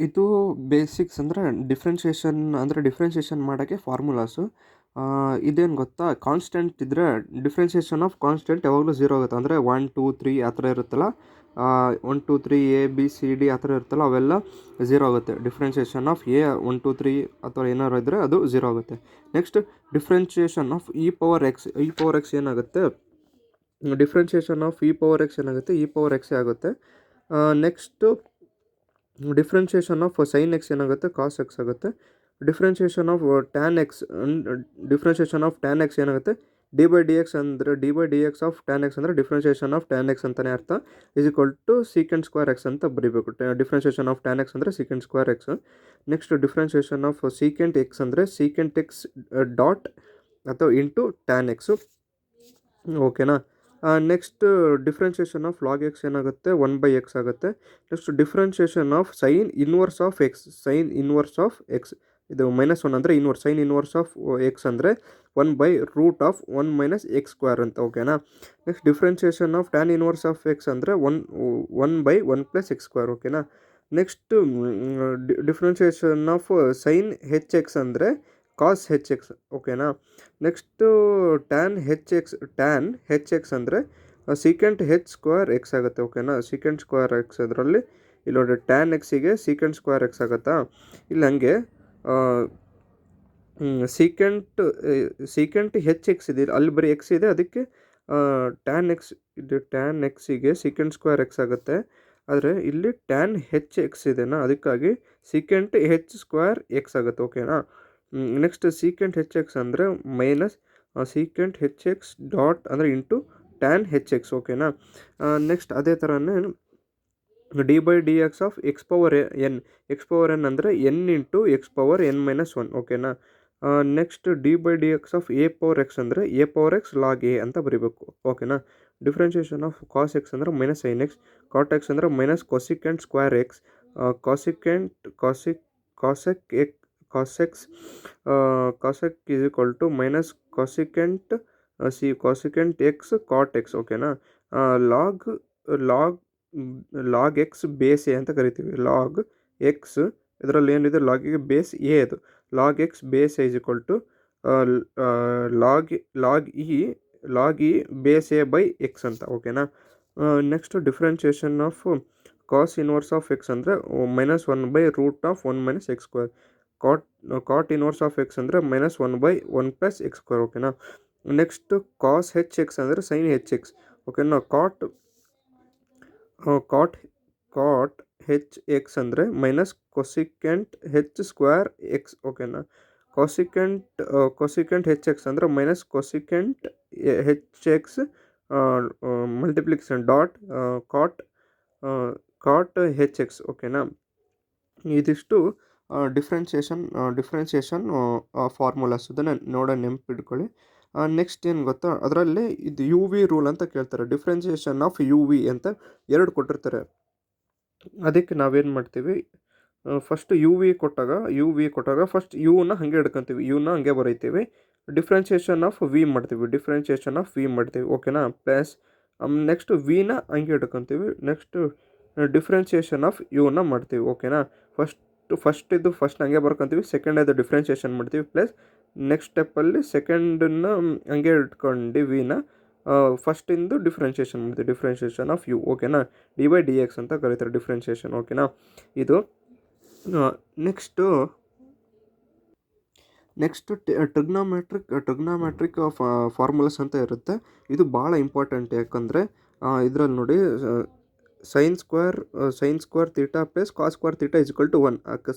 ಇದು ಬೇಸಿಕ್ಸ್ ಅಂದರೆ ಡಿಫ್ರೆನ್ಷಿಯೇಷನ್ ಮಾಡೋಕ್ಕೆ ಫಾರ್ಮುಲಾಸು. ಇದೇನು ಗೊತ್ತಾ, ಕಾನ್ಸ್ಟೆಂಟ್ ಇದ್ದರೆ ಡಿಫ್ರೆನ್ಷಿಯೇಷನ್ ಆಫ್ ಕಾನ್ಸ್ಟೆಂಟ್ ಯಾವಾಗಲೂ ಝೀರೋ ಆಗುತ್ತೆ. ಅಂದರೆ 1 2 3 ಆ ಥರ ಇರುತ್ತಲ್ಲ, 1 2 3 ಎ ಬಿ ಸಿ ಡಿ ಆ ಥರ ಇರುತ್ತಲ್ಲ, ಅವೆಲ್ಲ ಝೀರೋ ಆಗುತ್ತೆ. ಡಿಫ್ರೆನ್ಷಿಯೇಷನ್ ಆಫ್ ಎ 1 2 3 ಅಥವಾ ಏನಾರು ಇದ್ದರೆ ಅದು ಝೀರೋ ಆಗುತ್ತೆ. Next differentiation of e power x ಏನಾಗುತ್ತೆ, differentiation of e power x ಏನಾಗುತ್ತೆ, ಇ ಪವರ್ ಎಕ್ಸೇ ಆಗುತ್ತೆ. Next differentiation of sine x ಏನಾಗುತ್ತೆ, ಕಾಸ್ ಎಕ್ಸ್ ಆಗುತ್ತೆ. ಡಿಫ್ರೆನ್ಷಿಯೇಷನ್ ಆಫ್ ಟ್ಯಾನ್ ಎಕ್ಸ್ ಏನಾಗುತ್ತೆ, ಡಿ ಬೈ ಡಿ ಎಕ್ಸ್ ಅಂದರೆ d by D x of tan x ಅಂದರೆ differentiation of tan x ಅಂತಲೇ ಅರ್ಥ. Is equal to secant square x ಅಂತ ಬರೀಬೇಕು. Differentiation of tan x ಅಂದರೆ secant square X. Next differentiation of secant X ಅಂದರೆ secant X dot ಅಥವಾ into tan x. ಓಕೆನಾ. Next differentiation of log X ಏನಾಗುತ್ತೆ, 1/x ಆಗುತ್ತೆ. Next differentiation of sine inverse of X ಇದು -1 ಅಂದರೆ inverse, sine inverse of x ಅಂದರೆ 1/√1 - x² ಅಂತ. ಓಕೆನಾ. Next differentiation of tan inverse of x ಅಂದರೆ 1/1 + x². ಓಕೆನಾ. Next differentiation of sine X ಅಂದರೆ ಕಾಸ್ ಎಕ್ಸ್. ಓಕೆನಾ. ನೆಕ್ಸ್ಟು ಟ್ಯಾನ್ ಹೆಚ್ ಎಕ್ಸ್ ಅಂದರೆ ಸೀಕೆಂಟ್ ಸ್ಕ್ವೇರ್ ಎಕ್ಸ್ ಆಗುತ್ತೆ. ಓಕೆನಾ. ಸೀಕೆಂಟ್ ಸ್ಕ್ವೇರ್ ಎಕ್ಸ್ ಅದರಲ್ಲಿ ಇಲ್ಲಿ ನೋಡಿ, ಟ್ಯಾನ್ ಎಕ್ಸಿಗೆ ಸೀಕೆಂಟ್ ಸ್ಕ್ವೇರ್ ಎಕ್ಸ್ ಆಗುತ್ತಾ, ಇಲ್ಲಿ ಹಂಗೆ ಸೀಕೆಂಟ್ ಹೆಚ್ ಎಕ್ಸ್ ಇದೆ, ಅಲ್ಲಿ ಬರೀ ಎಕ್ಸ್ ಇದೆ, ಅದಕ್ಕೆ ಟ್ಯಾನ್ ಎಕ್ಸಿಗೆ ಸೀಕೆಂಟ್ ಸ್ಕ್ವೇರ್ ಎಕ್ಸ್ ಆಗುತ್ತೆ. ಆದರೆ ಇಲ್ಲಿ ಟ್ಯಾನ್ ಹೆಚ್ ಎಕ್ಸ್ ಇದೆನಾ, ಅದಕ್ಕಾಗಿ ಸೀಕೆಂಟ್ ಸ್ಕ್ವೇರ್ ಎಕ್ಸ್ ಆಗುತ್ತೆ. ಓಕೆನಾ. ನೆಕ್ಸ್ಟ್ ಸೀಕೆಂಟ್ ಹೆಚ್ ಎಕ್ಸ್ ಅಂದರೆ minus secant h x dot ಅಂದರೆ ಇಂಟು ಟ್ಯಾನ್ ಹೆಚ್ ಎಕ್ಸ್. ಓಕೆನಾ. ನೆಕ್ಸ್ಟ್ ಅದೇ ಥರನೇ d by D x of x power n ಅಂದರೆ n into X power n-1. ಓಕೆನಾ. Next d by D x of a power x ಅಂದರೆ a power x log a ಅಂತ ಬರೀಬೇಕು. ಓಕೆನಾ. Differentiation of cos X ಅಂದರೆ -sin x, cot x ಅಂದರೆ minus cosecant square X, cosec is equal to minus cosecant x cot x. ಓಕೆನಾ. Log x base a ಅಂತ ಕರಿತೀವಿ. Log x ಇದರಲ್ಲಿ ಏನಿದೆ, ಲಾಗಿಗೆ ಬೇಸ್ ಎ, ಅದು log x base a is equal to log e base a by x ಅಂತ. ಓಕೆನಾ. Next differentiation of cos inverse of x ಅಂದರೆ -1/√1 - x². Cot inverse of x ಅಂದರೆ -1/1 + x². ಓಕೆನಾ. ನೆಕ್ಸ್ಟ್ ಕಾಸ್ ಹೆಚ್ x ಅಂದರೆ ಸೈನ್ ಹೆಚ್ x. ಓಕೆನಾ. ಕಾಟ್ ಹೆಚ್ x ಅಂದರೆ minus cosecant ಹೆಚ್ square x. ಓಕೆನಾ. Cosecant ಹೆಚ್ x ಅಂದರೆ minus cosecant H x multiplication dot ಕಾಟ್ ಹೆಚ್ ಎಕ್ಸ್. ಓಕೆನಾ. ಇದಿಷ್ಟು ಡಿಫ್ರೆನ್ಷಿಯೇಷನ್ ಫಾರ್ಮುಲಾಸ್. ಇದನ್ನು ನೆನಪಿಟ್ಕೊಳ್ಳಿ. ನೆಕ್ಸ್ಟ್ ಏನು ಗೊತ್ತಾ, ಅದರಲ್ಲಿ ಇದು ಯು ವಿ ರೂಲ್ ಅಂತ ಕೇಳ್ತಾರೆ. ಡಿಫ್ರೆನ್ಷಿಯೇಷನ್ ಆಫ್ ಯು ವಿ ಅಂತ 2 ಕೊಟ್ಟಿರ್ತಾರೆ. ಅದಕ್ಕೆ ನಾವೇನು ಮಾಡ್ತೀವಿ, ಫಸ್ಟ್ ಯು ವಿ ಕೊಟ್ಟಾಗ ಫಸ್ಟ್ ಯುನ ಹಾಗೆ ಹಿಡ್ಕೊತೀವಿ, ಯುನ ಹಾಗೆ ಬರೀತೀವಿ. ಡಿಫ್ರೆನ್ಷಿಯೇಷನ್ ಆಫ್ ವಿ ಮಾಡ್ತೀವಿ. ಓಕೆನಾ. ಪ್ಲಸ್ ನೆಕ್ಸ್ಟ್ ವಿನ ಹಂಗೆ ಹಿಡ್ಕೊತೀವಿ. ನೆಕ್ಸ್ಟ್ ಡಿಫ್ರೆನ್ಷಿಯೇಷನ್ ಆಫ್ ಯುನ ಮಾಡ್ತೀವಿ. ಓಕೆನಾ. ಫಸ್ಟ್ ಹಂಗೆ ಬರ್ಕೊತೀವಿ, ಸೆಕೆಂಡ್ ಅದು ಡಿಫ್ರೆನ್ಷಿಯೇಷನ್ ಮಾಡ್ತೀವಿ. ಪ್ಲಸ್ ನೆಕ್ಸ್ಟ್ ಸ್ಟೆಪ್ಪಲ್ಲಿ ಸೆಕೆಂಡನ್ನು ಹಂಗೆ ಇಟ್ಕೊಂಡು ವಿನ ಫಸ್ಟಿಂದು ಡಿಫ್ರೆನ್ಷಿಯೇಷನ್ ಮಾಡ್ತೀವಿ, ಡಿಫ್ರೆನ್ಷಿಯೇಷನ್ ಆಫ್ ಯು. ಓಕೆನಾ. ಡಿ ಬೈ ಡಿ ಎಕ್ಸ್ ಅಂತ ಕರೀತಾರೆ ಡಿಫ್ರೆನ್ಷಿಯೇಷನ್. ಓಕೆನಾ. ಇದು ನೆಕ್ಸ್ಟು ಟ್ರಿಗ್ನೋಮೆಟ್ರಿಕ್ ಫಾರ್ಮುಲಾಸ್ ಅಂತ ಇರುತ್ತೆ. ಇದು ಭಾಳ ಇಂಪಾರ್ಟೆಂಟ್. ಯಾಕಂದರೆ ಇದರಲ್ಲಿ ನೋಡಿ, sine square theta plus cos square theta is equal to 1.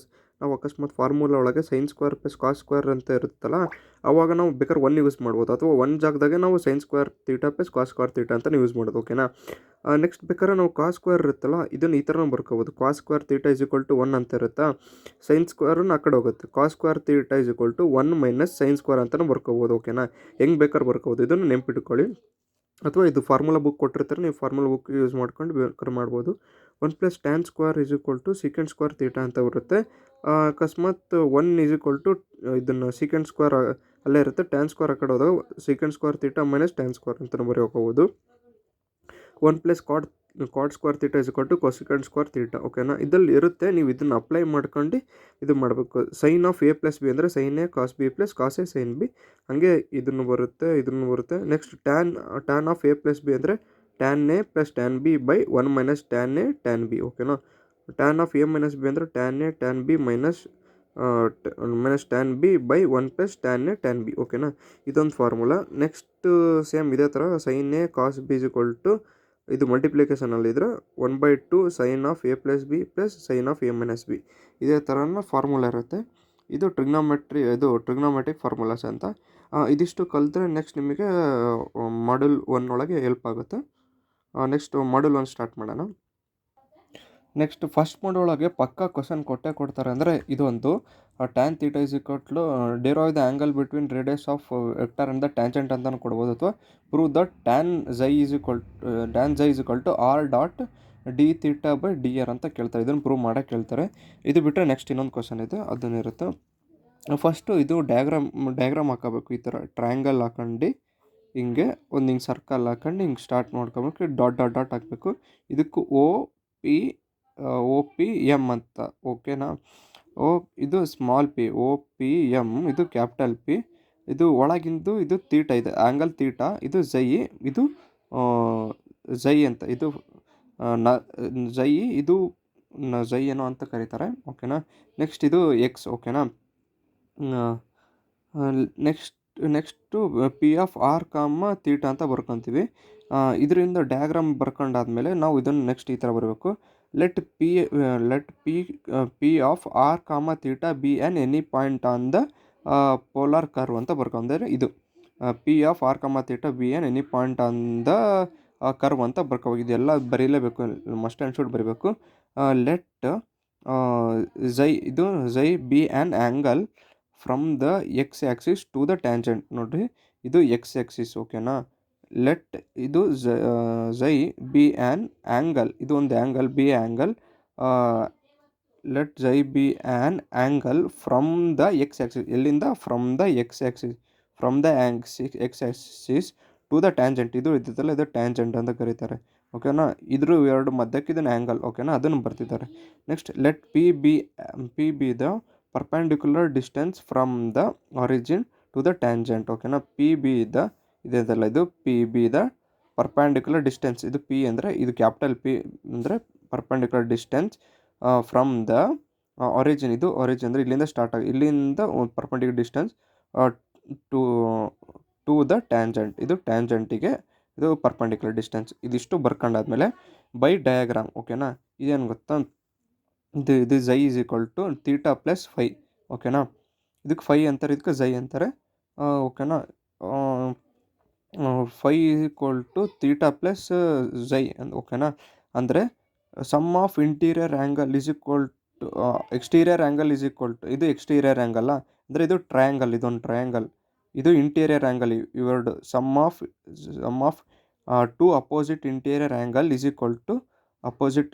ನಾವು ಅಕಸ್ಮಾತ್ ಫಾರ್ಮುಲಾ ಒಳಗೆ sine square plus cos square ಅಂತ ಇರುತ್ತಲ್ಲ, ಆವಾಗ ನಾವು ಬೇಕಾದ್ರೆ 1 ಯೂಸ್ ಮಾಡ್ಬೋದು, ಅಥವಾ 1 ಜಾಗದಾಗೆ ನಾವು sine square theta plus cos square theta ಅಂತ ಯೂಸ್ ಮಾಡೋದು. ಓಕೆನಾ. ನೆಕ್ಸ್ಟ್ ಬೇಕಾದ್ರೆ ನಾವು ಕಾಸ್ ಸ್ಕ್ವೇರ್ ಇರುತ್ತಲ್ಲ, ಇದನ್ನು ಈ ಥರ ಬರ್ಕೋಬೋದು. Cos square theta is equal to 1 ಅಂತ ಇರುತ್ತಾ, ಸೈನ್ ಸ್ಕ್ವೇರನ್ನು ಆ ಕಡೆ ಹೋಗುತ್ತೆ. Cos square theta is equal to 1 - sine square ಅಂತಲೂ ಬರ್ಕೋಬೋದು. ಓಕೆನಾ. ಹೆಂಗೆ ಬೇಕಾದ್ರೆ ಬರ್ಕೋಬೋದು, ಇದನ್ನು ನೆನಪಿಟ್ಕೊಳ್ಳಿ. ಅಥವಾ ಇದು ಫಾರ್ಮುಲಾ ಬುಕ್ ಕೊಟ್ಟಿರ್ತಾರೆ, ನೀವು ಫಾರ್ಮುಲಾ ಬುಕ್ ಯೂಸ್ ಮಾಡ್ಕೊಂಡು ಬೇಕಾದ್ರೆ ಮಾಡ್ಬೋದು. 1 + tan square is equal to secant square theta ಅಂತ ಬರುತ್ತೆ. ಅಕಸ್ಮಾತ್ 1 ಇಸ್ ಈಕ್ವಲ್ ಟು ಇದನ್ನು ಸೀಕೆಂಟ್ ಸ್ಕ್ವೇರ್ ಅಲ್ಲೇ ಇರುತ್ತೆ, ಟ್ಯಾನ್ ಸ್ಕ್ವೇರ್ ಆ ಕಡೆ ಹೋದಾಗ secant square theta minus tan square ಅಂತ ಬರೆಯೋಕೋಬೋದು. 1 + cot square theta is equal to cosecant square theta. ಓಕೆನಾ, ಇದ್ರಲ್ಲಿ ಇರುತ್ತೆ, ನೀವು ಇದನ್ನು ಅಪ್ಲೈ ಮಾಡ್ಕೊಂಡು ಇದು ಮಾಡಬೇಕು. Sine of a plus b ಅಂದರೆ sine A cos b plus cos a sign B, ಹಾಗೆ ಇದನ್ನು ಬರುತ್ತೆ. Next tan of a plus b ಅಂದರೆ tan a plus tan b by 1 minus tan a tan b. ಓಕೆನಾ, tan of a minus b ಅಂದರೆ tan a tan b minus tan b by 1 plus tan a tan b. ಓಕೆನಾ, ಇದೊಂದು formula. Next same ಇದೇ ಥರ sine A cos b is equal to ಇದು ಮಲ್ಟಿಪ್ಲಿಕೇಶನಲ್ಲಿದ್ದರೆ 1/2 sine of a plus b plus sine of a minus B. ಇದೇ ಥರನ formula ಇರುತ್ತೆ. ಇದು trigonometric formulas ಅಂತ. ಇದಿಷ್ಟು ಕಲಿತ್ರೆ ನೆಕ್ಸ್ಟ್ ನಿಮಗೆ ಮಾಡ್ಯೂಲ್ 1 ಒಳಗೆ ಹೆಲ್ಪ್ ಆಗುತ್ತೆ. ನೆಕ್ಸ್ಟ್ ಮಾಡ್ಯೂಲ್ 1 ಸ್ಟಾರ್ಟ್ ಮಾಡೋಣ. ನೆಕ್ಸ್ಟ್ ಫಸ್ಟ್ ಮಾಡ್ಯೂಲ್ ಒಳಗೆ ಪಕ್ಕಾ ಕ್ವಶನ್ ಕೊಡ್ತಾರೆ. ಅಂದರೆ ಇದೊಂದು tan theta is equal to derive the angle between radius of vector and the tangent ಅಂತ ಕೊಡ್ಬೋದು, ಅಥವಾ prove that tan psi is equal to R dot d theta by D R ಅಂತ ಕೇಳ್ತಾರೆ. ಇದನ್ನು ಪ್ರೂವ್ ಮಾಡೋಕ್ಕೆ ಕೇಳ್ತಾರೆ. ಇದು ಬಿಟ್ಟರೆ ನೆಕ್ಸ್ಟ್ ಇನ್ನೊಂದು ಕ್ವಶನ್ ಇದೆ, ಅದನ್ನಿರುತ್ತೆ. ಫಸ್ಟು ಇದು ಡಯಾಗ್ರಾಮ್ ಹಾಕೋಬೇಕು. ಈ ಥರ ಟ್ರಯಾಂಗಲ್ ಹಾಕೊಂಡು ಹಿಂಗೆ ಹಿಂಗೆ ಸರ್ಕಲ್ ಹಾಕೊಂಡು ಹಿಂಗೆ ಸ್ಟಾರ್ಟ್ ಮಾಡ್ಕೋಬೇಕು. ಡಾಟ್ ಹಾಕಬೇಕು. ಇದಕ್ಕೂ ಒ ಪಿ ಎಮ್ ಅಂತ. ಓಕೆನಾ, ಇದು small P, O P M, ಇದು ಕ್ಯಾಪಿಟಲ್ ಪಿ, ಇದು ಒಳಗಿಂದು ಇದು ತೀಟಾ ಇದೆ, ಆ್ಯಂಗಲ್ ತೀಟಾ, ಇದು ಇದು ಝೈ ಅಂತ, ಇದು ಝೈ, ಇದು ಝೈ ಏನೋ ಅಂತ ಕರೀತಾರೆ. ಓಕೆನಾ, ನೆಕ್ಸ್ಟ್ ಇದು ಎಕ್ಸ್. ಓಕೆನಾ, next P of r comma theta ಅಂತ ಬರ್ಕೊತೀವಿ. ಇದರಿಂದ ಡಯಾಗ್ರಾಮ್ ಬರ್ಕೊಂಡಾದ್ಮೇಲೆ ನಾವು ಇದನ್ನು ನೆಕ್ಸ್ಟ್ ಈ ಥರ ಬರಬೇಕು. Let P of r comma theta be an any point on the polar curve ಅಂತ ಬರ್ಕೊಂಡ್ರೆ ಇದು p of r comma theta be an any point on the curve ಅಂತ ಬರ್ಕೋಬೇಕು. ಇದೆಲ್ಲ ಬರೀಲೇಬೇಕು, ಮಸ್ಟ್ ಆ್ಯಂಡ್ ಶುಡ್ ಬರೀಬೇಕು. Let psi be an angle from the x axis to the tangent. ನೋಡಿರಿ, ಇದು ಎಕ್ಸ್ ಆ್ಯಕ್ಸಿಸ್. ಓಕೆನಾ, ಲೆಟ್ ಇದು ಝೈ ಬಿ ಆ್ಯನ್ ಆ್ಯಂಗಲ್, ಇದು ಒಂದು angle b angle. Let psi be an angle from the x axis, ಎಲ್ಲಿಂದ? From the x axis x axis to the tangent. ಇದು ಇದ್ದಿದ್ದಲ್ಲ, ಇದು ಟ್ಯಾಂಜೆಂಟ್ ಅಂತ ಕರೀತಾರೆ. ಓಕೆನಾ, ಇದ್ರ ಎರಡು ಮಧ್ಯಕ್ಕೆ ಇದನ್ನು ಆ್ಯಂಗಲ್. ಓಕೆನಾ, ಅದನ್ನು ಬರ್ತಿದ್ದಾರೆ. Next let P B the perpendicular distance from the origin to the tangent. ಓಕೆನಾ, ಪಿ ಬಿ ಇದೆಲ್ಲ, ಇದು P B the perpendicular distance. ಇದು ಪಿ ಅಂದರೆ ಇದು ಕ್ಯಾಪಿಟಲ್ ಪಿ ಅಂದರೆ perpendicular distance from the origin. ಇದು ಆರಿಜಿನ್ ಅಂದರೆ ಇಲ್ಲಿಂದ ಸ್ಟಾರ್ಟ್ ಇಲ್ಲಿಂದ perpendicular distance to the tangent. ಇದು ಟ್ಯಾಂಜೆಂಟಿಗೆ ಇದು ಪರ್ಪೆಂಡಿಕ್ಯುಲರ್ ಡಿಸ್ಟೆನ್ಸ್. ಇದಿಷ್ಟು ಬರ್ಕೊಂಡಾದ್ಮೇಲೆ ಬೈ ಡಯಾಗ್ರಾಮ್. ಓಕೆನಾ, ಇದೇನು ಗೊತ್ತಾ, ಇದು psi is equal to theta plus phi. ಓಕೆನಾ, ಇದಕ್ಕೆ ಫೈ ಅಂತಾರೆ, ಇದಕ್ಕೆ ಝೈ ಅಂತಾರೆ. ಓಕೆನಾ, phi is equal to theta plus psi. ಓಕೆನಾ, ಅಂದರೆ sum of interior angle is equal to exterior angle is equal to, ಇದು ಎಕ್ಸ್ಟೀರಿಯರ್ ಆ್ಯಂಗಲ್ಲ, ಅಂದರೆ ಇದು ಟ್ರಯಾಂಗಲ್, ಇದೊಂದು ಟ್ರಯಾಂಗಲ್, ಇದು ಇಂಟೀರಿಯರ್ ಆ್ಯಂಗಲ್. ಇವೆರಡು sum of two opposite interior angle is equal to opposite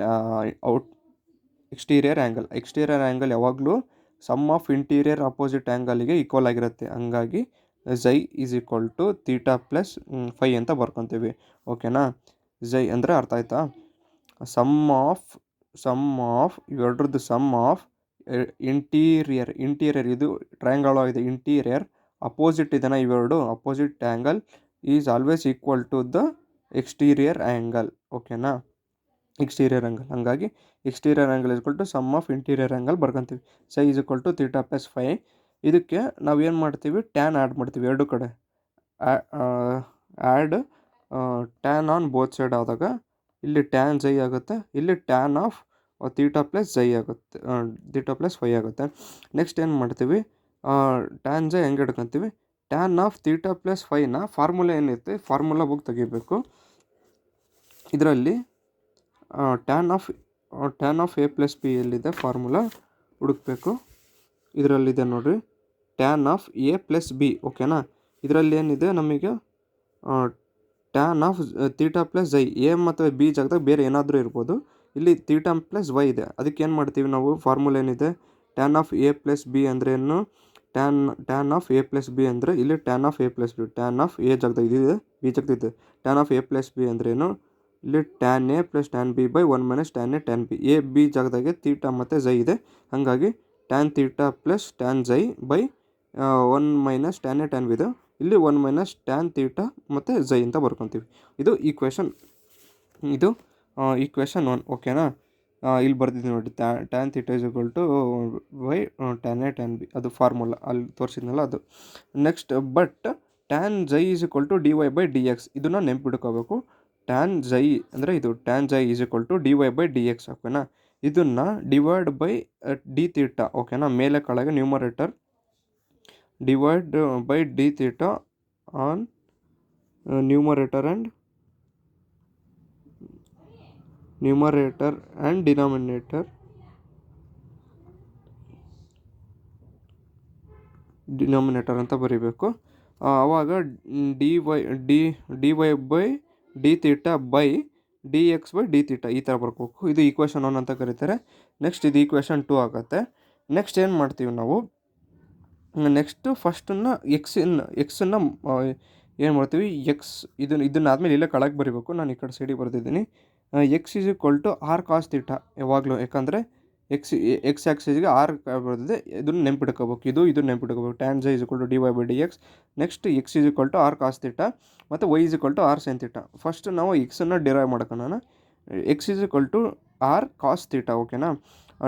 exterior angle. Exterior angle ಯಾವಾಗಲೂ sum of interior opposite ಆ್ಯಂಗಲ್ಗೆ equal ಆಗಿರುತ್ತೆ. ಹಂಗಾಗಿ psi is equal to theta plus phi ಅಂತ ಬರ್ಕೊತೀವಿ. ಓಕೆನಾ, ಝೈ ಅಂದರೆ ಅರ್ಥ ಆಯ್ತಾ? ಸಮ್ ಆಫ್ ಇವೆರಡ್ರದ್ದು ಸಮ್ ಆಫ್ ಇಂಟೀರಿಯರ್ ಇದು ಟ್ರಯಾಂಗಲ್ ಆಗಿದೆ, ಇಂಟೀರಿಯರ್ ಅಪೋಸಿಟ್ ಇದನ್ನು, ಇವೆರಡು opposite angle is always equal to the exterior angle. ಓಕೆನಾ, ಎಕ್ಸ್ಟೀರಿಯರ್ ಆ್ಯಂಗಲ್. ಹಾಗಾಗಿ exterior angle is equal to sum of interior angle ಬರ್ಕೊತೀವಿ. Psi is equal to theta plus phi. ಇದಕ್ಕೆ ನಾವು ಏನು ಮಾಡ್ತೀವಿ, ಟ್ಯಾನ್ ಆ್ಯಡ್ ಮಾಡ್ತೀವಿ ಎರಡು ಕಡೆ. Add tan on both side ಆದಾಗ ಇಲ್ಲಿ ಟ್ಯಾನ್ ಝೈ ಆಗುತ್ತೆ, ಇಲ್ಲಿ tan of theta plus psi ಆಗುತ್ತೆ, ತೀಟಾ ಪ್ಲಸ್ ಫೈ ಆಗುತ್ತೆ. ನೆಕ್ಸ್ಟ್ ಏನು ಮಾಡ್ತೀವಿ, ಟ್ಯಾನ್ ಝೈ ಹೆಂಗೆ ಹಿಡ್ಕೊತೀವಿ, ಟ್ಯಾನ್ ಆಫ್ ತೀಟಾ ಪ್ಲಸ್ ಫೈನ ಫಾರ್ಮುಲಾ ಏನಿರುತ್ತೆ, ಫಾರ್ಮುಲಾ ಬುಕ್ ತೆಗಿಬೇಕು. ಇದರಲ್ಲಿ tan of a plus b ಎಲ್ಲಿದೆ ಫಾರ್ಮುಲಾ ಹುಡುಕಬೇಕು. ಇದರಲ್ಲಿದೆ ನೋಡಿರಿ, tan of a plus b. ಓಕೆನಾ, ಇದರಲ್ಲಿ ಏನಿದೆ ನಮಗೆ tan of theta plus psi. A ಮತ್ತು ಬಿ ಜಾಗದಾಗ ಬೇರೆ ಏನಾದರೂ ಇರ್ಬೋದು, ಇಲ್ಲಿ ತೀಟಾ ಪ್ಲಸ್ ವೈ ಇದೆ. ಅದಕ್ಕೆ ಏನು ಮಾಡ್ತೀವಿ ನಾವು, ಫಾರ್ಮುಲಾ ಏನಿದೆ, tan of a plus b ಅಂದ್ರೇನು, tan of a plus b ಅಂದರೆ ಇಲ್ಲಿ tan of a plus b, tan of a ಜಾಗದಾಗ ಇದಿದೆ, ಬಿ ಜಾಗದಾಗ ಇದೆ. Tan of a plus b ಅಂದ್ರೇನು, ಇಲ್ಲಿ tan a plus tan b by 1 minus tan a tan b. A b ಜಾಗದಾಗೆ theta ಮತ್ತು ಝೈ ಇದೆ, ಹಾಗಾಗಿ tan theta plus tan psi by 1 minus tan a tan b ಇದೆ. ಇಲ್ಲಿ 1 minus tan theta ಮತ್ತು ಝೈ ಅಂತ ಬರ್ಕೊತೀವಿ. ಇದು ಈಕ್ವೇಷನ್ 1. ಓಕೆನಾ. ಇಲ್ಲಿ ಬರ್ತಿದ್ವಿ ನೋಡಿ, tan theta is equal to by tan a tan b, ಅದು ಫಾರ್ಮುಲಾ ಅಲ್ಲಿ ತೋರಿಸಿದ್ನಲ್ಲ ಅದು. Next but tan psi is equal to d Y by D x, ಇದನ್ನು ನೆನ್ಪಿಡ್ಕೋಬೇಕು. ಟ್ಯಾನ್ ಝೈ ಅಂದರೆ ಇದು tan psi is equal to d Y by D x. ಓಕೆನಾ. ಇದನ್ನು ಡಿವೈಡ್ ಬೈ ಡಿ ಥೀಟಾ. ಓಕೆನಾ. ಮೇಲೆ ಕೆಳಗೆ numerator divide by D theta on numerator and denominator ಅಂತ ಬರೀಬೇಕು. ಆವಾಗ d Y by D theta by D X by D theta ಈ ಥರ ಬರ್ಕೋಬೇಕು. ಇದು ಈಕ್ವೇಷನ್ 1 ಅಂತ ಕರೀತಾರೆ. ನೆಕ್ಸ್ಟ್ ಇದು ಈಕ್ವೇಷನ್ 2 ಆಗುತ್ತೆ. ನೆಕ್ಸ್ಟ್ ಏನು ಮಾಡ್ತೀವಿ ನಾವು, ನೆಕ್ಸ್ಟು ಫಸ್ಟನ್ನು ಎಕ್ಸನ್ನು ಏನು ಮಾಡ್ತೀವಿ, ಇದನ್ನಾದಮೇಲೆ ಇಲ್ಲೇ ಕೆಳಗೆ ಬರೀಬೇಕು. ನಾನು ಈ ಕಡೆ ಸೈಡಿಗೆ ಬರ್ತಿದ್ದೀನಿ. X is equal to r cos theta ಯಾವಾಗಲೂ, ಯಾಕಂದರೆ ಎಕ್ಸ್ ಆ್ಯಕ್ಸಿಸ್ಗೆ ಆರ್ ಬರ್ತದೆ. ಇದನ್ನು ನೆನ್ಪಿಟ್ಕೋಬೇಕು, ಇದು ನೆನ್ಪಿಟ್ಕೋಬೇಕು. Tan psi is equal to d Y by D x. Next x is equal to r cos theta ಮತ್ತು y is equal to r sine theta. First ನಾವು ಎಕ್ಸನ್ನು ಡಿರೈವ್ ಮಾಡ್ಕೊಳ್ಳೋಣ. X is equal to r cos theta. ಓಕೆನಾ.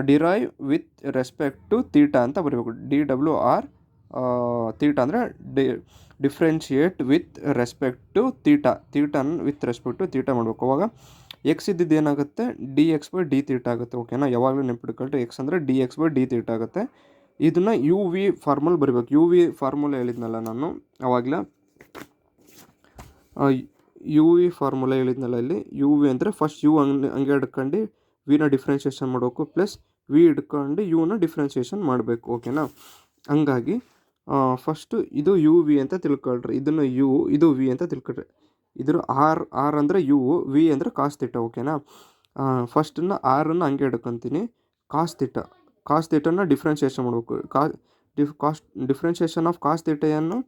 Derive with respect to theta ಅಂತ ಬರೀಬೇಕು. DWR theta ಅಂದರೆ differentiate with respect to ಥೀಟಾನ with respect to theta ಮಾಡಬೇಕು. ಅವಾಗ ಎಕ್ಸ್ ಇದ್ದಿದ್ದು ಏನಾಗುತ್ತೆ, d X by D theta ಆಗುತ್ತೆ. ಓಕೆನಾ. ಯಾವಾಗಲೂ ನೆನ್ಪಿಟ್ಕೊಳ್ತು, ಎಕ್ಸ್ ಅಂದರೆ d X by D theta ಆಗುತ್ತೆ. ಇದನ್ನು ಯು ವಿ ಫಾರ್ಮುಲಾ ಬರೀಬೇಕು. ಯು ವಿ ಫಾರ್ಮುಲಾ ಹೇಳಿದ್ನಲ್ಲ ನಾನು ಆವಾಗಲ, ಯು ವಿ ಫಾರ್ಮುಲಾ ಹೇಳಿದ್ನಲ್ಲ ಇಲ್ಲಿ. ಯು ವಿ ಅಂದರೆ ಫಸ್ಟ್ ಯು ಹಂಗೆ ಹಿಡ್ಕೊಂಡು ವಿನ ಡಿಫ್ರೆನ್ಷಿಯೇಷನ್ ಮಾಡಬೇಕು, ಪ್ಲಸ್ ವಿ ಹಿಡ್ಕೊಂಡು ಯುನ ಡಿಫ್ರೆನ್ಷಿಯೇಷನ್ ಮಾಡಬೇಕು. ಓಕೆನಾ. ಹಂಗಾಗಿ ಫಸ್ಟು ಇದು ಯು ವಿ ಅಂತ ತಿಳ್ಕೊಳ್ರಿ, ಇದನ್ನು ಯು, ಇದು ವಿ ಅಂತ ತಿಳ್ಕೊಳ್ರಿ. ಇದ್ರ ಆರ್ ಅಂದರೆ ಯು, ವಿ ಅಂದರೆ ಕಾಸ್ ಥೀಟಾ. ಓಕೆನಾ. ಫಸ್ಟನ್ನು ಆರನ್ನು ಹಂಗೆ ಹಿಡ್ಕೊತೀನಿ. ಕಾಸ್ ಥೀಟನ ಡಿಫ್ರೆನ್ಷಿಯೇಷನ್ ಮಾಡಬೇಕು. ಡಿಫ್ರೆನ್ಷಿಯೇಷನ್ ಆಫ್ ಕಾಸ್ ಥೀಟೆಯನ್ನು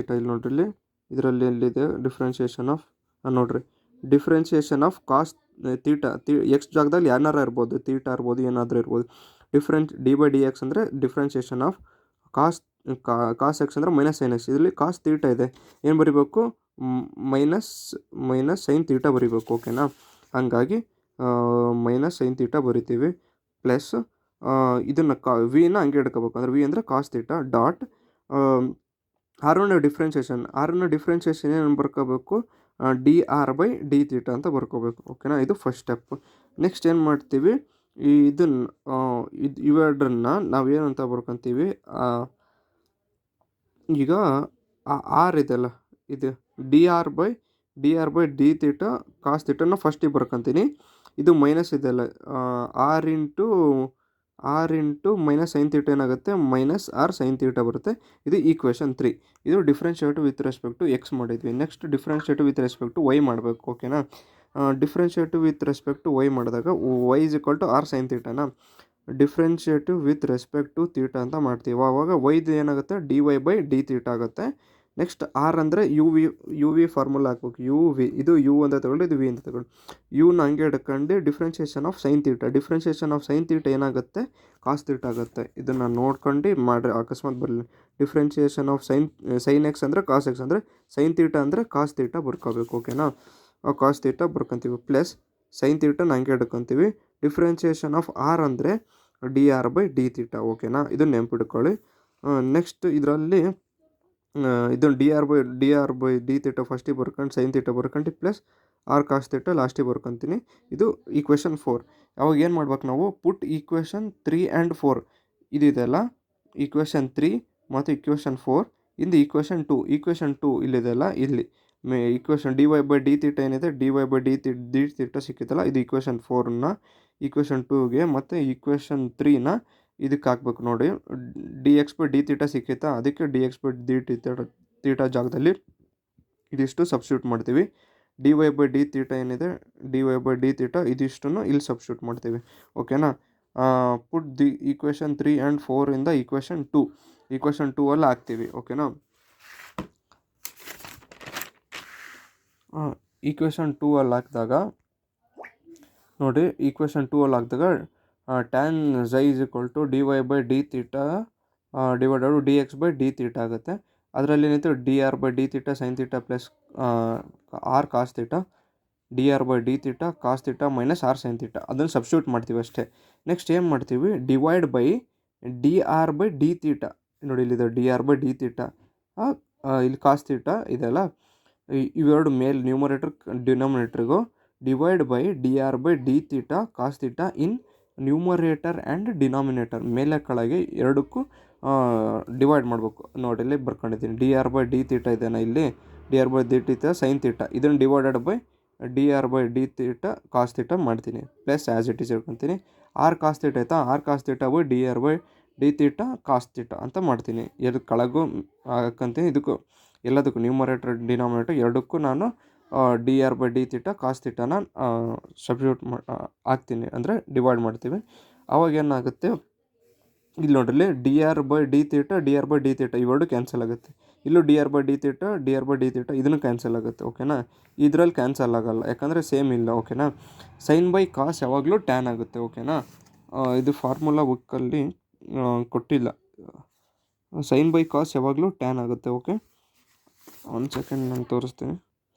ಇಲ್ಲಿ ನೋಡ್ರಿ, ಇದರಲ್ಲಿ ಎಲ್ಲಿದೆ ಡಿಫ್ರೆನ್ಷಿಯೇಷನ್ ಆಫ್, ನೋಡ್ರಿ differentiation of cos theta. X ಜಾಗದಲ್ಲಿ ಏನಾರ ಇರ್ಬೋದು, ಥೀಟಾ ಇರ್ಬೋದು, ಏನಾದರೂ ಇರ್ಬೋದು. ಡಿ ಬೈ ಡಿ ಎಕ್ಸ್ ಅಂದರೆ ಡಿಫ್ರೆನ್ಷಿಯೇಷನ್ ಆಫ್ ಕಾಸ್ ಎಕ್ಸ್ ಅಂದರೆ ಮೈನಸ್ ಸೈನ್ ಎಕ್ಸ್. ಇದರಲ್ಲಿ ಕಾಸ್ ಥೀಟಾ ಇದೆ, ಏನು ಬರೀಬೇಕು, ಮೈನಸ್ ಸೈನ್ ಥೀಟಾ ಬರೀಬೇಕು. ಓಕೆನಾ. ಹಾಗಾಗಿ ಮೈನಸ್ ಸೈನ್ ಥೀಟಾ ಬರಿತೀವಿ. ಪ್ಲಸ್ ಇದನ್ನು ವಿನ ಹಂಗೆ ಹಿಡ್ಕೋಬೇಕು, ಅಂದರೆ ವಿ ಅಂದರೆ ಕಾಸ್ ಥೀಟಾ ಡಾಟ್ ಆರನ್ನು ಡಿಫ್ರೆನ್ಷಿಯೇಷನ್ ಏನು ಬರ್ಕೋಬೇಕು, d R by D theta ಅಂತ ಬರ್ಕೋಬೇಕು. ಓಕೆನಾ. ಇದು ಫಸ್ಟ್ ಸ್ಟೆಪ್. ನೆಕ್ಸ್ಟ್ ಏನು ಮಾಡ್ತೀವಿ, ಇವೆರಡನ್ನು ನಾವೇನಂತ ಬರ್ಕೊತೀವಿ, ಈಗ ಆರ್ ಇದೆಲ್ಲ, ಇದು d R by D theta cos ಥೀಟನ ಫಸ್ಟಿಗೆ ಬರ್ಕೊತೀನಿ. ಇದು ಮೈನಸ್ ಇದೆಲ್ಲ, r into minus sine theta ಏನಾಗುತ್ತೆ, ಮೈನಸ್ ಆರ್ ಸೈನ್ ಥೀಟಾ ಬರುತ್ತೆ. ಇದು ಈಕ್ವೇಷನ್ 3. ಇದು differentiate with respect to x ಮಾಡಿದ್ವಿ. Next differentiate with respect to y ಮಾಡಬೇಕು. ಓಕೆನಾ. Differentiate with respect to y ಮಾಡಿದಾಗ y is equal to r sine ಥೀಟಾನ differentiate with respect to theta ಅಂತ ಮಾಡ್ತೀವಿ. ಆವಾಗ ವೈದು ಏನಾಗುತ್ತೆ, d Y by D theta ಆಗುತ್ತೆ. ನೆಕ್ಸ್ಟ್ ಆರ್ ಅಂದರೆ ಯು ವಿ ಫಾರ್ಮುಲಾ ಹಾಕ್ಬೇಕು. ಇದು ಯು ಅಂತ ತಗೊಂಡು ಇದು ವಿ ಅಂತ ತಗೊಂಡು ಯುನ ಹಂಗೆ ಹಿಡ್ಕೊಂಡು ಡಿಫ್ರೆನ್ಷಿಯೇಷನ್ ಆಫ್ ಸೈನ್ ಥೀಟಾ ಏನಾಗುತ್ತೆ, ಕಾಸ್ ಥೀಟಾ ಆಗುತ್ತೆ. ಇದನ್ನು ನೋಡ್ಕೊಂಡು ಮಾಡಿರಿ, ಅಕಸ್ಮಾತ್ ಬರಲಿ. ಡಿಫ್ರೆನ್ಷಿಯೇಷನ್ ಆಫ್ ಸೈನ್ ಎಕ್ಸ್ ಅಂದರೆ ಕಾಸ್ ಎಕ್ಸ್ ಅಂದರೆ ಸೈನ್ ಥೀಟಾ ಅಂದರೆ ಕಾಸ್ ಥೀಟಾ ಬರ್ಕೋಬೇಕು. ಓಕೆನಾ. ಕಾಸ್ ಥೀಟಾ ಬರ್ಕೊತೀವಿ, ಪ್ಲಸ್ ಸೈನ್ ಥೀಟಾನ ಹಂಗೆ ಹಿಡ್ಕೊತೀವಿ. ಡಿಫ್ರೆನ್ಷಿಯೇಷನ್ ಆಫ್ ಆರ್ ಅಂದರೆ D R by D theta. ಓಕೆನಾ. ಇದನ್ನು ನೆನ್ಪಿಟ್ಕೊಳ್ಳಿ. ನೆಕ್ಸ್ಟ್ ಇದರಲ್ಲಿ ಇದನ್ನು D R by D theta ಫಸ್ಟಿಗೆ ಬರ್ಕೊಂಡು ಸೈನ್ ಥೀಟಾ ಬರ್ಕೊಂಡು ಪ್ಲಸ್ ಆರ್ ಕಾಸ್ ಥೀಟಾ ಲಾಸ್ಟಿಗೆ ಬರ್ಕೊತೀನಿ. ಇದು ಈಕ್ವೇಷನ್ 4. ಅವಾಗ ಏನು ಮಾಡ್ಬೇಕು ನಾವು, ಪುಟ್ ಈಕ್ವೇಷನ್ 3 ಆ್ಯಂಡ್ 4 ಇದೆಯಲ್ಲ, ಈಕ್ವೇಷನ್ 3 ಮತ್ತು ಈಕ್ವೇಷನ್ 4 ಇಂದು ಈಕ್ವೇಷನ್ 2 ಇಲ್ಲಿದೆಯಲ್ಲ, ಇಲ್ಲಿ equation D Y by D theta ಏನಿದೆ, D Y by D theta ಸಿಕ್ಕಿತ್ತಲ್ಲ, ಇದು ಈಕ್ವೇಷನ್ 4ನ ಈಕ್ವೇಷನ್ 2ಗೆ ಮತ್ತು ಈಕ್ವೇಷನ್ 3ನ ಇದಕ್ಕೆ ಹಾಕ್ಬೇಕು. ನೋಡಿ, D X by D theta ಸಿಕ್ಕಿತ್ತಾ, ಅದಕ್ಕೆ D X by D theta ಜಾಗದಲ್ಲಿ ಇದಿಷ್ಟು ಸಬ್ಸ್ಟಿಟ್ಯೂಟ್ ಮಾಡ್ತೀವಿ. D Y by D theta ಏನಿದೆ, D Y by D theta ಇದಿಷ್ಟನ್ನು ಇಲ್ಲಿ ಸಬ್ಸ್ಟಿಟ್ಯೂಟ್ ಮಾಡ್ತೀವಿ. ಓಕೆನಾ. ಪುಟ್ ದಿ ಈಕ್ವೇಷನ್ 3 ಆ್ಯಂಡ್ 4 ಇಂದ ಈಕ್ವೇಷನ್ 2 ಅಲ್ಲಿ ಹಾಕ್ತೀವಿ. ಓಕೆನಾ. ಈಕ್ವೇಷನ್ 2 ಅಲ್ಲಿ ಹಾಕಿದಾಗ ನೋಡಿ, ಈಕ್ವೇಷನ್ 2 ಅಲ್ಲಿ ಹಾಕಿದಾಗ tan psi is equal to dy by D theta divided D X by D theta ಆಗುತ್ತೆ. ಅದರಲ್ಲಿ ಏನಿತ್ತು D R by D theta sine theta plus R cos theta, D R by D theta cos theta minus R sine theta, ಅದನ್ನು substitute ಮಾಡ್ತೀವಿ ಅಷ್ಟೇ. Next ಏನು ಮಾಡ್ತೀವಿ, divide by D R by D theta, ನೋಡಿ ಇಲ್ಲಿದೆ D R by D theta, ಇಲ್ಲಿ cos theta ಇದೆಲ್ಲ, ಇವೆರಡು ಮೇಲ್ ನ್ಯೂಮರೇಟರ್ ಡಿನಾಮಿನೇಟರ್ಗೂ divide by D R by D theta cos theta in numerator and denominator, ಮೇಲೆ ಕೆಳಗೆ ಎರಡಕ್ಕೂ ಡಿವೈಡ್ ಮಾಡಬೇಕು. ನೋಡಿ ಇಲ್ಲಿ ಬರ್ಕೊಂಡಿದ್ದೀನಿ, D R by D theta ಇದೆನಾ ಇಲ್ಲಿ, D R by D theta sine theta, ಇದನ್ನು divided by D R by D theta cos theta ಮಾಡ್ತೀನಿ, ಪ್ಲಸ್ ಆ್ಯಸ್ ಇಟ್ ಈಸ್ ಇಟ್ಕೊತೀನಿ. ಆರ್ ಕಾಸ್ ತೀಟಾ ಆಯಿತಾ, R cos theta by D R by D theta cos theta ಅಂತ ಮಾಡ್ತೀನಿ. ಎಲ್ಲಿ ಕೆಳಗೂ ಹಾಕಂತೀನಿ, ಇದಕ್ಕೂ ಎಲ್ಲದಕ್ಕೂ numerator denominator ಎರಡಕ್ಕೂ ನಾನು D R by D theta cos ತೀಟಾನ ಸಬ್ಸ್ಟಿಟ್ಯೂಟ್ ಹಾಕ್ತೀನಿ, ಅಂದರೆ ಡಿವೈಡ್ ಮಾಡ್ತೀವಿ. ಆವಾಗ ಏನಾಗುತ್ತೆ, ಇಲ್ಲಿ ನೋಡ್ರಿ D R by D theta D R by D theta ಇವೆರಡು ಕ್ಯಾನ್ಸಲ್ ಆಗುತ್ತೆ. ಇಲ್ಲೂ D R by D theta D R by D theta ಇದನ್ನು ಕ್ಯಾನ್ಸಲ್ ಆಗುತ್ತೆ. ಓಕೆನಾ, ಇದರಲ್ಲಿ ಕ್ಯಾನ್ಸಲ್ ಆಗೋಲ್ಲ ಯಾಕಂದರೆ ಸೇಮ್ ಇಲ್ಲ. ಓಕೆನಾ, ಸೈನ್ ಬೈ ಕಾಸ್ ಯಾವಾಗಲೂ ಟ್ಯಾನ್ ಆಗುತ್ತೆ. ಓಕೆನಾ, ಇದು ಫಾರ್ಮುಲಾ ಬುಕ್ಕಲ್ಲಿ ಕೊಟ್ಟಿಲ್ಲ, ಸೈನ್ ಬೈ ಕಾಸ್ ಯಾವಾಗಲೂ ಟ್ಯಾನ್ ಆಗುತ್ತೆ. ಓಕೆ, ಒಂದು ಸೆಕೆಂಡ್ ನಾನು ತೋರಿಸ್ತೀನಿ.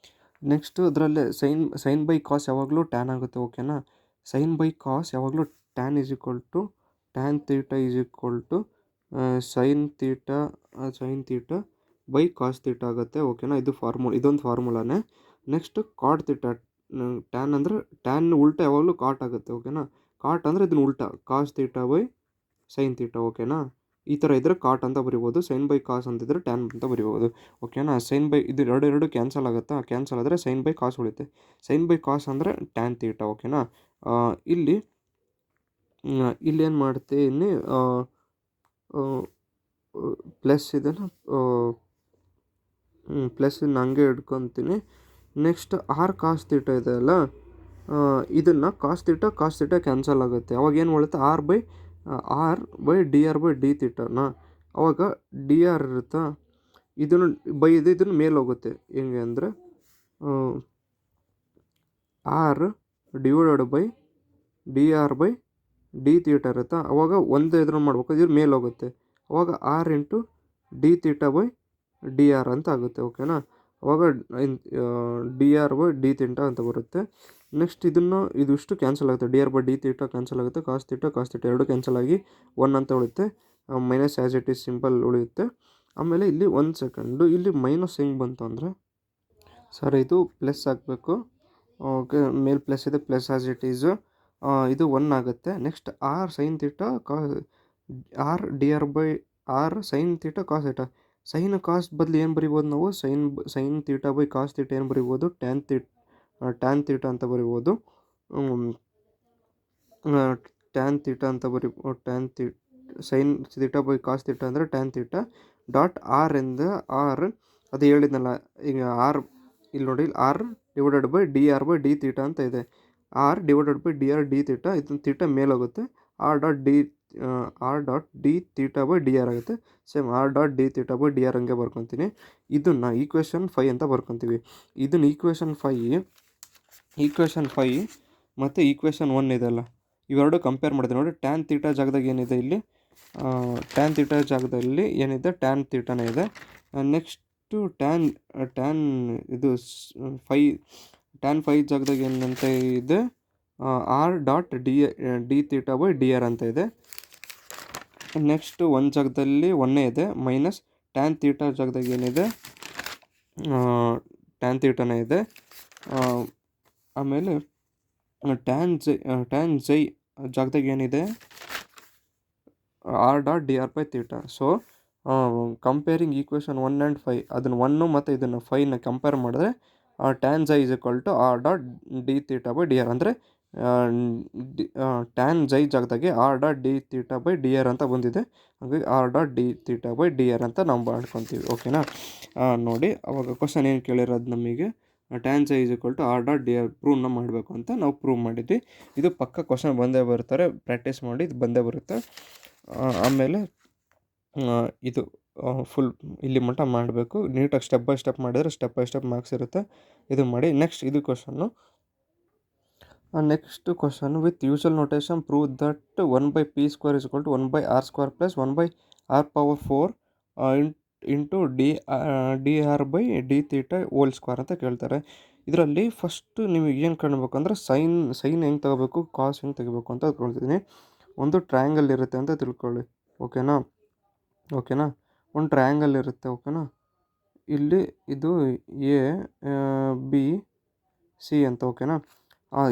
ನೆಕ್ಸ್ಟು ಅದರಲ್ಲೇ ಸೈನ್ ಬೈ ಕಾಸ್ ಯಾವಾಗಲೂ ಟ್ಯಾನ್ ಆಗುತ್ತೆ. ಓಕೆನಾ, ಸೈನ್ ಬೈ ಕಾಸ್ ಯಾವಾಗಲೂ tan is equal to tan theta is equal to sine theta by cos theta ಆಗುತ್ತೆ. ಓಕೆನಾ, ಇದೊಂದು ಫಾರ್ಮುಲಾನೇ. ನೆಕ್ಸ್ಟ್ ಕಾಟ್ ತೀಟಾ, ಟ್ಯಾನ್ ಅಂದರೆ ಟ್ಯಾನ್ ಉಲ್ಟಾ ಯಾವಾಗಲೂ ಕಾಟ್ ಆಗುತ್ತೆ. ಓಕೆನಾ, ಕಾಟ್ ಅಂದರೆ ಇದನ್ನು ಉಲ್ಟಾ cos theta by sine theta. ಓಕೆನಾ, ಈ ಥರ ಇದ್ದರೆ ಕಾಟ್ ಅಂತ ಬರಿಬೋದು, ಸೈನ್ ಬೈ ಕಾಸ್ ಅಂತಿದ್ರೆ ಟ್ಯಾನ್ ಅಂತ ಬರಿಬೋದು. ಓಕೆನಾ, ಸೈನ್ ಬೈ ಇದು ಎರಡು ಕ್ಯಾನ್ಸಲ್ ಆಗುತ್ತಾ, ಕ್ಯಾನ್ಸಲ್ ಆದರೆ ಸೈನ್ ಬೈ ಕಾಸ್ ಉಳಿಯುತ್ತೆ. ಸೈನ್ ಬೈ ಕಾಸ್ ಅಂದರೆ ಟ್ಯಾನ್ ತೀಟಾ. ಓಕೆನಾ, ಇಲ್ಲೇನು ಮಾಡ್ತೀನಿ, ಪ್ಲಸ್ ಇದನ್ನು ಪ್ಲಸ್ ಹಂಗೆ ಹಿಡ್ಕೊತೀನಿ. ನೆಕ್ಸ್ಟ್ ಆರ್ ಕಾಸ್ ತೀಟಾ ಇದೆ ಅಲ್ಲ, ಇದನ್ನು ಕಾಸ್ ತೀಟಾ ಕ್ಯಾನ್ಸಲ್ ಆಗುತ್ತೆ. ಅವಾಗ ಏನು ಉಳಿಯುತ್ತೆ, R by D R by D ತೀಟಾನ, ಅವಾಗ ಡಿ ಆರ್ ಇರುತ್ತಾ, ಇದನ್ನು ಮೇಲೆ ಹೋಗುತ್ತೆ. ಹೆಂಗೆ ಅಂದರೆ R divided by D R by D theta ಇರುತ್ತಾ, ಅವಾಗ ಒಂದು ಇದನ್ನು ಮಾಡ್ಬೇಕು, ಇದ್ರ ಮೇಲೆ ಹೋಗುತ್ತೆ, ಅವಾಗ R into D theta by D R ಅಂತ ಆಗುತ್ತೆ. ಓಕೆನಾ, ಅವಾಗ D R by D theta ಅಂತ ಬರುತ್ತೆ. ನೆಕ್ಸ್ಟ್ ಇದಿಷ್ಟು ಕ್ಯಾನ್ಸಲ್ ಆಗುತ್ತೆ, D R by D theta cancel ಆಗುತ್ತೆ, ಕಾಸ್ ತೀಟಾ ಎರಡು ಕ್ಯಾನ್ಸಲ್ ಆಗಿ 1 ಅಂತ ಉಳಿಯುತ್ತೆ, minus as it is simple ಉಳಿಯುತ್ತೆ. ಆಮೇಲೆ ಇಲ್ಲಿ ಒಂದು ಸೆಕೆಂಡು, ಇಲ್ಲಿ ಮೈನಸ್ ಹೆಂಗೆ ಬಂತು ಅಂದರೆ, ಸರ್ ಇದು ಪ್ಲಸ್ ಆಗಬೇಕು. ಓಕೆ, ಮೇಲೆ ಪ್ಲಸ್ ಇದೆ, ಪ್ಲಸ್ ಆ್ಯಸ್ ಇಟ್ ಈಸು, ಇದು 1 ಆಗುತ್ತೆ. Next R sine theta R D R by R sine theta cos theta, sine cos ಬದಲು ಏನು ಬರಿಬೋದು ನಾವು, sine theta by cos theta ಏನು ಬರಿಬೋದು, ಟ್ಯಾನ್ ತೀಟಾ ಅಂತ ಬರಿಬೋದು. ಟ್ಯಾನ್ ತೀಟಾ ಅಂತ sine theta by cos theta ಅಂದರೆ ಟ್ಯಾನ್ ತೀಟಾ ಡಾಟ್ ಆರ್ ಅದು ಹೇಳಿದ್ನಲ್ಲ ಈಗ ಆರ್, ಇಲ್ಲಿ ನೋಡಿ R divided by D theta ಅಂತ ಇದೆ, R divided by D theta, ಇದನ್ನು ತೀಟಾ ಮೇಲಾಗುತ್ತೆ, R dot D theta by D R ಆಗುತ್ತೆ. Same R dot D theta by D R ಹಂಗೆ ಬರ್ಕೊತೀನಿ. ಇದನ್ನು ಈಕ್ವೇಷನ್ 5 ಅಂತ ಬರ್ಕೊತೀವಿ. ಇದನ್ನು ಈಕ್ವೇಷನ್ 5 ಮತ್ತು ಈಕ್ವೇಷನ್ 1 ಇದೆಲ್ಲ ಇವೆರಡು ಕಂಪೇರ್ ಮಾಡಿದೆ ನೋಡಿ. ಟ್ಯಾನ್ ತೀಟಾ ಜಾಗದಾಗ ಏನಿದೆ ಇಲ್ಲಿ, ಟ್ಯಾನ್ ತೀಟಾ ಜಾಗದಲ್ಲಿ ಏನಿದೆ, ಟ್ಯಾನ್ ತೀಟಾನೇ ಇದೆ. ನೆಕ್ಸ್ಟು ಟ್ಯಾನ್ ಇದು 5 ಜಾಗದಾಗ ಏನಂತ ಇದೆ, R dot D theta by D R ಅಂತ ಇದೆ. ನೆಕ್ಸ್ಟು 1 ಜಾಗದಲ್ಲಿ 1 ಇದೆ, ಮೈನಸ್ ಟ್ಯಾನ್ ತೀಟಾ ಜಾಗದಾಗ ಏನಿದೆ, ಟ್ಯಾನ್ ತೀಟಾನೇ ಇದೆ. ಆಮೇಲೆ ಟ್ಯಾನ್ ಝೈ ಜಾಗದಾಗ ಏನಿದೆ, R dot D R by theta. So comparing equation 1 and 5, ಅದನ್ನು 1 ಮತ್ತು ಇದನ್ನು 5ನ ಕಂಪೇರ್ ಮಾಡಿದ್ರೆ tan psi is equal to R dot D theta by D R, ಅಂದರೆ ಟ್ಯಾನ್ ಝೈ ಜಾಗದಾಗೆ R dot D theta by D R ಅಂತ ಬಂದಿದೆ, ಹಾಗಾಗಿ R dot D theta by D R ಅಂತ ನಾವು ಮಾಡ್ಕೊತೀವಿ. ಓಕೆನಾ, ನೋಡಿ ಅವಾಗ ಕ್ವಶನ್ ಏನು ಕೇಳಿರೋದು ನಮಗೆ, tan psi is equal to R dot D R ಪ್ರೂವ್ನ ಮಾಡಬೇಕು ಅಂತ ನಾವು ಪ್ರೂವ್ ಮಾಡಿದ್ವಿ. ಇದು ಪಕ್ಕ ಕ್ವಶನ್ ಬಂದೇ ಬರ್ತಾರೆ, ಪ್ರಾಕ್ಟೀಸ್ ಮಾಡಿ ಇದು ಬಂದೇ ಬರುತ್ತೆ. ಆಮೇಲೆ ಇದು ಫುಲ್ ಇಲ್ಲಿ ಮಟ್ಟ ಮಾಡಬೇಕು. ನೀಟಾಗಿ ಸ್ಟೆಪ್ ಬೈ ಸ್ಟೆಪ್ ಮಾಡಿದರೆ ಸ್ಟೆಪ್ ಬೈ ಸ್ಟೆಪ್ ಮಾರ್ಕ್ಸ್ ಇರುತ್ತೆ. ಇದು ಮಾಡಿ. ನೆಕ್ಸ್ಟ್ ಇದು question. Next question with usual notation prove that 1/p² = 1/r² plus 1/r⁴ into dr/d θ² ಅಂತ ಕೇಳ್ತಾರೆ. ಇದರಲ್ಲಿ ಫಸ್ಟು ನಿಮಗೆ ಏನು ಕಾಣಬೇಕಂದ್ರೆ ಸೈನ್ ಹೆಂಗೆ ತಗೋಬೇಕು, ಕಾಸ್ ಹೆಂಗೆ ತೆಗಿಬೇಕು ಅಂತ ತಿಳ್ಕೊಳ್ತೀನಿ. ಒಂದು ಟ್ರಯಾಂಗಲ್ ಇರುತ್ತೆ ಅಂತ ತಿಳ್ಕೊಳ್ಳಿ. ಓಕೆನಾ. ಒಂದು ಟ್ರಯಾಂಗಲ್ ಇರುತ್ತೆ. ಓಕೆನಾ. ಇಲ್ಲಿ ಇದು ಎ ಬಿ ಸಿ ಅಂತ. ಓಕೆನಾ.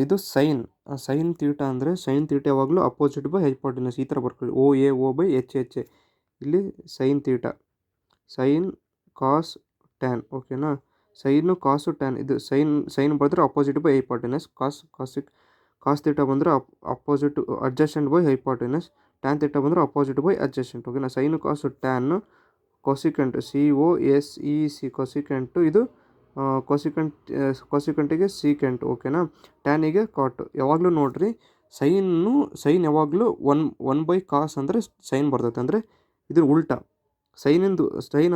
ಇದು ಸೈನ್ ತೀಟ ಅಂದರೆ ಸೈನ್ ತೀಟ ಯಾವಾಗಲೂ ಅಪೋಸಿಟ್ ಬೈ ಹೈಪೋಟೆನಸ್ ಈ ಥರ ಬರ್ಕೊಳ್ಳಿ. OA/HH. ಇಲ್ಲಿ sine theta, sine cos tan. ಓಕೆನಾ. Sine cos tan. ಇದು ಸೈನ್ ಬಂದರೆ opposite by hypotenuse. Cos theta ಬಂದರೆ opposite adjacent by hypotenuse. Tan theta ಬಂದರೆ ಅಪೋಸಿಟ್ ಬೈ ಅಡ್ಜಸೆಂಟ್. ಓಕೆನಾ. Sine cos tan cosecant COSEC cosecant. ಇದು ಕೊಸಿಕೆಂಟಿಗೆ ಸೀಕೆಂಟ್. ಓಕೆನಾ. ಟ್ಯಾನಿಗೆ ಕಾಟ್. ಯಾವಾಗಲೂ ನೋಡಿರಿ ಸೈನ್ ಯಾವಾಗಲೂ 1/cos ಅಂದರೆ ಸೈನ್ ಬರ್ತೈತೆ. ಅಂದರೆ ಇದು ಉಲ್ಟಾ. ಸೈನ್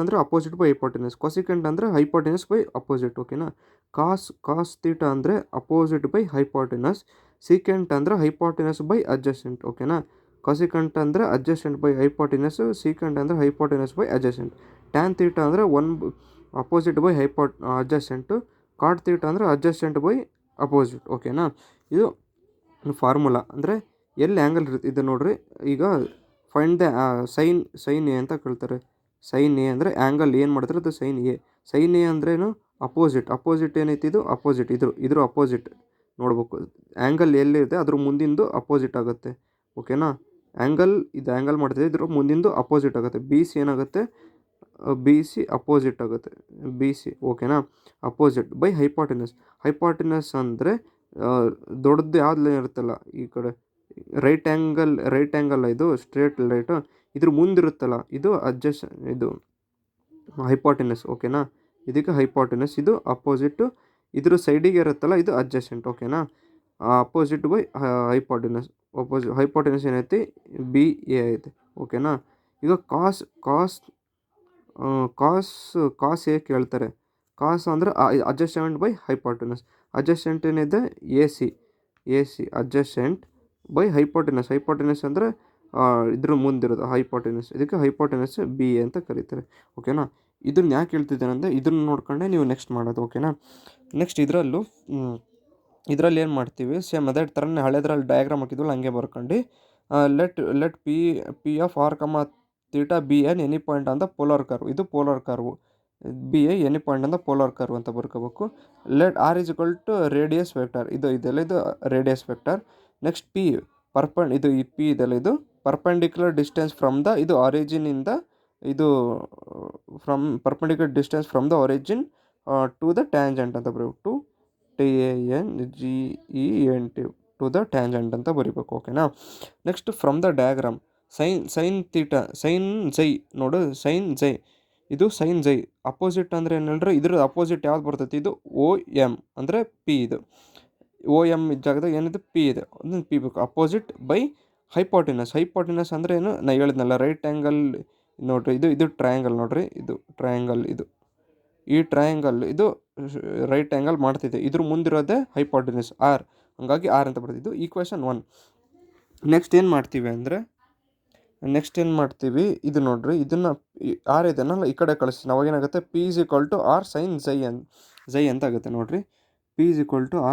ಅಂದರೆ ಅಪೋಸಿಟ್ ಬೈ ಹೈಪೋಟೆನಸ್. ಕೊಸಿಕೆಂಟ್ ಅಂದರೆ ಹೈಪೋಟೆನಸ್ ಬೈ ಅಪೋಸಿಟ್. ಓಕೆನಾ. ಕಾಸ್ ತೀಟ ಅಂದರೆ ಅಪೋಸಿಟ್ ಬೈ ಹೈಪೋಟೆನಸ್. ಸೀಕೆಂಟ್ ಅಂದರೆ ಹೈಪೋಟೆನಸ್ ಬೈ ಅಡ್ಜಸೆಂಟ್. ಓಕೆನಾ. ಕೊಸಿಕೆಂಟ್ ಅಂದರೆ ಅಡ್ಜಸೆಂಟ್ ಬೈ ಹೈಪೋಟೆನಸ್. ಸೀಕೆಂಟ್ ಅಂದರೆ hypotenuse by adjacent. Tan theta ಅಂದರೆ ಅಪೋಸಿಟ್ ಬೈ ಅಡ್ಜಸೆಂಟು. ಕಾಟ್ ತೀಟ ಅಂದರೆ ಅಡ್ಜಸೆಂಟ್ ಬೈ ಅಪೋಸಿಟ್. ಓಕೆನಾ. ಇದು ಫಾರ್ಮುಲಾ. ಅಂದರೆ ಎಲ್ಲಿ ಆ್ಯಂಗಲ್ ಇರುತ್ತೆ ಇದು ನೋಡ್ರಿ. ಈಗ ಫೈಂಡ್ ದ ಸೈನ್ ಎ ಅಂತ ಕೇಳ್ತಾರೆ. ಸೈನ್ ಎ ಅಂದರೆ ಆ್ಯಂಗಲ್ ಏನು ಮಾಡ್ತಾರೆ ಅದು ಸೈನ್ ಎ. ಸೈನ್ ಎ ಅಂದ್ರೇನು? ಅಪೋಸಿಟ್ ಏನೈತಿ ಇದು ಅಪೋಸಿಟ್. ಇದ್ರ ಅಪೋಸಿಟ್ ನೋಡ್ಬೇಕು. ಆ್ಯಂಗಲ್ ಎಲ್ಲಿರುತ್ತೆ ಅದ್ರ ಮುಂದಿಂದು ಅಪೋಸಿಟ್ ಆಗುತ್ತೆ. ಓಕೆನಾ. ಇದು ಆ್ಯಂಗಲ್ ಮಾಡ್ತಿದೆ, ಇದ್ರ ಮುಂದಿಂದು ಅಪೋಸಿಟ್ ಆಗುತ್ತೆ. BC ಏನಾಗುತ್ತೆ? BC ಅಪೋಸಿಟ್ ಆಗುತ್ತೆ. BC. ಓಕೆನಾ. ಅಪೋಸಿಟ್ ಬೈ ಹೈಪೋಟೆನಸ್ ಅಂದರೆ ದೊಡ್ಡದು ಯಾವ್ದು ಇರುತ್ತಲ್ಲ ಈ ಕಡೆ ರೈಟ್ ಆ್ಯಂಗಲ್ ಇದು ಸ್ಟ್ರೇಟ್ ಲೈಟು. ಇದ್ರ ಮುಂದಿರುತ್ತಲ್ಲ ಇದು ಇದು ಹೈಪೋಟೆನಸ್. ಓಕೆನಾ. ಇದಕ್ಕೆ ಹೈಪೋಟೆನಸ್. ಇದು ಅಪೋಸಿಟ್ಟು. ಇದ್ರ ಸೈಡಿಗೆ ಇರುತ್ತಲ್ಲ ಇದು ಅಡ್ಜಸೆಂಟ್. ಓಕೆನಾ. ಅಪೋಸಿಟ್ ಬೈ ಹೈಪೋಟೆನಸ್ ಏನೈತಿ? BA ಐತೆ. ಓಕೆನಾ. ಈಗ ಕಾಸ್ ಎ ಕೇಳ್ತಾರೆ. ಕಾಸ್ ಅಂದರೆ ಅಡ್ಜಸೆಂಟ್ ಬೈ ಹೈಪೋಟೆನಸ್. ಅಡ್ಜಸೆಂಟ್ ಏನಿದೆ? AC ಅಡ್ಜಸೆಂಟ್ ಬೈ ಹೈಪೋಟೆನಸ್ ಅಂದರೆ ಇದ್ರ ಮುಂದಿರೋದು ಹೈಪೋಟೆನಸ್. ಇದಕ್ಕೆ ಹೈಪೋಟೆನಸ್ BA ಅಂತ ಕರೀತಾರೆ. ಓಕೆನಾ. ಇದನ್ನ ಯಾಕೆ ಹೇಳ್ತಿದ್ದೇನೆ ಅಂದರೆ ಇದನ್ನು ನೋಡ್ಕೊಂಡೆ ನೀವು ನೆಕ್ಸ್ಟ್ ಮಾಡೋದು. ಓಕೆನಾ. ನೆಕ್ಸ್ಟ್ ಇದರಲ್ಲಿ ಏನು ಮಾಡ್ತೀವಿ? ಸೇಮ್ ಅದೇ ಥರನೇ ಹಳೆದ್ರಲ್ಲಿ ಡಯಾಗ್ರಾಮ್ ಹಾಕಿದ್ವಲ್ಲ ಹಂಗೆ ಬರ್ಕೊಂಡು let P of R comma theta be an any point ಅಂತ ಪೋಲಾರ್ ಕರ್ವ್. ಇದು polar curve. BA any point ಅಂತ ಪೋಲಾರ್ ಕರ್ವ್ ಅಂತ ಬರ್ಕೋಬೇಕು. Let R = radius vector. ಇದೆಲ್ಲ ಇದು ರೇಡಿಯಸ್ ವೆಕ್ಟರ್. ನೆಕ್ಸ್ಟ್ P ಇದು ಈ P ಇದೆಲ್ಲ ಇದು ಪರ್ಪೆಂಡಿಕ್ಯುಲರ್ ಡಿಸ್ಟೆನ್ಸ್ ಫ್ರಮ್ ದ ಇದು ಆರಿಜಿನಿಂದ ಇದು perpendicular distance from the origin to the tangent ಅಂತ ಬರೀಬೇಕು. TANGENT ಟು ದ ಟ್ಯಾಂಜೆಂಟ್ ಅಂತ ಬರೀಬೇಕು. ಓಕೆನಾ. Next from the diagram sine theta sine psi ನೋಡು. ಸೈನ್ ಜೈ ಇದು ಸೈನ್ ಜೈ ಅಪೋಸಿಟ್ ಅಂದರೆ ಏನು ಹೇಳ್ರಿ? ಇದ್ರ ಅಪೋಸಿಟ್ ಯಾವ್ದು ಬರ್ತೈತಿ? ಇದು OM ಅಂದರೆ P. ಇದು OM ಜಾಗದಾಗ ಏನಿದೆ? P ಇದೆ. ಅದನ್ನು P ಬೇಕು. ಅಪೋಸಿಟ್ ಬೈ ಹೈಪೋಟೆನಸ್ ಅಂದರೆ ಏನು? ನಾನು ಹೇಳಿದ್ನಲ್ಲ ರೈಟ್ ಆ್ಯಂಗಲ್ ನೋಡ್ರಿ. ಇದು ಟ್ರಯಾಂಗಲ್ ನೋಡ್ರಿ. ಇದು ಟ್ರಯಾಂಗಲ್. ಈ ಟ್ರಯಾಂಗಲ್ ಇದು ರೈಟ್ ಆ್ಯಂಗಲ್ ಮಾಡ್ತಿದೆ. ಇದ್ರ ಮುಂದಿರೋದೇ ಹೈಪೋಟೆನಸ್ R. ಹಾಗಾಗಿ R ಅಂತ ಬರ್ತಿದ್ದು ಈಕ್ವೇಷನ್ 1. ನೆಕ್ಸ್ಟ್ ಏನು ಮಾಡ್ತೀವಿ? ಇದು ನೋಡ್ರಿ. ಇದನ್ನು R ಇದನ್ನಲ್ಲ ಈ ಕಡೆ ಕಳಿಸ್ತೀನಿ. ಅವಾಗ ಏನಾಗುತ್ತೆ? P = R sin ಝೈ ಅಂತ ಆಗುತ್ತೆ ನೋಡ್ರಿ. P =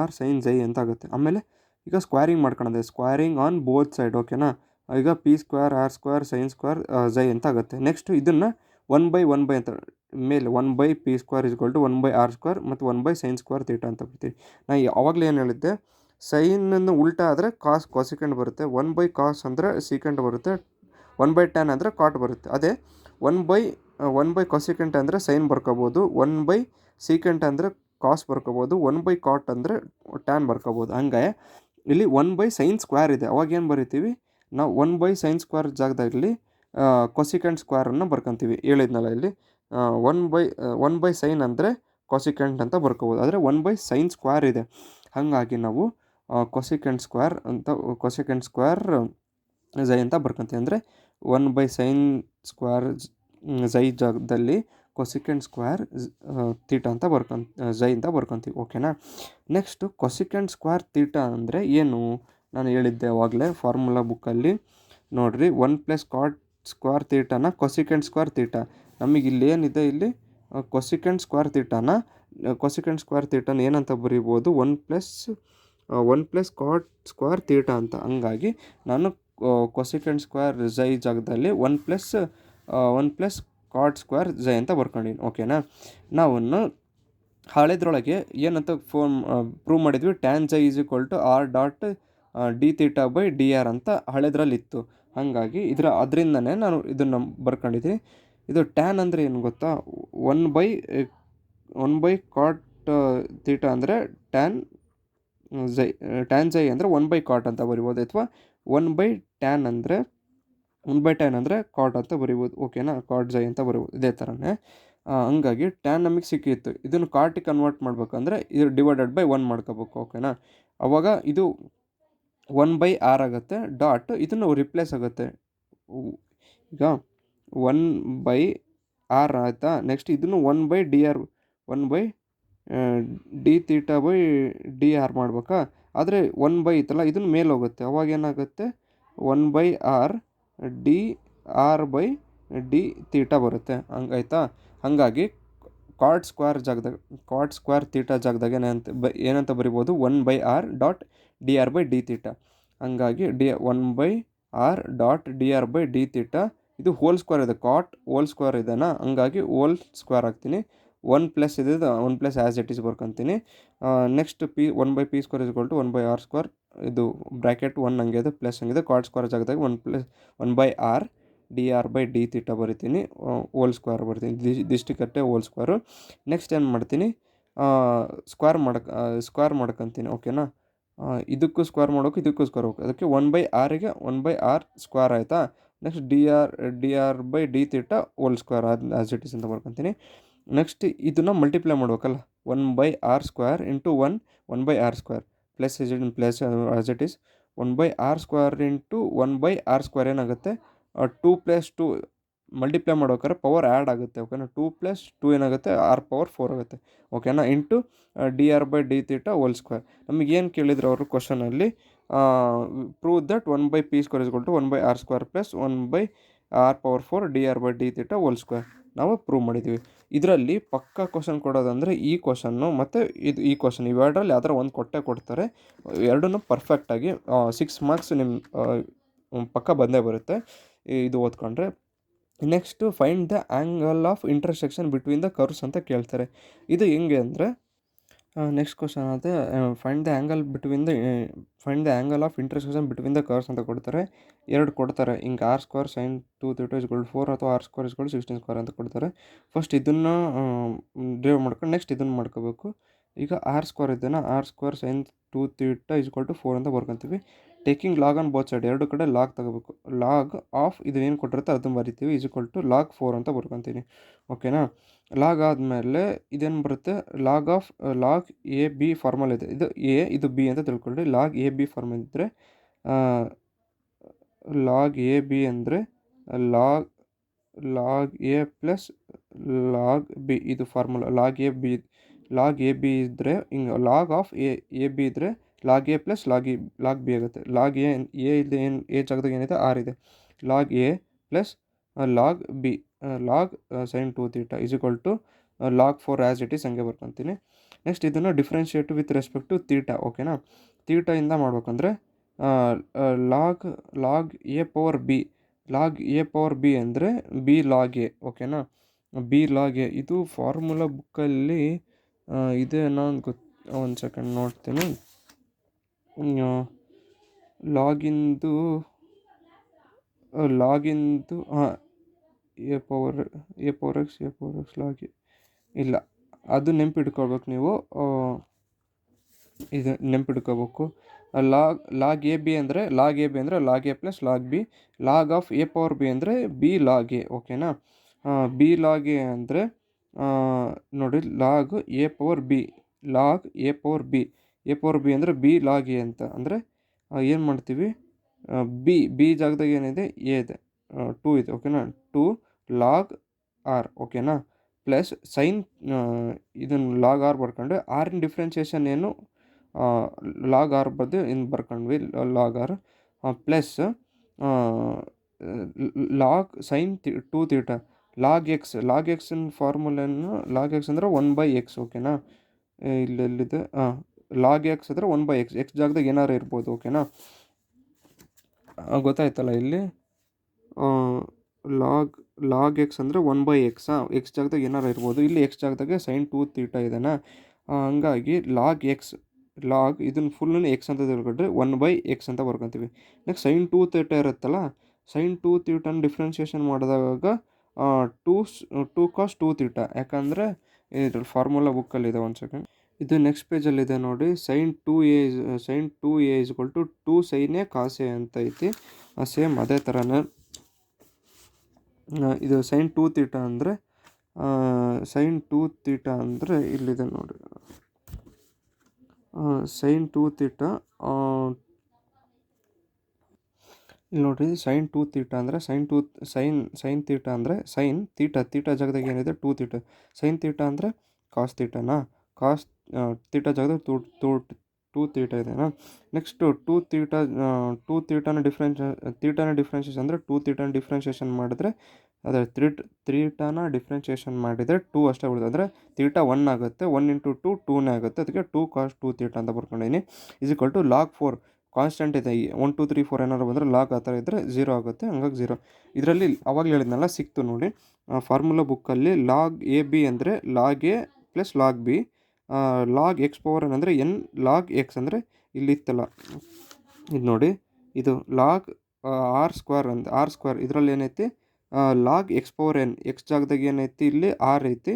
R sin ಝೈ ಅಂತ ಆಗುತ್ತೆ. ಆಮೇಲೆ ಈಗ ಸ್ಕ್ವೇರಿಂಗ್ ಮಾಡ್ಕೊಳ್ಳೋದು. Squaring on both side. ಓಕೆನಾ. ಈಗ P² R² sin² ಝೈ ಅಂತ ಆಗುತ್ತೆ. ನೆಕ್ಸ್ಟ್ ಇದನ್ನು 1/1 ಅಂತ ಮೇಲೆ 1/p² = 1/r² ಮತ್ತು 1/sin² ಥೀಟಾ ಅಂತ ಬರ್ತೀವಿ. ನಾನು ಅವಾಗಲೇ ಏನು ಹೇಳಿದ್ದೆ? ಸೈನನ್ನು ಉಲ್ಟಾ ಆದರೆ ಕಾಸಿಕೆಂಟ್ ಬರುತ್ತೆ. 1/cos ಅಂದರೆ ಸೀಕೆಂಟ್ ಬರುತ್ತೆ. 1/tan ಅಂದರೆ ಕಾಟ್ ಬರುತ್ತೆ. ಅದೇ 1/cosiಕೆಂಟ್ ಅಂದರೆ ಸೈನ್ ಬರ್ಕೋಬೋದು. 1/ಸೀಕೆಂಟ್ ಅಂದರೆ ಕಾಸ್ ಬರ್ಕೋಬೋದು. 1/cot ಅಂದರೆ ಟ್ಯಾನ್ ಬರ್ಕೋಬೋದು. ಹಂಗೆ ಇಲ್ಲಿ 1/sin² ಇದೆ. ಅವಾಗ ಏನು ಬರಿತೀವಿ ನಾವು? 1/sin² ಜಾಗದಲ್ಲಿ ಕೊಸಿಕೆಂಟ್ ಸ್ಕ್ವೇರನ್ನು ಬರ್ಕೊತೀವಿ. ಹೇಳಿದ್ನಲ್ಲ ಇಲ್ಲಿ 1/sin ಅಂದರೆ ಕೊಸಿಕೆಂಟ್ ಅಂತ ಬರ್ಕೋಬೋದು. ಆದರೆ 1/sin² ಇದೆ. ಹಾಗಾಗಿ ನಾವು ಕೊಸಿಕೆಂಟ್ ಸ್ಕ್ವೇರ್ ಝೈ ಅಂತ ಬರ್ಕೊತೀವಿ. ಅಂದರೆ 1/sin² ಝೈ ಜಾಗದಲ್ಲಿ ಕೊಸಿಕೆಂಡ್ ಸ್ಕ್ವೇರ್ ತೀಟಾ ಅಂತ ಝೈ ಅಂತ ಬರ್ಕೊತೀವಿ. ಓಕೆನಾ. ನೆಕ್ಸ್ಟು ಕೊಸಿಕೆಂಡ್ ಸ್ಕ್ವೇರ್ ತೀಟಾ ಅಂದರೆ ಏನು ನಾನು ಹೇಳಿದ್ದೆ ಅವಾಗಲೇ ಫಾರ್ಮುಲಾ ಬುಕ್ಕಲ್ಲಿ ನೋಡಿರಿ. 1 + ಕಾಟ್ ಸ್ಕ್ವೇರ್ ತೀಟಾನ ಕೊಸಿಕೆಂಡ್ ಸ್ಕ್ವೇರ್ ತೀಟಾ. ನಮಗೆ ಇಲ್ಲಿ ಏನಿದೆ, ಇಲ್ಲಿ ಕೊಸಿಕೆಂಡ್ ಸ್ಕ್ವೇರ್ ತೀಟಾನ ಏನಂತ ಬರೀಬೋದು, 1 + ಕಾಟ್ ಸ್ಕ್ವೇರ್ ತೀಟಾ ಅಂತ. ಹಂಗಾಗಿ ನಾನು ಕೊಸಿಕೆಂಡ್ ಸ್ಕ್ವೇರ್ ಝೈ ಜಾಗದಲ್ಲಿ 1 + ಕಾಟ್ ಸ್ಕ್ವೇರ್ ಝೈ ಅಂತ ಬರ್ಕೊಂಡಿನಿ. ಓಕೆನಾ. ನಾವನ್ನು ಹಳೆದ್ರೊಳಗೆ ಏನಂತ ಪ್ರೂವ್ ಮಾಡಿದ್ವಿ, ಟ್ಯಾನ್ ಝೈ =R.d θ/dr ಅಂತ ಹಳೆದ್ರಲ್ಲಿತ್ತು. ಹಾಗಾಗಿ ಅದರಿಂದನೇ ನಾನು ಇದನ್ನು ಬರ್ಕೊಂಡಿದ್ದೀನಿ. ಇದು ಟ್ಯಾನ್ ಅಂದರೆ ಏನು ಗೊತ್ತಾ, 1 / ಕಾಟ್ ತೀಟಾ ಅಂದರೆ ಟ್ಯಾನ್ ಝೈ ಅಂದರೆ 1/ಕಾಟ್ ಅಂತ ಬರಿಬೋದು, ಅಥವಾ 1/ಟ್ಯಾನ್ ಅಂದರೆ ಕಾಟ್ ಅಂತ ಬರಿಬೋದು. ಓಕೆನಾ. ಕಾಟ್ ಝೈ ಅಂತ ಬರಿಬೋದು, ಇದೇ ಥರನೇ. ಹಂಗಾಗಿ ಟ್ಯಾನ್ ನಮಗೆ ಸಿಕ್ಕಿತ್ತು. ಇದನ್ನು ಕಾಟಿಗೆ ಕನ್ವರ್ಟ್ ಮಾಡ್ಬೇಕಂದ್ರೆ ಇದು /1 ಮಾಡ್ಕೋಬೇಕು. ಓಕೆನಾ. ಅವಾಗ ಇದು 1/r ಆಗುತ್ತೆ. ಡಾಟ್ ಇದನ್ನು ರಿಪ್ಲೇಸ್ ಆಗುತ್ತೆ. ಈಗ 1/r ಆಯಿತಾ. ನೆಕ್ಸ್ಟ್ ಇದನ್ನು 1/dr 1/dθ/dr ಮಾಡ್ಬೇಕಾ. ಆದರೆ 1 ಇತ್ತಲ್ಲ, ಇದನ್ನು ಮೇಲೆ ಹೋಗುತ್ತೆ. ಅವಾಗ ಏನಾಗುತ್ತೆ, 1/r dr/dθ ಬರುತ್ತೆ. ಹಂಗಾಯ್ತಾ. ಹಾಗಾಗಿ ಕಾಟ್ ಸ್ಕ್ವೇರ್ ತೀಟಾ ಜಾಗದಾಗ ಏನಂತ ಬರಿಬೋದು, 1/r dr/dθ. ಹಂಗಾಗಿ 1/r.dr/dθ. ಇದು ಹೋಲ್ ಸ್ಕ್ವೇರ್ ಇದೆ, ಕಾಟ್ ಹೋಲ್ ಸ್ಕ್ವೇರ್ ಇದೆನಾ, ಹಂಗಾಗಿ ಹೋಲ್ ಸ್ಕ್ವೇರ್ ಹಾಕ್ತೀನಿ. 1+ ಇದೆ, 1+ ಆ್ಯಸ್ ಇಟ್ ಈಸ್ ಬರ್ಕೊತೀನಿ. Next 1/p² = 1/r². ಇದು ಬ್ರ್ಯಾಕೆಟ್ 1 ಹಂಗೆ ಇದೆ, ಪ್ಲಸ್ ಹಂಗಿದೆ. ಕಾಟ್ ಸ್ಕ್ವೇರ್ ಜಾಗದಾಗ 1/r dr/dθ ಬರಿತೀನಿ, ಹೋಲ್ ಸ್ಕ್ವೇರ್ ಬರ್ತೀನಿ. ದಿಷ್ಟಕ್ಕೆ ಹೋಲ್ ಸ್ಕ್ವೇರು. ನೆಕ್ಸ್ಟ್ ಏನು ಮಾಡ್ತೀನಿ, ಸ್ಕ್ವೇರ್ ಮಾಡ್ಕೊತೀನಿ. ಓಕೆನಾ. ಇದಕ್ಕೂ ಸ್ಕ್ವೇರ್ ಮಾಡೋಕೆ, ಇದಕ್ಕೂ ಸ್ಕ್ವೇರ್ ಹೋಗಿ, ಅದಕ್ಕೆ 1/rಗೆ 1/r² ಆಯಿತಾ. Next dr/dθ whole square as it is ಅಂತ ಬರ್ಕೊತೀನಿ. ನೆಕ್ಸ್ಟ್ ಇದನ್ನು ಮಲ್ಟಿಪ್ಲೈ ಮಾಡ್ಬೇಕಲ್ಲ, 1/r² × 1/r², plus as it is 1/r² × 1/r² ಏನಾಗುತ್ತೆ, 2 + 2 ಮಲ್ಟಿಪ್ಲೈ ಮಾಡ್ಬೇಕಾದ್ರೆ ಪವರ್ ಆ್ಯಡ್ ಆಗುತ್ತೆ. ಓಕೆನಾ. 2 + 2 ಏನಾಗುತ್ತೆ, r⁴ ಆಗುತ್ತೆ. ಓಕೆನಾ. Into dr/dθ whole square. ನಮಗೇನು ಕೇಳಿದ್ರು ಅವರು ಕ್ವಶನಲ್ಲಿ, prove that 1/p² = 1/r² + 1/r⁴ dr/dθ whole square ನಾವು ಪ್ರೂವ್ ಮಾಡಿದ್ದೀವಿ. ಇದರಲ್ಲಿ ಪಕ್ಕಾ ಕ್ವಶನ್ ಕೊಡೋದಂದರೆ ಈ ಕ್ವಶನ್ನು ಮತ್ತು ಈ ಕ್ವಶನ್, ಇವೆರಡರಲ್ಲಿ ಯಾವ್ದಾರು ಒಂದು ಕೊಡ್ತಾರೆ. ಎರಡನ್ನೂ ಪರ್ಫೆಕ್ಟಾಗಿ 6 ಮಾರ್ಕ್ಸ್ ನಿಮ್ಮ ಪಕ್ಕ ಬಂದೇ ಬರುತ್ತೆ ಇದು ಓದ್ಕೊಂಡ್ರೆ. Next find the angle of intersection between the curves ಅಂತ ಕೇಳ್ತಾರೆ. ಇದು ಹೆಂಗೆ ಅಂದರೆ, ನೆಕ್ಸ್ಟ್ ಕ್ವಶನ್ ಅದೇ, find the angle of intersection between the curves ಅಂತ ಕೊಡ್ತಾರೆ. ಎರಡು ಕೊಡ್ತಾರೆ, ಹಿಂಗೆ r² sin 2θ = 4 ಅಥವಾ r² = 16² ಅಂತ ಕೊಡ್ತಾರೆ. ಫಸ್ಟ್ ಇದನ್ನು ಡ್ರೈವ್ ಮಾಡ್ಕೊಂಡು ನೆಕ್ಸ್ಟ್ ಇದನ್ನು ಮಾಡ್ಕೋಬೇಕು. ಈಗ r² ಇದೆಯಾ, r² sin 2θ = 4 ಅಂತ ಬರ್ಕೊತೀವಿ. Taking log on both side, ಎರಡು ಕಡೆ ಲಾಗ್ ತಗೋಬೇಕು. ಲಾಗ್ ಆಫ್ ಇದು ಏನು ಕೊಟ್ಟಿರುತ್ತೆ ಅದನ್ನು ಬರಿತೀವಿ, = log 4 ಅಂತ ಬರ್ಕೊತೀನಿ. ಓಕೆನಾ. ಲಾಗ್ ಆದಮೇಲೆ ಇದೇನು ಬರುತ್ತೆ, ಲಾಗ್ ಎ ಬಿ ಫಾರ್ಮಲ್ ಇದೆ. ಇದು ಎ, ಇದು ಬಿ ಅಂತ ತಿಳ್ಕೊಳ್ಳಿ. ಲಾಗ್ ಎ ಬಿ ಫಾರ್ಮಲ್ ಇದ್ದರೆ, ಲಾಗ್ ಎ ಬಿ ಅಂದರೆ log A plus log B, ಇದು ಫಾರ್ಮುಲಾ. ಲಾಗ್ ಎ ಬಿ ಇದ್ದರೆ ಹಿಂಗೆ, ಲಾಗ್ ಆಫ್ ಎ ಬಿ ಇದ್ದರೆ log A plus log B ಆಗುತ್ತೆ. ಲಾಗ್ ಎ ಇದೆ, ಎ ಜಾಗದಾಗ ಏನಿದೆ, ಆರ್ ಇದೆ. Log A plus log B, log sin 2θ = log 4 as it is ಹಂಗೆ ಬರ್ಕೊತೀನಿ. ನೆಕ್ಸ್ಟ್ ಇದನ್ನು differentiate with respect to theta. ಓಕೆನಾ. ತೀಟಾಯಿಂದ ಮಾಡ್ಬೇಕಂದ್ರೆ ಲಾಗ್ ಎ⁴ ಅಂದರೆ ಬಿ ಲಾಗ್ ಎ. ಓಕೆನಾ. ಬಿ ಲಾಗ್ ಎ ಇದು ಫಾರ್ಮುಲಾ ಬುಕ್ಕಲ್ಲಿ ಇದೆ. ನಾನು ಒಂದು ಸೆಕೆಂಡ್ ನೋಡ್ತೀನಿ. ಲಾಗಿಂದು ಹಾಂ, ಎ⁴x ಲಾಗ್ ಎ ಇಲ್ಲ, ಅದು ನೆನ್ಪಿಟ್ಕೋಬೇಕು ನೀವು. ಇದು ನೆನ್ಪಿಟ್ಕೋಬೇಕು. ಲಾಗ್ ಎ ಬಿ ಅಂದರೆ log A plus log B. Log of A ಅಂದರೆ ಬಿ ಲಾಗ್ ಎ. ಓಕೆನಾ. ಬಿ ಲಾಗ್ ಎ ಅಂದರೆ ನೋಡಿ, ಲಾಗ್ ಎ⁴ ಅಂದರೆ ಬಿ ಲಾಗ್ ಎ ಅಂತ. ಅಂದರೆ ಏನು ಮಾಡ್ತೀವಿ, ಬಿ ಜಾಗದಾಗ ಏನಿದೆ, ಎ ಇದೆ, 2 ಇದೆ. ಓಕೆನಾ. 2 ಲಾಗ್ ಆರ್ ಓಕೆನಾ, ಪ್ಲಸ್ ಸೈನ್ ಇದನ್ನು ಲಾಗ್ ಆರ್ ಬರ್ಕೊಂಡು ಆರಿನ ಡಿಫ್ರೆನ್ಷಿಯೇಷನ್ ಏನು ಲಾಗ್ ಆರ್ ಬದ್ದು ಇನ್ನು ಬರ್ಕೊಂಡ್ವಿ log R plus log sine two theta log ಎಕ್ಸಿನ ಫಾರ್ಮುಲೆಯನ್ನು ಲಾಗ್ ಎಕ್ಸ್ ಅಂದರೆ 1/x ಓಕೆನಾ, ಇಲ್ಲೆಲ್ಲಿದೆ ಲಾಗ್ ಎಕ್ಸ್ ಅಂದರೆ 1/x ಎಕ್ಸ್ ಜಾಗದಾಗ ಏನಾರು ಇರ್ಬೋದು ಓಕೆನಾ, ಗೊತ್ತಾಯ್ತಲ್ಲ ಇಲ್ಲಿ ಲಾಗ್ ಎಕ್ಸ್ ಅಂದರೆ 1/x ಎಕ್ಸ್ ಜಾಗದಾಗ ಏನಾರು ಇರ್ಬೋದು, ಇಲ್ಲಿ ಎಕ್ಸ್ ಜಾಗದಾಗ ಸೈನ್ ಟೂ ತೀಟ ಇದೆನಾ, ಹಂಗಾಗಿ ಲಾಗ್ ಇದನ್ನು ಫುಲ್ಲನ್ನು ಎಕ್ಸ್ ಅಂತ ತಿಳ್ಕೊಂಡ್ರೆ 1/x ಅಂತ ಬರ್ಕೊತೀವಿ. ನೆಕ್ಸ್ಟ್ ಸೈನ್ ಟೂ ತೀಟ ಇರುತ್ತಲ್ಲ, ಸೈನ್ ಟೂ ತೀಟನ ಡಿಫ್ರೆನ್ಷಿಯೇಷನ್ ಮಾಡಿದಾಗ ಟೂ ಕಾಸ್ ಟೂ ತೀಟ, ಯಾಕಂದರೆ ಇದ್ರಲ್ಲಿ ಫಾರ್ಮುಲಾ ಬುಕ್ಕಲ್ಲಿದೆ. ಒಂದು ಸೆಕೆಂಡ್, ಇದು ನೆಕ್ಸ್ಟ್ ಪೇಜಲ್ಲಿದೆ ನೋಡಿ. Sine two A is equal to two sine A cos A ಅಂತ ಐತಿ. ಸೇಮ್ ಅದೇ ಥರನೇ ಇದು ಸೈನ್ ಟೂ ತೀಟ ಅಂದರೆ ಇಲ್ಲಿದೆ ನೋಡಿ. ಸೈನ್ ಟೂ ತೀಟ ಇಲ್ಲಿ ನೋಡಿರಿ, ಸೈನ್ ಟೂ ತೀಟ ಅಂದರೆ ಸೈನ್ ತೀಟ ಅಂದರೆ ಸೈನ್ ತೀಟ ಜಾಗದಾಗ ಏನಿದೆ ಟೂ ತೀಟ, ಸೈನ್ ತೀಟ ಅಂದರೆ ಕಾಸ್ ತೀಟನಾ, ಕಾಸ್ ತೀಟ ಜಾಗದಾಗ ಟೂ ತೀಟ ಇದೆನಾ. ನೆಕ್ಸ್ಟು ಟೂ ತೀಟನ ಡಿಫ್ರೆನ್ಷಿಯೇಷನ್ ಅಂದರೆ ಟೂ ತೀಟನ ಡಿಫ್ರೆನ್ಷಿಯೇಷನ್ ಮಾಡಿದ್ರೆ ಅದೇ ತೀಟಾನ ಡಿಫ್ರೆನ್ಷಿಯೇಷನ್ ಮಾಡಿದರೆ ಟೂ ಅಷ್ಟೇ ಬಿಡುತ್ತೆ, ಅಂದರೆ ತೀಟ 1 ಆಗುತ್ತೆ, 1 ಇಂಟು 2 2ನೇ ಆಗುತ್ತೆ, ಅದಕ್ಕೆ ಟೂ ಕಾಸ್ ಟೂ ತೀಟ ಅಂತ ಬರ್ಕೊಂಡಿನಿ. ಈಕ್ವಲ್ ಟು ಲಾಗ್ 4 ಕಾನ್ಸ್ಟೆಂಟ್ ಇದೆ, 1 2 3 4 ಏನಾದ್ರು ಬಂದರೆ ಲಾಗ್ ಆ ಥರ ಇದ್ದರೆ 0 ಆಗುತ್ತೆ, ಹಂಗಾಗಿ 0. ಇದರಲ್ಲಿ ಅವಾಗಲೇ ಹೇಳಿದ್ನಲ್ಲ ಸಿಕ್ತು ನೋಡಿ ಫಾರ್ಮುಲಾ ಬುಕ್ಕಲ್ಲಿ. ಲಾಗ್ ಎ ಬಿ ಅಂದರೆ log A plus log B, log X power n ಅಂದರೆ ಎನ್ ಲಾಗ್ ಎಕ್ಸ್ ಅಂದರೆ ಇಲ್ಲಿ ಇತ್ತಲ್ಲ ಇದು ನೋಡಿ, ಇದು ಲಾಗ್ ಆರ್ ಸ್ಕ್ವೇರ್ ಇದರಲ್ಲಿ ಏನೈತಿ log X power N, X ಜಾಗದಾಗ ಏನೈತಿ ಇಲ್ಲಿ ಆರ್ ಐತಿ,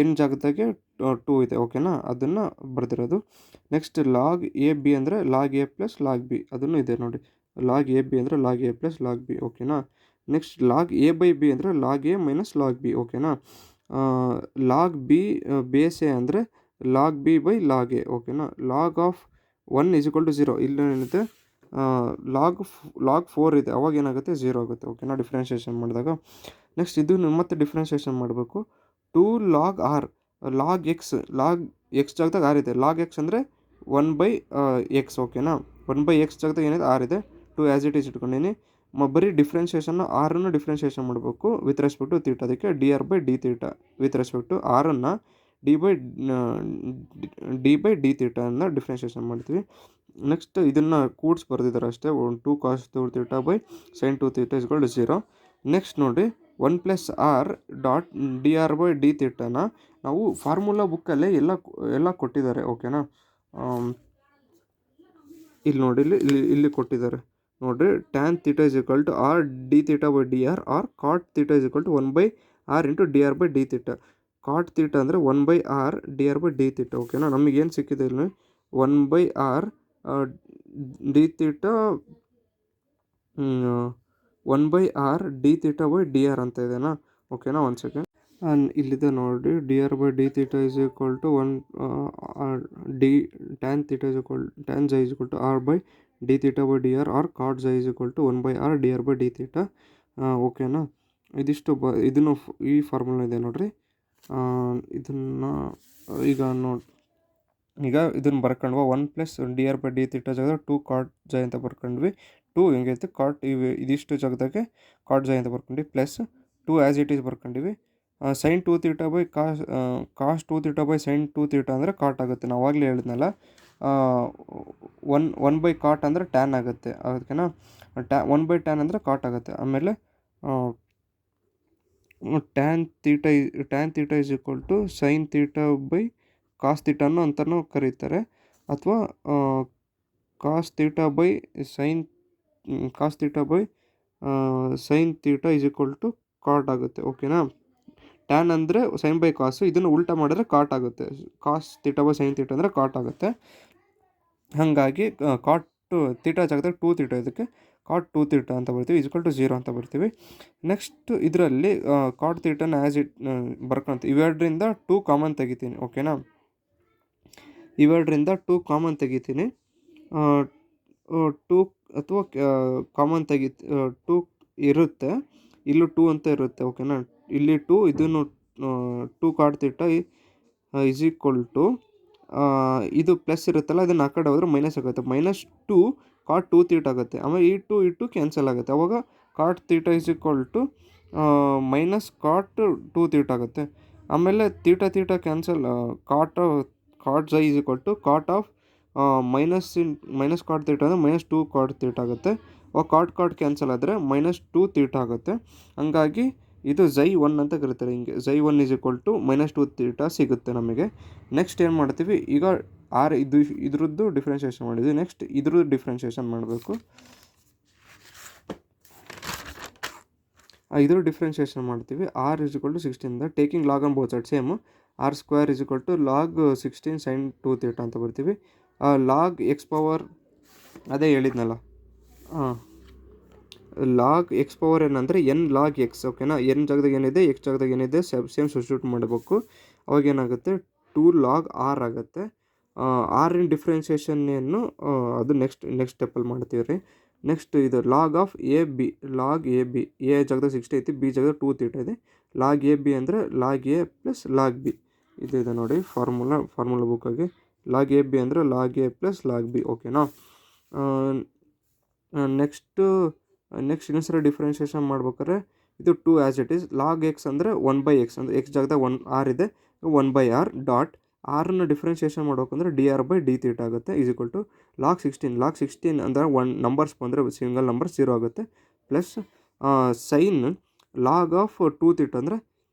ಎನ್ ಜಾಗದಾಗೆ 2 ಇದೆ ಓಕೆನಾ, ಅದನ್ನು ಬರೆದಿರೋದು. ನೆಕ್ಸ್ಟ್ ಲಾಗ್ ಎ ಬಿ ಅಂದರೆ log A plus log B, ಅದನ್ನು ಇದೆ ನೋಡಿ, ಲಾಗ್ ಎ ಬಿ ಅಂದರೆ log A plus log B ಓಕೆನಾ. Next log A by B ಅಂದರೆ log A minus log B ಓಕೆನಾ. ಲಾಗ್ ಬಿ ಬೇಸ್ ಎ ಅಂದರೆ log B by log A ಓಕೆನಾ. Log of 1 equal to 0, ಇಲ್ಲೇನಿದೆ log 4 ಇದೆ, ಅವಾಗ ಏನಾಗುತ್ತೆ 0 ಆಗುತ್ತೆ ಓಕೆನಾ ಡಿಫ್ರೆನ್ಷಿಯೇಷನ್ ಮಾಡಿದಾಗ. ನೆಕ್ಸ್ಟ್ ಇದನ್ನು ಮತ್ತೆ ಡಿಫ್ರೆನ್ಷಿಯೇಷನ್ ಮಾಡಬೇಕು. Two log R, log X ಜಾಗದಾಗ ಆರ್ ಇದೆ, ಲಾಗ್ ಎಕ್ಸ್ ಅಂದರೆ 1/x ಓಕೆನಾ, 1/x ಜಾಗದಾಗ ಏನಿದೆ ಆರ್ ಇದೆ, 2 ಆ್ಯಸ್ ಇಟ್ ಈಸ್ ಇಟ್ಕೊಂಡಿನಿ. ಬರೀ ಡಿಫ್ರೆನ್ಷಿಯೇಷನ್ನ ಆರನ್ನು ಡಿಫ್ರೆನ್ಷಿಯೇಷನ್ ಮಾಡಬೇಕು ವಿತ್ ರೆಸ್ಪೆಕ್ಟ್ ಟು ತೀಟ, ಅದಕ್ಕೆ D R by D theta with respect to ಆರನ್ನು ಡಿ ಬೈ ಡಿ ತೀಟನ್ನು ಡಿಫ್ರೆನ್ಷಿಯೇಷನ್ ಮಾಡ್ತೀವಿ. ನೆಕ್ಸ್ಟ್ ಇದನ್ನು ಕೂಡ್ಸ್ ಬರೆದಿದ್ದಾರೆ ಅಷ್ಟೇ, 2 cos two theta by sine two theta ಇಸ್ಗಳು 0. ನೆಕ್ಸ್ಟ್ ನೋಡಿ 1 plus R dot D R by D ತೀಟನ ನಾವು ಫಾರ್ಮುಲಾ ಬುಕ್ಕಲ್ಲೇ ಎಲ್ಲ ಕೊಟ್ಟಿದ್ದಾರೆ ಓಕೆನಾ. ಇಲ್ಲಿ ನೋಡಿ, ಇಲ್ಲಿ ಕೊಟ್ಟಿದ್ದಾರೆ ನೋಡಿರಿ, tan theta is equal to R D theta by D R R cot theta is equal to 1/r into D R by D theta. Cot theta ಅಂದರೆ 1/r D R by D theta ಓಕೆನಾ. ನಮಗೇನು ಸಿಕ್ಕಿದೆ ಇಲ್ಲಿ 1/r D theta 1/r D theta by D R ಅಂತ ಇದೆನಾ ಓಕೆನಾ. ಒಂದು second, ಇಲ್ಲಿದೆ ನೋಡಿ, D R by D theta is equal to 1 D tan theta is equal tan ಜೈ is equal to R by D theta by D R R cot ಜೈ is equal to 1/r D R by D theta ಓಕೆನಾ. ಇದಿಷ್ಟು ಇದನ್ನು ಈ formula ಇದೆ ನೋಡಿರಿ. ಇದನ್ನು ಈಗ ಇದನ್ನು ಬರ್ಕೊಂಡ್ವ 1 plus D R by D theta ಜಾಗದಾಗ 2 ಕಾಟ್ ಜೈ ಅಂತ ಬರ್ಕೊಂಡ್ವಿ. 2 ಹೆಂಗೈತೆ ಕಾಟ್ ಇದಿಷ್ಟು ಜಾಗದಾಗೆ ಕಾಟ್ ಜೈ ಅಂತ ಬರ್ಕೊಂಡ್ವಿ, ಪ್ಲಸ್ 2 ಆ್ಯಸ್ ಇಟ್ ಈಸ್ ಬರ್ಕೊಂಡಿವಿ. Sine two theta by cos two theta by sine two theta ಅಂದರೆ ಕಾಟ್ ಆಗುತ್ತೆ. ನಾವು ಆವಾಗಲೇ ಹೇಳಿದ್ನಲ್ಲ, 1/ಕಾಟ್ ಅಂದರೆ ಟ್ಯಾನ್ ಆಗುತ್ತೆ, ಅದಕ್ಕೆನಾ 1/ಟ್ಯಾನ್ ಅಂದರೆ ಕಾಟ್ ಆಗುತ್ತೆ. ಆಮೇಲೆ tan theta is equal to sine theta by cos ತೀಟನ್ನು ಅಂತಲೂ ಕರೀತಾರೆ, ಅಥವಾ cos theta by sine theta is equal to cot ಆಗುತ್ತೆ ಓಕೆನಾ. ಟ್ಯಾನ್ ಅಂದರೆ ಸೈನ್ ಬೈ ಕಾಸು, ಇದನ್ನು ಉಲ್ಟಾ ಮಾಡಿದ್ರೆ ಕಾಟ್ ಆಗುತ್ತೆ, cos theta by sine theta ಅಂದರೆ ಕಾಟ್ ಆಗುತ್ತೆ. ಹಾಗಾಗಿ ಕಾಟ್ ತೀಟ ಜಾಗದಾಗ 2 ತೀಟ, ಇದಕ್ಕೆ ಕಾಟ್ 2 ತೀಟ ಅಂತ ಬರ್ತೀವಿ, ಈಕ್ವಲ್ ಟು 0 ಅಂತ ಬರ್ತೀವಿ. ನೆಕ್ಸ್ಟ್ ಇದರಲ್ಲಿ ಕಾಟ್ ತೀಟನ ಆ್ಯಸ್ ಇಟ್ ಬರ್ಕೊಂತೀವಿ. ಇವೆರಡರಿಂದ 2 ಕಾಮನ್ ತೆಗಿತೀನಿ ಓಕೆನಾ. ಇವೆರಡರಿಂದ 2 ಕಾಮನ್ ತೆಗಿತೀನಿ, 2 ಅಥವಾ ಕಾಮನ್ 2 ಇರುತ್ತೆ, ಇಲ್ಲೂ 2 ಅಂತ ಇರುತ್ತೆ ಓಕೆನಾ. ಇಲ್ಲಿ 2 ಇದನ್ನು 2 cot theta is equal to ಇದು ಪ್ಲಸ್ ಇರುತ್ತಲ್ಲ ಅದನ್ನು ಆ ಕಡೆ ಹೋದರೆ ಮೈನಸ್ ಆಗುತ್ತೆ. -2 ಕಾಟ್ 2 ಥೀಟಾ ಆಗುತ್ತೆ. ಆಮೇಲೆ ಈ ಟು ಕ್ಯಾನ್ಸಲ್ ಆಗುತ್ತೆ. ಅವಾಗ cot theta is equal to minus cot 2 theta ಆಗುತ್ತೆ. ಆಮೇಲೆ theta cancel, cot psi is equal to cot of minus cot theta ಅಂದರೆ -2 ಕಾಟ್ ಥೀಟಾ ಆಗುತ್ತೆ. ಅವಾಗ ಕಾಟ್ ಕ್ಯಾನ್ಸಲ್ ಆದರೆ -2 ಥೀಟಾ ಆಗುತ್ತೆ. ಹಂಗಾಗಿ ಇದು ಝೈ 1 ಅಂತ ಕರೀತಾರೆ. ಹಿಂಗೆ ಝೈ 1 ಈಸ್ ಈಕ್ವಲ್ ಟು -2 ಥೀಟಾ ಸಿಗುತ್ತೆ ನಮಗೆ. ನೆಕ್ಸ್ಟ್ ಏನು ಮಾಡ್ತೀವಿ, ಈಗ ಇದ್ರದ್ದು ಡಿಫ್ರೆನ್ಷಿಯೇಷನ್ ಮಾಡಿದ್ವಿ. ನೆಕ್ಸ್ಟ್ ಇದ್ರದ್ದು ಡಿಫ್ರೆನ್ಷಿಯೇಷನ್ ಮಾಡಬೇಕು. ಇದ್ರ ಡಿಫ್ರೆನ್ಷಿಯೇಷನ್ ಮಾಡ್ತೀವಿ. r is equal to 16 taking log on both side same r² is equal to log 16 sin 2 theta ಅಂತ ಬರ್ತೀವಿ. ಲಾಗ್ ಎಕ್ಸ್ ಪವರ್ ಅದೇ ಹೇಳಿದ್ನಲ್ಲ, ಲಾಗ್ ಎಕ್ಸ್ ಪವರ್ ಏನಂದರೆ n ಲಾಗ್ ಎಕ್ಸ್. ಓಕೆನಾ, n ಜಾಗದಾಗ ಏನಿದೆ ಎಕ್ಸ್ ಜಾಗದಾಗ ಏನಿದೆ ಸೇಮ್ ಸಬ್ಸ್ಟಿಟ್ಯೂಟ್ ಮಾಡಬೇಕು. ಅವಾಗ ಏನಾಗುತ್ತೆ 2 ಲಾಗ್ r ಆಗುತ್ತೆ. r ಇನ್ ಡಿಫ್ರೆನ್ಷಿಯೇಷನ್ ಏನು ಅದು ನೆಕ್ಸ್ಟ್ ಸ್ಟೆಪ್ಪಲ್ಲಿ ಮಾಡ್ತೀವಿ ರೀ. ನೆಕ್ಸ್ಟ್ ಇದು log of A B A ಜಾಗದಾಗ 60 ಐತಿ, ಬಿ ಜಾಗದಾಗ 2 ಥೀಟಾ ಇದೆ. ಲಾಗ್ ಎ ಬಿ ಅಂದರೆ log A plus log B ಇದು ಇದೆ ನೋಡಿ ಫಾರ್ಮುಲಾ ಬುಕ್ಕಾಗಿ. ಲಾಗ್ ಎ ಬಿ ಅಂದರೆ log A plus log B. ಓಕೆನಾ, ನೆಕ್ಸ್ಟ್ ಇನ್ನೊಂದ್ಸಲ ಡಿಫ್ರೆನ್ಷಿಯೇಷನ್ ಮಾಡ್ಬೇಕಾದ್ರೆ ಇದು 2 as it is. Log X ಅಂದರೆ 1/x ಅಂದರೆ ಎಕ್ಸ್ ಜಾಗದಾಗ r ಇದೆ, 1/r ಡಾಟ್ ಆರನ್ನು ಡಿಫ್ರೆನ್ಷಿಯೇಷನ್ ಮಾಡ್ಬೇಕಂದ್ರೆ dr/d θ ಆಗುತ್ತೆ ಈಸ್ ಈಕ್ವಲ್ ಟು ಲಾಗ್ 16 ಅಂದರೆ ನಂಬರ್ಸ್ ಬಂದರೆ ಸಿಂಗಲ್ ನಂಬರ್ 0 ಆಗುತ್ತೆ. Plus sine log of 2 theta ಅಂದರೆ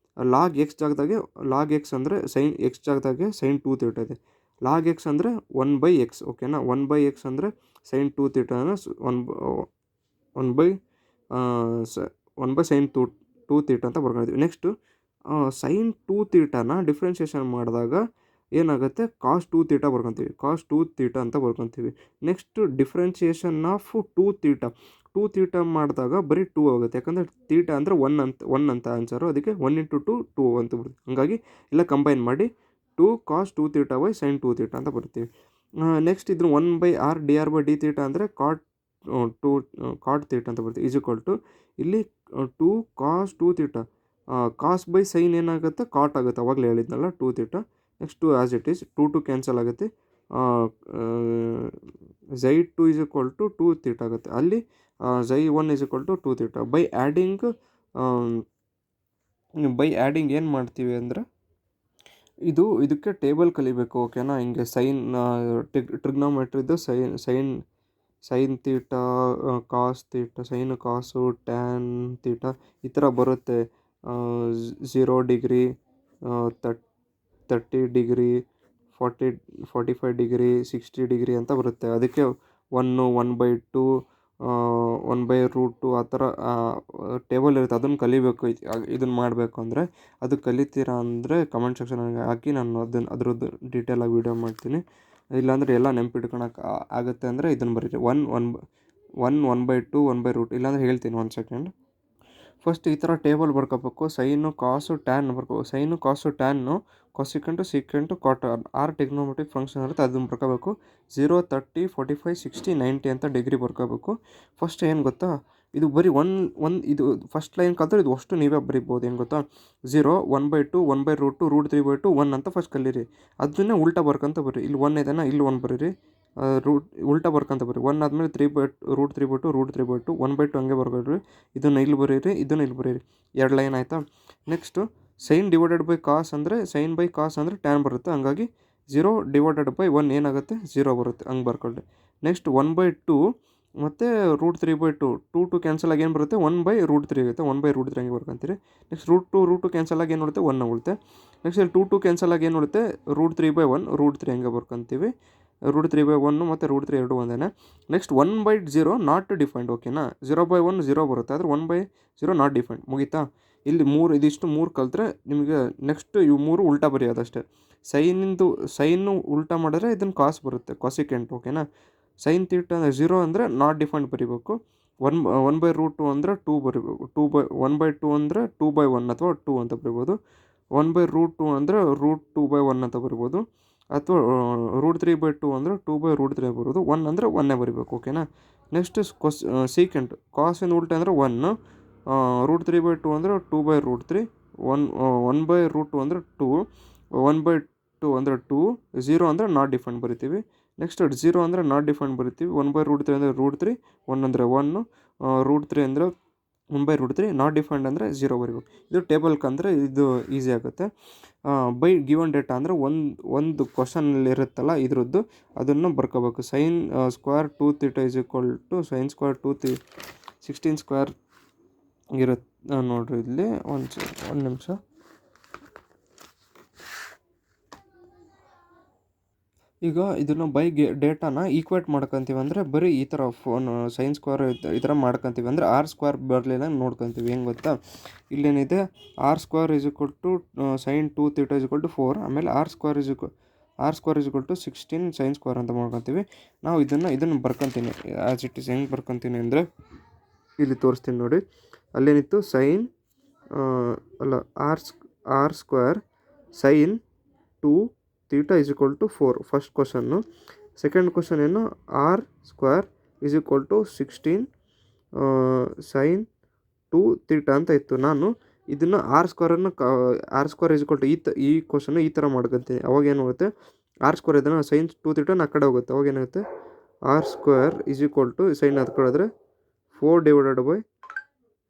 ಲಾಗ್ ಎಕ್ಸ್ ಜಾಗದಾಗೆ ಲಾಗ್ ಎಕ್ಸ್ ಅಂದರೆ ಸೈನ್ ಎಕ್ಸ್ ಜಾಗದಾಗೆ ಸೈನ್ 2 ಥೀಟಾ ಇದೆ. ಲಾಗ್ ಎಕ್ಸ್ ಅಂದರೆ 1/x. ಓಕೆನಾ, 1/x ಅಂದರೆ ಸೈನ್ 2 ಥೀಟಾ ಅಂದರೆ 1 ಸೈನ್ 2 ಥೀಟಾ ಅಂತ ಬರ್ಕೊಂಡಿದ್ವಿ. ನೆಕ್ಸ್ಟು ಸೈನ್ 2 ಥೀಟಾನ ಡಿಫ್ರೆನ್ಷಿಯೇಷನ್ ಮಾಡಿದಾಗ ಏನಾಗುತ್ತೆ ಕಾಸ್ 2 ಥೀಟಾ ಬರ್ಕೊತೀವಿ, ಕಾಸ್ 2 ಥೀಟಾ ಅಂತ ಬರ್ಕೊತೀವಿ. ನೆಕ್ಸ್ಟ್ ಡಿಫ್ರೆನ್ಷಿಯೇಷನ್ ಆಫ್ 2 ಥೀಟಾ ಮಾಡಿದಾಗ ಬರೀ 2 ಆಗುತ್ತೆ. ಯಾಕಂದರೆ ಥೀಟಾ ಅಂದರೆ 1 ಅಂತ ಆನ್ಸರು, ಅದಕ್ಕೆ 1 × 2 ಅಂತ ಬರುತ್ತೆ. ಹಾಗಾಗಿ ಎಲ್ಲ ಕಂಬೈನ್ ಮಾಡಿ 2 cos 2 θ ಬೈ sin 2 θ ಅಂತ ಬರ್ತೀವಿ. ನೆಕ್ಸ್ಟ್ ಇದ್ರ 1/r dr/d θ ಅಂದರೆ ಕಾಟ್ ಥೀಟಾ ಅಂತ ಬರ್ತೀವಿ ಈಸ್ ಈಕ್ವಲ್ ಟು ಇಲ್ಲಿ 2 cos 2 θ ಕಾಸ್ ಬೈ ಸೈನ್ ಏನಾಗುತ್ತೆ ಕಾಟ್ ಆಗುತ್ತೆ, ಅವಾಗಲೇ ಹೇಳಿದ್ನಲ್ಲ 2 θ. Next 2 as it is 2 cancel ಆಗುತ್ತೆ. z2 ಈಸ್ ಈಕ್ವಲ್ ಟು 2 θ ಆಗುತ್ತೆ. ಅಲ್ಲಿ z1 is equal to 2 θ. By adding ಏನು ಮಾಡ್ತೀವಿ ಅಂದರೆ ಇದಕ್ಕೆ ಟೇಬಲ್ ಕಲಿಬೇಕು. ಓಕೆನಾ, ಹಿಂಗೆ ಸೈನ್ ಟ್ರಿಗ್ನೋಮೆಟ್ರಿದು sine theta cos theta sine cos tan theta ಈ ಥರ ಬರುತ್ತೆ. 0 ಡಿಗ್ರಿ 30 ಡಿಗ್ರಿ 45 ಡಿಗ್ರಿ 60 ಡಿಗ್ರಿ ಅಂತ ಬರುತ್ತೆ. ಅದಕ್ಕೆ 1/2 1/√2 ಆ ಥರ ಟೇಬಲ್ ಇರುತ್ತೆ, ಅದನ್ನು ಕಲಿಬೇಕು. ಇದನ್ನು ಮಾಡಬೇಕು ಅಂದರೆ ಅದು ಕಲಿತೀರಾ ಅಂದರೆ ಕಮೆಂಟ್ ಸೆಕ್ಷನ್ಗೆ ಹಾಕಿ, ನಾನು ಅದ್ರದ್ದು ಡೀಟೇಲಾಗಿ ವೀಡಿಯೋ ಮಾಡ್ತೀನಿ. ಇಲ್ಲಾಂದರೆ ಎಲ್ಲ ನೆನಪಿಟ್ಕೊಳಕ್ಕೆ ಆಗುತ್ತೆ ಅಂದರೆ ಇದನ್ನು ಬರೀರಿ 1/2 1/√2. ಇಲ್ಲಾಂದರೆ ಹೇಳ್ತೀನಿ 1 ಸೆಕೆಂಡ್. ಫಸ್ಟ್ ಈ ಥರ table ಬರ್ಕೋಬೇಕು. Sign cos tan ಬರ್ಕೋಬೇಕು. Sign ಕಾಸು ಟ್ಯಾನು ಕಾಸಿಕೆಂಟು ಸೀಕೆಂಟು ಕಾಟ್ ಆರ್ ಟೆಕ್ನೋಮೆಟ್ರಿಕ್ ಫಂಕ್ಷನ್ ಇರುತ್ತೆ, ಅದನ್ನು ಬರ್ಕೋಬೇಕು. 0 30 45 60 90 ಅಂತ ಡಿಗ್ರಿ ಬರ್ಕೋಬೇಕು. ಫಸ್ಟ್ ಏನು ಗೊತ್ತಾ, ಇದು ಬರೀ ಇದು ಫಸ್ಟ್ ಲೈನ್ ಕಲ್ತ್ರೆ ಇದು ಅಷ್ಟು ನೀವೇ ಬರೀಬೋದು. ಏನು ಗೊತ್ತಾ, 0 1/2 1/√2 √3/2 1 ಅಂತ ಫಸ್ಟ್ ಕಲೀರಿ. ಅದನ್ನೇ ಉಲ್ಟಾ ಬರ್ಕೊಂತ ಬರ್ರಿ. ಇಲ್ಲಿ 1 ಇದೆನಾ, ಇಲ್ಲಿ 1 ಬರೀರಿ, ಉಲ್ಟಾ ಬರ್ಕೊಂತ ಬರ್ರಿ. 1 ಆದಮೇಲೆ √3/2 √3/2 1/2 ಹಂಗೆ ಬರ್ಕೊಳ್ರಿ. ಇದನ್ನು ಇಲ್ಲಿ ಬರೀರಿ, ಇದನ್ನು ಇಲ್ಲಿ ಬರೀರಿ. 2 ಲೈನ್ ಆಯಿತಾ. Next sine divided by cos ಅಂದರೆ ಸೈನ್ ಬೈ ಕಾಸ್ ಅಂದರೆ ಟ್ಯಾನ್ ಬರುತ್ತೆ. ಹಂಗಾಗಿ 0 / 1 ಏನಾಗುತ್ತೆ 0 ಬರುತ್ತೆ, ಹಂಗೆ ಬರ್ಕೊಳ್ಳಿ. ನೆಕ್ಸ್ಟ್ 1/2 ಮತ್ತು √3/2 2 ಕ್ಯಾನ್ಸಲ್ ಆಗಿ ಏನು ಬರುತ್ತೆ 1/√3 ಆಗುತ್ತೆ. 1/√3 ಹಂಗೆ ಬರ್ಕೊಂತೀರಿ. ನೆಕ್ಸ್ಟ್ √2 ಕ್ಯಾನ್ಸಲ್ ಆಗಿ ಏನು ಉಳುತ್ತೆ 1 ಉಳುತ್ತೆ. ನೆಕ್ಸ್ಟ್ ಇಲ್ಲಿ 2 ಕ್ಯಾನ್ಸಲ್ ಆಗಿ ಏನು ಉಳುತ್ತೆ √3/1 √3 ಹಂಗೆ ಬರ್ಕೊತೀವಿ. √3/1 ಮತ್ತು √3 ಎರಡು ಒಂದೇ. Next 1/0 not defined. ಓಕೆನಾ, 0/1 0 ಬರುತ್ತೆ, ಆದರೆ 1/0 ನಾಟ್ ಡಿಫೈನ್ಡ್. ಮುಗೀತಾ. ಇಲ್ಲಿ ಇದಿಷ್ಟು 3 ಕಲಿತ್ರೆ ನಿಮಗೆ ನೆಕ್ಸ್ಟ್ ಇವು 3 ಉಲ್ಟಾ ಬರೆಯೋದಷ್ಟೇ. ಸೈನು ಉಲ್ಟಾ ಮಾಡಿದ್ರೆ ಇದನ್ನು ಕಾಸ್ ಬರುತ್ತೆ, ಕಾಸಿಕೆಂಟ್. ಓಕೆನಾ, ಸೈನ್ ಥೀಟಾ 0 ಅಂದರೆ ನಾಟ್ ಡಿಫೈನ್ಡ್ ಬರೀಬೇಕು. 1/√2 ಅಂದರೆ 2 ಬರೀಬೇಕು. 1/2 ಅಂದರೆ 2/1 ಅಥವಾ 2 ಅಂತ ಬರಿಬೋದು. 1/√2 ಅಂದರೆ √2/1 ಅಂತ ಬರಿಬೋದು. ಅಥವಾ √3/2 ಅಂದರೆ 2/√3 ಬರೋದು. 1 ಅಂದರೆ 1 ಬರೀಬೇಕು. ಓಕೆನಾ. ನೆಕ್ಸ್ಟ್ ಸೀಕೆಂಟ್ ಕಾಸಿನ ಉಲ್ಟಾ ಅಂದರೆ 1, √3/2 ಅಂದರೆ 2/√3, 1/√2 ಅಂದರೆ 2, 1/2 ಅಂದರೆ 2, 0 ಅಂದರೆ ನಾಟ್ ಡಿಫೈನ್ಡ್ ಬರಿತೀವಿ. ನೆಕ್ಸ್ಟ್ 0 ಅಂದರೆ ನಾಟ್ ಡಿಫೈನ್ಡ್ ಬರಿತೀವಿ. 1/√3 ಅಂದರೆ √3, 1 ಅಂದರೆ 1, √3 ಅಂದರೆ 1/√3, ನಾಟ್ ಡಿಫೈನ್ಡ್ ಅಂದರೆ 0 ಬರೀಬೇಕು. ಇದು ಟೇಬಲ್ಗೆ ಅಂದರೆ ಇದು ಈಸಿ ಆಗುತ್ತೆ. ಬೈ ಗಿವನ್ ಡೇಟಾ ಅಂದರೆ ಒಂದು ಕ್ವಶನಲ್ಲಿ ಇರುತ್ತಲ್ಲ ಇದ್ರದ್ದು ಅದನ್ನು ಬರ್ಕೋಬೇಕು. Sine square 2θ is equal to sine square 16 square ಇರುತ್ತೆ ನೋಡಿರಿ. ಇಲ್ಲಿ ಒಂದು ನಿಮಿಷ. ಈಗ ಇದನ್ನು ಬೈ ಡೇಟಾನ ಈಕ್ವೇಟ್ ಮಾಡ್ಕೊತೀವಿ ಅಂದರೆ ಬರೀ ಈ ಥರ ಸೈನ್ ಸ್ಕ್ವೇರ್ ಈ ಥರ ಮಾಡ್ಕೊತೀವಿ ಅಂದರೆ ಆರ್ ಸ್ಕ್ವೇರ್ ಬರಲಿಲ್ಲ ನೋಡ್ಕೊತೀವಿ. ಹೆಂಗೆ ಗೊತ್ತಾ, ಇಲ್ಲೇನಿದೆ R square is equal to sine 2θ is equal to 4, ಆಮೇಲೆ R square is equal to 16 sine square ಅಂತ ಮಾಡ್ಕೊತೀವಿ. ನಾವು ಇದನ್ನು ಬರ್ಕೊತೀನಿ ಆ್ಯಸ್ ಇಟ್ ಈಸ್. ಹೆಂಗೆ ಬರ್ಕೊತೀನಿ ಅಂದರೆ ಇಲ್ಲಿ ತೋರಿಸ್ತೀನಿ ನೋಡಿ. ಅಲ್ಲೇನಿತ್ತು sine R square sine 2θ is equal to 4 first ಕ್ವಶನ್ನು. ಸೆಕೆಂಡ್ ಕ್ವಶನ್ ಏನು, R square is equal to 16 sine 2θ ಅಂತ ಇತ್ತು. ನಾನು ಇದನ್ನು R square is equal to ಈ ಕ್ವಶನ್ನು ಈ ಥರ ಮಾಡ್ಕೊತೀನಿ. ಅವಾಗ ಏನಾಗುತ್ತೆ, ಆರ್ ಸ್ಕ್ವೇರ್ ಇದನ್ನು ಸೈನ್ 2θ ಆ ಕಡೆ ಹೋಗುತ್ತೆ. ಅವಾಗ ಏನಾಗುತ್ತೆ, R square is equal to sine ಅದು ಕಳೆದ್ರೆ 4 ಡಿವೈಡೆಡ್ ಬೈ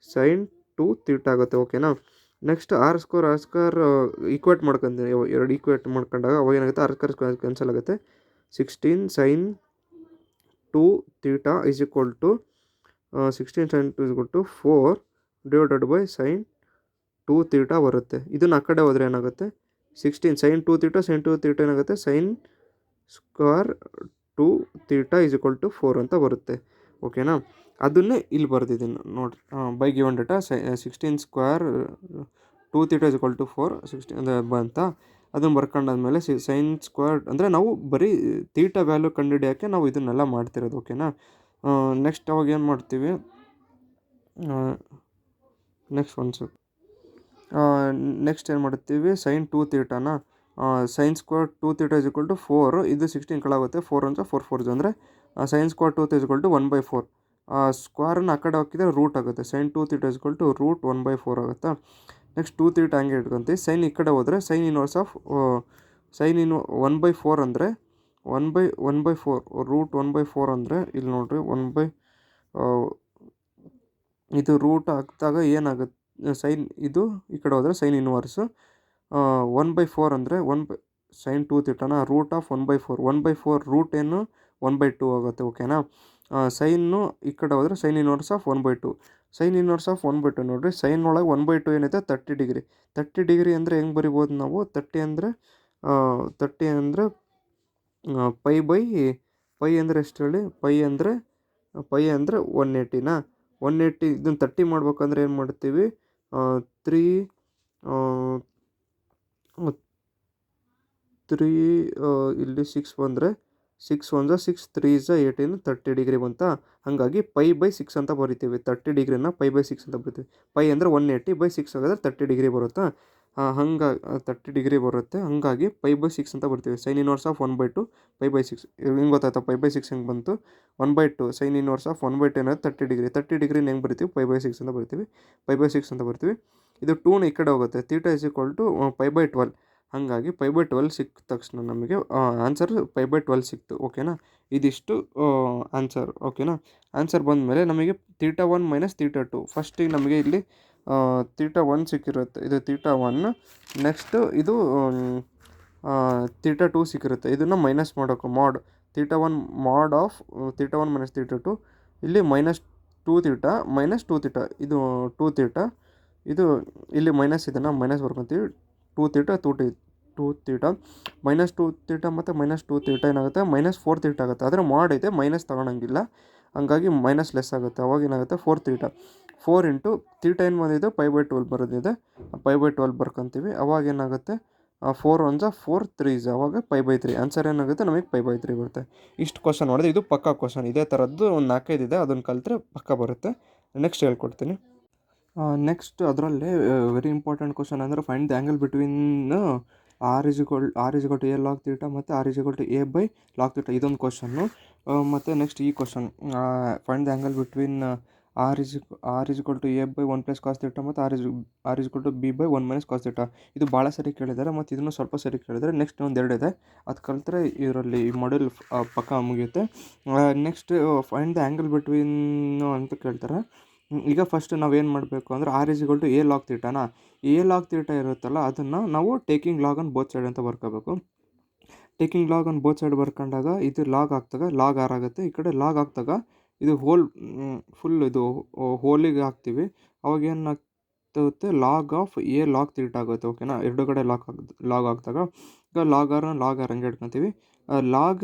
ಸೈನ್ 2θ ಆಗುತ್ತೆ. ಓಕೆನಾ. ನೆಕ್ಸ್ಟ್ ಆರ್ ಸ್ಕ್ವೇರ್ ಈಕ್ವೇಟ್ ಮಾಡ್ಕೊತೀನಿ. ಎರಡು ಈಕ್ವೇಟ್ ಮಾಡ್ಕೊಂಡಾಗ ಅವಾಗ ಏನಾಗುತ್ತೆ, ಆರ್ ಸ್ಕ್ವೇರ್ ಕ್ಯಾನ್ಸಲ್ ಆಗುತ್ತೆ. 16 sine 2θ is equal to 16 sine 2 is equal to 4 divided by sine 2θ ಬರುತ್ತೆ. ಇದನ್ನು ಆ ಕಡೆ ಹೋದರೆ ಏನಾಗುತ್ತೆ, 16 ಸೈನ್ 2θ ಏನಾಗುತ್ತೆ, sine square 2θ is equal to 4 ಅಂತ ಬರುತ್ತೆ. ಓಕೆನಾ. ಅದನ್ನೇ ಇಲ್ಲಿ ಬರ್ದಿದ್ದೀನಿ ನೋಡಿರಿ. By given data 16 square 2θ is equal to 4 16 ಅಂದರೆ ಬಂತ. ಅದನ್ನು ಬರ್ಕೊಂಡಾದ್ಮೇಲೆ ಸೈನ್ ಸ್ಕ್ವೇರ್ ಅಂದರೆ ನಾವು ಬರೀ ಥೀಟಾ ವ್ಯಾಲ್ಯೂ ಕಂಡುಹಿಡಿಯೋಕ್ಕೆ ನಾವು ಇದನ್ನೆಲ್ಲ ಮಾಡ್ತಿರೋದು. ಓಕೆನಾ. ನೆಕ್ಸ್ಟ್ ಅವಾಗ ಏನು ಮಾಡ್ತೀವಿ, ನೆಕ್ಸ್ಟ್ ಏನು ಮಾಡ್ತೀವಿ, ಸೈನ್ 2θನ sine square 2θ is equal to 4, ಇದು 16 ಕೆಳಗುತ್ತೆ, 4 ಅಂದರೆ 4 4 ಅಂದರೆ sine square 2θ is equal to 1/4. ಸ್ಕ್ವೇರನ್ನು ಆ ಕಡೆ ಹಾಕಿದರೆ ರೂಟ್ ಆಗುತ್ತೆ. Sine 2θ is equal to root 1/4 ಆಗುತ್ತೆ. ನೆಕ್ಸ್ಟ್ 2θ ಹಂಗೆ ಇಟ್ಕೊಂತೀವಿ. ಸೈನ್ ಈ ಕಡೆ ಹೋದರೆ ಸೈನ್ ಇನ್ವರ್ಸ್ ಆಫ್ ಸೈನ್ 1/4 ಅಂದರೆ 1/4 ರೂಟ್ 1/4 ಅಂದರೆ ಇಲ್ಲಿ ನೋಡಿರಿ ಇದು ರೂಟ್ ಹಾಕಿದಾಗ ಏನಾಗುತ್ತೆ, ಸೈನ್ ಇದು ಈ ಕಡೆ ಹೋದರೆ ಸೈನ್ ಇನ್ವರ್ಸು 1/4 ಅಂದರೆ ಸೈನ್ 2θನ ರೂಟ್ ಆಫ್ 1/4 1/4 ರೂಟ್ ಏನು 1/2 ಆಗುತ್ತೆ. ಓಕೆನಾ. ಸೈನು ಈ ಕಡೆ ಹೋದರೆ sine inverse of 1/2 sine inverse of 1/2 ನೋಡಿರಿ. ಸೈನ್ ಒಳಗೆ 1/2 ಏನೈತೆ 30 ಡಿಗ್ರಿ. 30 ಡಿಗ್ರಿ ಅಂದರೆ ಹೆಂಗೆ ಬರಿಬೋದು ನಾವು, 30 ಅಂದರೆ ಪೈ ಅಂದರೆ ಎಷ್ಟು ಹೇಳಿ, ಪೈ ಅಂದರೆ 180ನಾ. 180 ಇದನ್ನು 30 ಮಾಡ್ಬೇಕಂದ್ರೆ ಏನು ಮಾಡ್ತೀವಿ, 3 ಇಲ್ಲಿ 6 ಬಂದರೆ 6 1 6 3 18 30 ಡಿಗ್ರಿ ಬಂತ. ಹಾಗಾಗಿ π/6 ಅಂತ ಬರಿತೀವಿ. 30 ಡಿಗ್ರಿನ π/6 ಅಂತ ಬರಿತೀವಿ. ಪೈ ಅಂದರೆ 180/6 ಆಗಿದ್ರೆ 30 ಡಿಗ್ರಿ ಬರುತ್ತಾ. ಹಂಗಾಗಿ 30 ಡಿಗ್ರಿ ಬರುತ್ತೆ. ಹಾಗಾಗಿ π/6 ಅಂತ ಬರ್ತೀವಿ. ಸೈನ್ ಇನ್ವರ್ಸ್ ಆಫ್ 1/2 π/6 ಹಿಂಗೆ ಗೊತ್ತಾಯ್ತಾ. π/6 ಹೆಂಗೆ ಬಂತು, 1/2 ಸೈನ್ ಇನ್ವರ್ಸ್ ಆಫ್ 1/2 ಏನಾದ್ರು 30 ಡಿಗ್ರಿ. 30 ಡಿಗ್ರಿನ ಹೆಂಗೆ ಬರಿತೀವಿ, π/6 ಅಂತ ಬರ್ತೀವಿ. π/6 ಅಂತ ಬರ್ತೀವಿ. ಇದು 2ನ ಈ ಕಡೆ ಹೋಗುತ್ತೆ. θ ಇಸ್ ಈಕ್ವಲ್ ಟು π/12. ಹಾಗಾಗಿ π/12 ಸಿಕ್ಕ ತಕ್ಷಣ ನಮಗೆ ಆನ್ಸರ್ π/12 ಸಿಕ್ತು. ಓಕೆನಾ. ಇದಿಷ್ಟು ಆನ್ಸರ್. ಓಕೆನಾ. ಆನ್ಸರ್ ಬಂದಮೇಲೆ ನಮಗೆ θ1 ಮೈನಸ್ θ2 ಫಸ್ಟಿಗೆ ನಮಗೆ ಇಲ್ಲಿ θ1 ಸಿಕ್ಕಿರುತ್ತೆ. ಇದು θ1. ನೆಕ್ಸ್ಟ್ ಇದು θ2 ಸಿಕ್ಕಿರುತ್ತೆ. ಇದನ್ನು ಮೈನಸ್ ಮಾಡೋಕೆ ಮಾಡ್ θ1 ಮಾಡ್ ಆಫ್ θ1 ಮೈನಸ್ θ2. ಇಲ್ಲಿ -2θ ಮೈನಸ್ 2θ ಇದು 2θ. ಇದು ಇಲ್ಲಿ ಮೈನಸ್ ಇದನ್ನು ಮೈನಸ್ ಬರ್ಕೊತೀವಿ. 2θ ಮೈನಸ್ 2θ ಮತ್ತು ಮೈನಸ್ 2θ ಏನಾಗುತ್ತೆ, -4θ ಆಗುತ್ತೆ. ಆದರೆ ಮಾಡ್ ಇದೆ, ಮೈನಸ್ ತಗೊಳಂಗಿಲ್ಲ. ಹಂಗಾಗಿ ಮೈನಸ್ ಲೆಸ್ ಆಗುತ್ತೆ. ಅವಾಗ ಏನಾಗುತ್ತೆ 4θ 4 ಇಂಟು θ ಏನು ಬಂದಿದೆ π/12 ಬರೋದಿದೆ. π/12 ಬರ್ಕೊತೀವಿ. ಅವಾಗ ಏನಾಗುತ್ತೆ 4 1 4 3 ಅವಾಗ π/3 ಆನ್ಸರ್ ಏನಾಗುತ್ತೆ ನಮಗೆ π/3 ಬರುತ್ತೆ. ಇಷ್ಟು ಕ್ವಶನ್ ನೋಡಿದೆ. ಇದು ಪಕ್ಕಾ ಕ್ವಶನ್. ಇದೇ ಥರದ್ದು ಒಂದು 4-5 ಇದೆ, ಅದನ್ನು ಕಲಿತ್ರೆ ಪಕ್ಕ ಬರುತ್ತೆ. ನೆಕ್ಸ್ಟ್ ಹೇಳ್ಕೊಡ್ತೀನಿ. ನೆಕ್ಸ್ಟ್ ಅದರಲ್ಲೇ ವೆರಿ ಇಂಪಾರ್ಟೆಂಟ್ ಕ್ವಶನ್ ಅಂದರೆ find the angle between R is equal to A log theta ಮತ್ತು R is equal to A by log theta. ಇದೊಂದು ಕ್ವಶನ್ನು. ಮತ್ತು ನೆಕ್ಸ್ಟ್ ಈ question find the angle between r is equal to a by 1 plus cos theta ಮತ್ತು r is equal to b/1 - cos theta. ಇದು ಭಾಳ ಸರಿ ಕೇಳಿದ್ದಾರೆ ಮತ್ತು ಇದನ್ನು ಸ್ವಲ್ಪ ಸರಿ ಕೇಳಿದ್ದಾರೆ. ನೆಕ್ಸ್ಟ್ ಒಂದೆರಡು ಇದೆ, ಅದು ಕಲಿತ್ರೆ ಇದರಲ್ಲಿ ಈ ಮಾಡೆಲ್ ಪಕ್ಕ ಮುಗಿಯುತ್ತೆ. Next find the angle between ಅಂತ ಕೇಳ್ತಾರೆ. ಈಗ ಫಸ್ಟ್ ನಾವೇನು ಮಾಡಬೇಕು ಅಂದರೆ r=a log ಥೀಟಾನ, a log ಥೀಟಾ ಇರುತ್ತಲ್ಲ ಅದನ್ನು ನಾವು taking log on both side ಅಂತ ಬರ್ಕೋಬೇಕು. Taking log on both side ಬರ್ಕೊಂಡಾಗ ಇದು ಲಾಗ್ ಆಗ್ತಾಗ ಲಾಗ್ ಆರ್ ಆಗುತ್ತೆ. ಈ ಕಡೆ ಲಾಗ್ ಆಗ್ತಾಗ ಇದು ಫುಲ್ ಇದು ಹೋಲಿಗೆ ಹಾಕ್ತೀವಿ. ಅವಾಗ ಏನಾಗ್ತಗುತ್ತೆ, log of A log theta ಆಗುತ್ತೆ. ಓಕೆನಾ, ಎರಡು ಕಡೆ ಲಾಗ್ ಆಗ್ತಾಗ ಈಗ ಲಾಗ್ ಆರ್ ಹಂಗೆ ಇಟ್ಕೊತೀವಿ.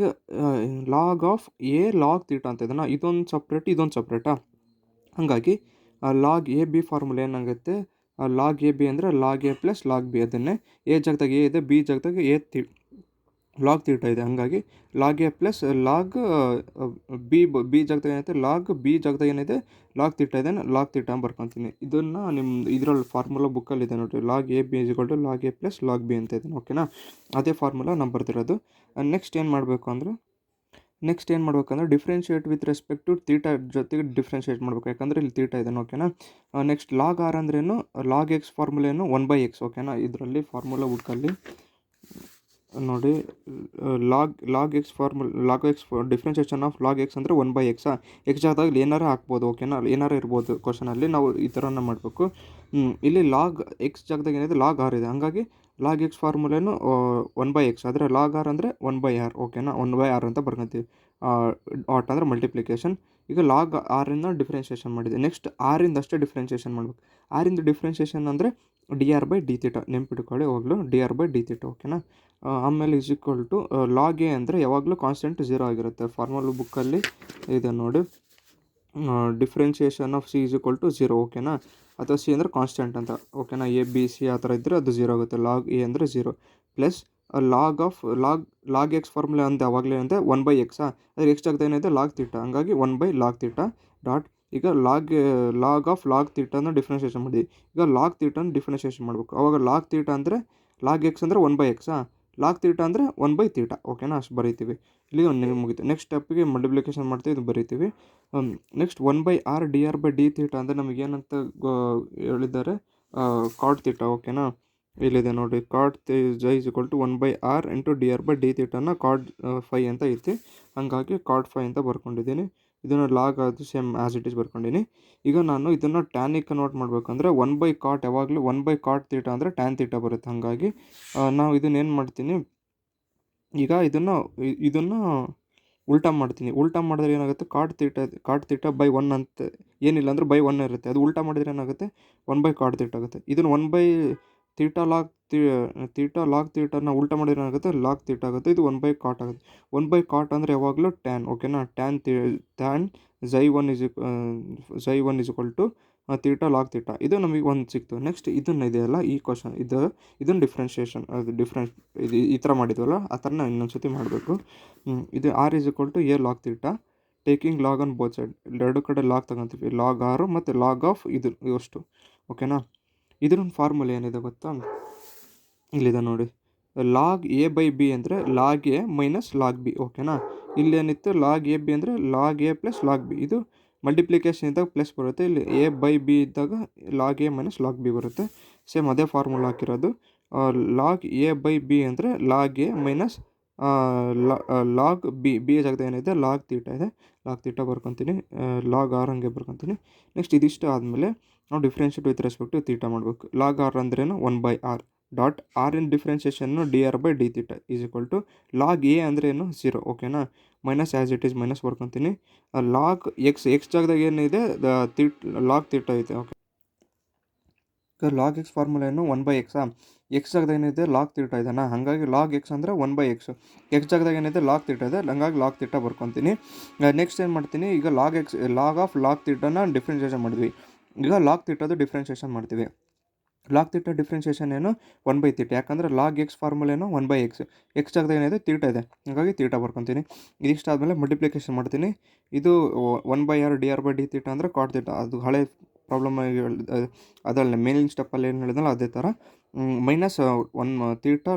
Log of A log theta ಅಂತ ಇದನ್ನು ಇದೊಂದು ಸಪ್ರೇಟ್ ಇದೊಂದು ಸಪ್ರೇಟಾ. ಹಾಗಾಗಿ ಲಾಗ್ ಎ ಬಿ ಫಾರ್ಮುಲಾ ಏನಾಗುತ್ತೆ, ಲಾಗ್ ಎ ಬಿ ಅಂದರೆ log A plus log B. ಅದನ್ನೇ ಎ ಜಾಗದಾಗ ಎ ಇದೆ, ಬಿ ಜಾಗದಾಗ ಲಾಗ್ ಥೀಟಾ ಇದೆ. ಹಾಗಾಗಿ log A plus log B ಜಾಗದಾಗ ಏನೈತೆ ಲಾಗ್ ಬಿ ಜಾಗದಾಗ ಏನಿದೆ ಲಾಗ್ ಥೀಟಾ ಇದೆ, ಲಾಗ್ ಥೀಟಾ ಬರ್ಕೊತೀನಿ. ಇದನ್ನು ನಿಮ್ಮ ಇದರಲ್ಲಿ ಫಾರ್ಮುಲಾ ಬುಕ್ಕಲ್ಲಿ ಇದೆ ನೋಡಿರಿ, log A B = log A plus log B ಅಂತ ಇದೆ. ಓಕೆನಾ, ಅದೇ ಫಾರ್ಮುಲಾ ನಾವು ಬರ್ತಿರೋದು. ನೆಕ್ಸ್ಟ್ ಏನು ಮಾಡಬೇಕಂದ್ರೆ differentiate with respect to theta ಜೊತೆಗೆ ಡಿಫ್ರೆನ್ಷಿಯೇಟ್ ಮಾಡಬೇಕು, ಯಾಕಂದರೆ ಇಲ್ಲಿ ಥೀಟಾ ಇದೆ. ಓಕೆನಾ, ನೆಕ್ಸ್ಟ್ ಲಾಗ್ ಆರ್ ಅಂದ್ರೇನು, ಲಾಗ್ ಎಕ್ಸ್ ಫಾರ್ಮುಲಾ ಏನು 1/x. ಓಕೆನಾ, ಇದರಲ್ಲಿ ಫಾರ್ಮುಲಾ ಬುಕ್ಕಲ್ಲಿ ನೋಡಿ, log X differentiation of log X ಅಂದರೆ 1/x. ಎಕ್ಸ್ ಜಾಗದಾಗ ಏನಾರ ಹಾಕ್ಬೋದು. ಓಕೆನಾ, ಏನಾರ ಇರ್ಬೋದು ಕ್ವಶನಲ್ಲಿ, ನಾವು ಈ ಥರನ ಮಾಡಬೇಕು. ಇಲ್ಲಿ ಲಾಗ್ ಎಕ್ಸ್ ಜಾಗದಾಗ ಏನಿದೆ ಲಾಗ್ ಆರ್ ಇದೆ. ಹಾಗಾಗಿ ಲಾಗ್ ಎಕ್ಸ್ ಫಾರ್ಮುಲೇನು 1/x, ಆದರೆ ಲಾಗ್ ಆರ್ ಅಂದರೆ 1/r. ಓಕೆನಾ, 1/r ಅಂತ ಬರ್ಕೊತೀವಿ. ಆಟ್ ಅಂದರೆ ಮಲ್ಟಿಪ್ಲಿಕೇಶನ್. ಈಗ ಲಾಗ್ ಆರಿಂದ ಡಿಫ್ರೆನ್ಷಿಯೇಷನ್ ಮಾಡಿದೆ. ನೆಕ್ಸ್ಟ್ ಆರಿಂದ ಅಷ್ಟೇ ಡಿಫ್ರೆನ್ಷಿಯೇಷನ್ ಮಾಡಬೇಕು. ಆರಿಂದ ಡಿಫ್ರೆನ್ಷಿಯೇಷನ್ ಅಂದರೆ dr/dθ ನೆನ್ಪಿಟ್ಕೊಳ್ಳಿ ಹೋಗ್ಲು, dr/dθ. ಓಕೆನಾ, ಆಮೇಲೆ = ಲಾಗ್ ಎ ಅಂದರೆ ಯಾವಾಗಲೂ ಕಾನ್ಸ್ಟೆಂಟ್ 0 ಆಗಿರುತ್ತೆ. ಫಾರ್ಮುಲಾ ಬುಕ್ಕಲ್ಲಿ ಇದೆ ನೋಡಿ, ಡಿಫ್ರೆನ್ಷಿಯೇಷನ್ ಆಫ್ c = 0. ಓಕೆನಾ, ಅಥವಾ ಸಿ ಅಂದರೆ ಕಾನ್ಸ್ಟೆಂಟ್ ಅಂತ. ಓಕೆನಾ, ಎ ಬಿ ಸಿ ಆ ಥರ ಇದ್ದರೆ ಅದು 0 ಆಗುತ್ತೆ. ಲಾಗ್ ಎ ಅಂದರೆ 0 ಪ್ಲಸ್ ಲಾಗ್ ಎಕ್ಸ್ ಫಾರ್ಮುಲಾ ಅಂತ ಯಾವಾಗಲೇ ಅಂದರೆ 1/x. ಅದ್ರ ಎಕ್ಸ್ ಜಾಗದಾಗ ಏನಿದೆ ಲಾಗ್ ಥೀಟಾ, ಹಂಗಾಗಿ 1/log ಥೀಟಾ ಡಾಟ್. ಈಗ ಲಾಗ್ ಆಫ್ ಲಾಗ್ ಥೀಟಾನ ಡಿಫ್ರೆನ್ಷಿಯೇಷನ್ ಮಾಡಿದ್ವಿ. ಈಗ ಲಾಗ್ ಥೀಟಾನ ಡಿಫ್ರೆನ್ಷಿಯೇಷನ್ ಮಾಡಬೇಕು. ಅವಾಗ ಲಾಗ್ ಥೀಟಾ ಅಂದರೆ ಲಾಗ್ ಎಕ್ಸ್ ಅಂದರೆ 1/x, ಲಾಗ್ ಥೀಟಾ ಅಂದರೆ 1/θ. ಓಕೆನಾ, ಅಷ್ಟು ಬರೀತೀವಿ. ಇಲ್ಲಿ ಒಂದು ಮುಗಿತು. ನೆಕ್ಸ್ಟ್ ಸ್ಟೆಪ್ಪಿಗೆ ಮಲ್ಟಿಪ್ಲಿಕೇಶನ್ ಮಾಡ್ತೀವಿ, ಇದು ಬರೀತೀವಿ. ನೆಕ್ಸ್ಟ್ 1/r dr/dθ ಅಂದರೆ ನಮಗೇನಂತ ಹೇಳಿದ್ದಾರೆ, ಕಾಟ್ ಥೀಟಾ. ಓಕೆನಾ, ಇಲ್ಲಿದೆ ನೋಡಿ, ಕಾಟ್ = 1/r dr/dθನ ಕಾಟ್ 5 ಅಂತ ಐತಿ. ಹಾಗಾಗಿ ಕಾಟ್ 5 ಅಂತ ಬರ್ಕೊಂಡಿದ್ದೀನಿ. ಇದನ್ನು ಲಾಗ್ ಅದು ಸೇಮ್ ಆ್ಯಸ್ ಇಟ್ ಈಸ್ ಬರ್ಕೊಂಡಿನಿ. ಈಗ ನಾನು ಇದನ್ನು ಟ್ಯಾನಿಗೆ ಕನ್ವರ್ಟ್ ಮಾಡಬೇಕಂದ್ರೆ 1/cot ಯಾವಾಗಲೂ 1/cot θ ಅಂದರೆ ಟ್ಯಾನ್ ಥೀಟಾ ಬರುತ್ತೆ. ಹಾಗಾಗಿ ನಾವು ಇದನ್ನೇನು ಮಾಡ್ತೀನಿ, ಈಗ ಇದನ್ನು ಉಲ್ಟಾ ಮಾಡ್ತೀನಿ. ಉಲ್ಟಾ ಮಾಡಿದ್ರೆ ಏನಾಗುತ್ತೆ, ಕಾಟ್ ಥೀಟಾ by 1 ಅಂತ ಏನಿಲ್ಲ ಅಂದರೆ by 1 ಇರುತ್ತೆ. ಅದು ಉಲ್ಟಾ ಮಾಡಿದರೆ ಏನಾಗುತ್ತೆ, 1/cot θ ಆಗುತ್ತೆ. ಇದನ್ನು 1/θ ಲಾಗ್ ಥೀಟಾನ ಉಲ್ಟಾ ಮಾಡಿದ್ರೆ ಏನಾಗುತ್ತೆ, ಲಾಗ್ ಥೀಟಾ ಆಗುತ್ತೆ. ಇದು 1/cot ಆಗುತ್ತೆ. 1/cot ಅಂದರೆ ಯಾವಾಗಲೂ ಟ್ಯಾನ್. ಓಕೆನಾ, ಟ್ಯಾನ್ ξ1 θ ಲಾಗ್ ಥೀಟಾ. ಇದು ನಮಗೆ ಒಂದು ಸಿಕ್ತು. ನೆಕ್ಸ್ಟ್ ಇದನ್ನು ಇದೆಯಲ್ಲ ಈ ಕ್ವಶನ್, ಇದನ್ನು ಡಿಫ್ರೆನ್ಷಿಯೇಷನ್ ಇದು ಈ ಥರ ಮಾಡಿದ್ವಲ್ಲ ಆ ಥರನ ಇನ್ನೊಂದು ಸತಿ ಮಾಡಬೇಕು. ಇದು r=a log theta taking log on both side. ಎರಡು ಕಡೆ ಲಾಗ್ ತಗೊತೀವಿ, ಲಾಗ್ ಆರು ಮತ್ತು ಲಾಗ್ ಆಫ್ ಇದು ಇವಷ್ಟು. ಓಕೆನಾ, ಇದ್ರ ಫಾರ್ಮುಲಾ ಏನಿದೆ ಗೊತ್ತಾ, ಇಲ್ಲಿದೆ ನೋಡಿ, ಲಾಗ್ a/b ಅಂದರೆ log A minus log B. ಓಕೆನಾ, ಇಲ್ಲೇನಿತ್ತು ಲಾಗ್ ಎ ಬಿ ಅಂದರೆ log A plus log B. ಇದು ಮಲ್ಟಿಪ್ಲಿಕೇಶನ್ ಇದ್ದಾಗ ಪ್ಲಸ್ ಬರುತ್ತೆ. ಇಲ್ಲಿ a/b ಇದ್ದಾಗ log A minus log B ಬರುತ್ತೆ. ಸೇಮ್ ಅದೇ ಫಾರ್ಮುಲಾ ಹಾಕಿರೋದು. ಲಾಗ್ a/b ಅಂದರೆ log A minus log B ಜಾಗದಾಗ ಏನಿದೆ ಲಾಗ್ ಥೀಟಾ ಇದೆ, ಲಾಗ್ ಥೀಟಾ ಬರ್ಕೊತೀನಿ. ಲಾಗ್ ಆರ್ ಹಂಗೆ ಬರ್ಕೊತೀನಿ. ನೆಕ್ಸ್ಟ್ ಇದಿಷ್ಟು ಆದಮೇಲೆ ನಾವು differentiate with respect to theta ಮಾಡಬೇಕು. ಲಾಗ್ ಆರ್ ಅಂದ್ರೇನು 1/r dot R in differentiation dr/dθ = log A ಅಂದ್ರೇನು 0. ಓಕೆನಾ, minus as it is minus ಬರ್ಕೊತೀನಿ. ಲಾಗ್ ಎಕ್ಸ್ ಜಾಗದಾಗ ಏನಿದೆ ಲಾಗ್ ಥೀಟಾ ಇದೆ. ಓಕೆ, ಲಾಗ್ ಎಕ್ಸ್ ಫಾರ್ಮುಲಾ ಏನು 1/x. ಎಕ್ಸ್ ಜಾಗದಾಗ ಏನಿದೆ ಲಾಗ್ ಥೀಟಾ ಇದೆನಾ, ಹಾಗಾಗಿ ಲಾಗ್ ಎಕ್ಸ್ ಅಂದರೆ 1/x. ಎಕ್ಸ್ ಜಾಗದಾಗ ಏನಿದೆ ಲಾಗ್ ಥೀಟಾ ಇದೆ, ಹಾಗಾಗಿ ಲಾಗ್ ಥೀಟಾ ಬರ್ಕೊತೀನಿ. ನೆಕ್ಸ್ಟ್ ಏನು ಮಾಡ್ತೀನಿ, ಈಗ ಲಾಗ್ ಆಫ್ ಲಾಗ್ ಥೀಟಾನ ಡಿಫ್ರೆನ್ಷಿಯೇಷನ್ ಮಾಡಿದ್ವಿ. ಈಗ ಲಾಗ್ ಥೀಟಾದು ಡಿಫ್ರೆನ್ಷಿಯೇಷನ್ ಮಾಡ್ತೀವಿ. ಲಾಗ್ ಥೀಟಾ ಡಿಫ್ರೆನ್ಷಿಯೇಷನ್ ಏನು 1/θ, ಯಾಕಂದರೆ ಲಾಗ್ ಎಕ್ಸ್ ಫಾರ್ಮುಲಾ ಏನು 1/x. ಎಕ್ಸ್ ಜಾಗದಾಗ ಏನಿದೆ ಥೀಟಾ ಇದೆ, ಹಾಗಾಗಿ ಥೀಟಾ ಬರ್ಕೊತೀನಿ. ಇದಿಷ್ಟು ಆದಮೇಲೆ ಮಲ್ಟಿಪ್ಲಿಕೇಶನ್ ಮಾಡ್ತೀನಿ. ಇದು 1/r dr/dθ ಅಂದರೆ ಕಾಟ್ ಥೀಟಾ. ಅದು ಹಳೆ ಪ್ರಾಬ್ಲಮ್ ಅದಲ್ಲ, ಮೇಲಿನ ಸ್ಟೆಪ್ಪಲ್ಲಿ ಏನು ಹೇಳಿದ್ನಲ್ಲ ಅದೇ ಥರ. Minus 1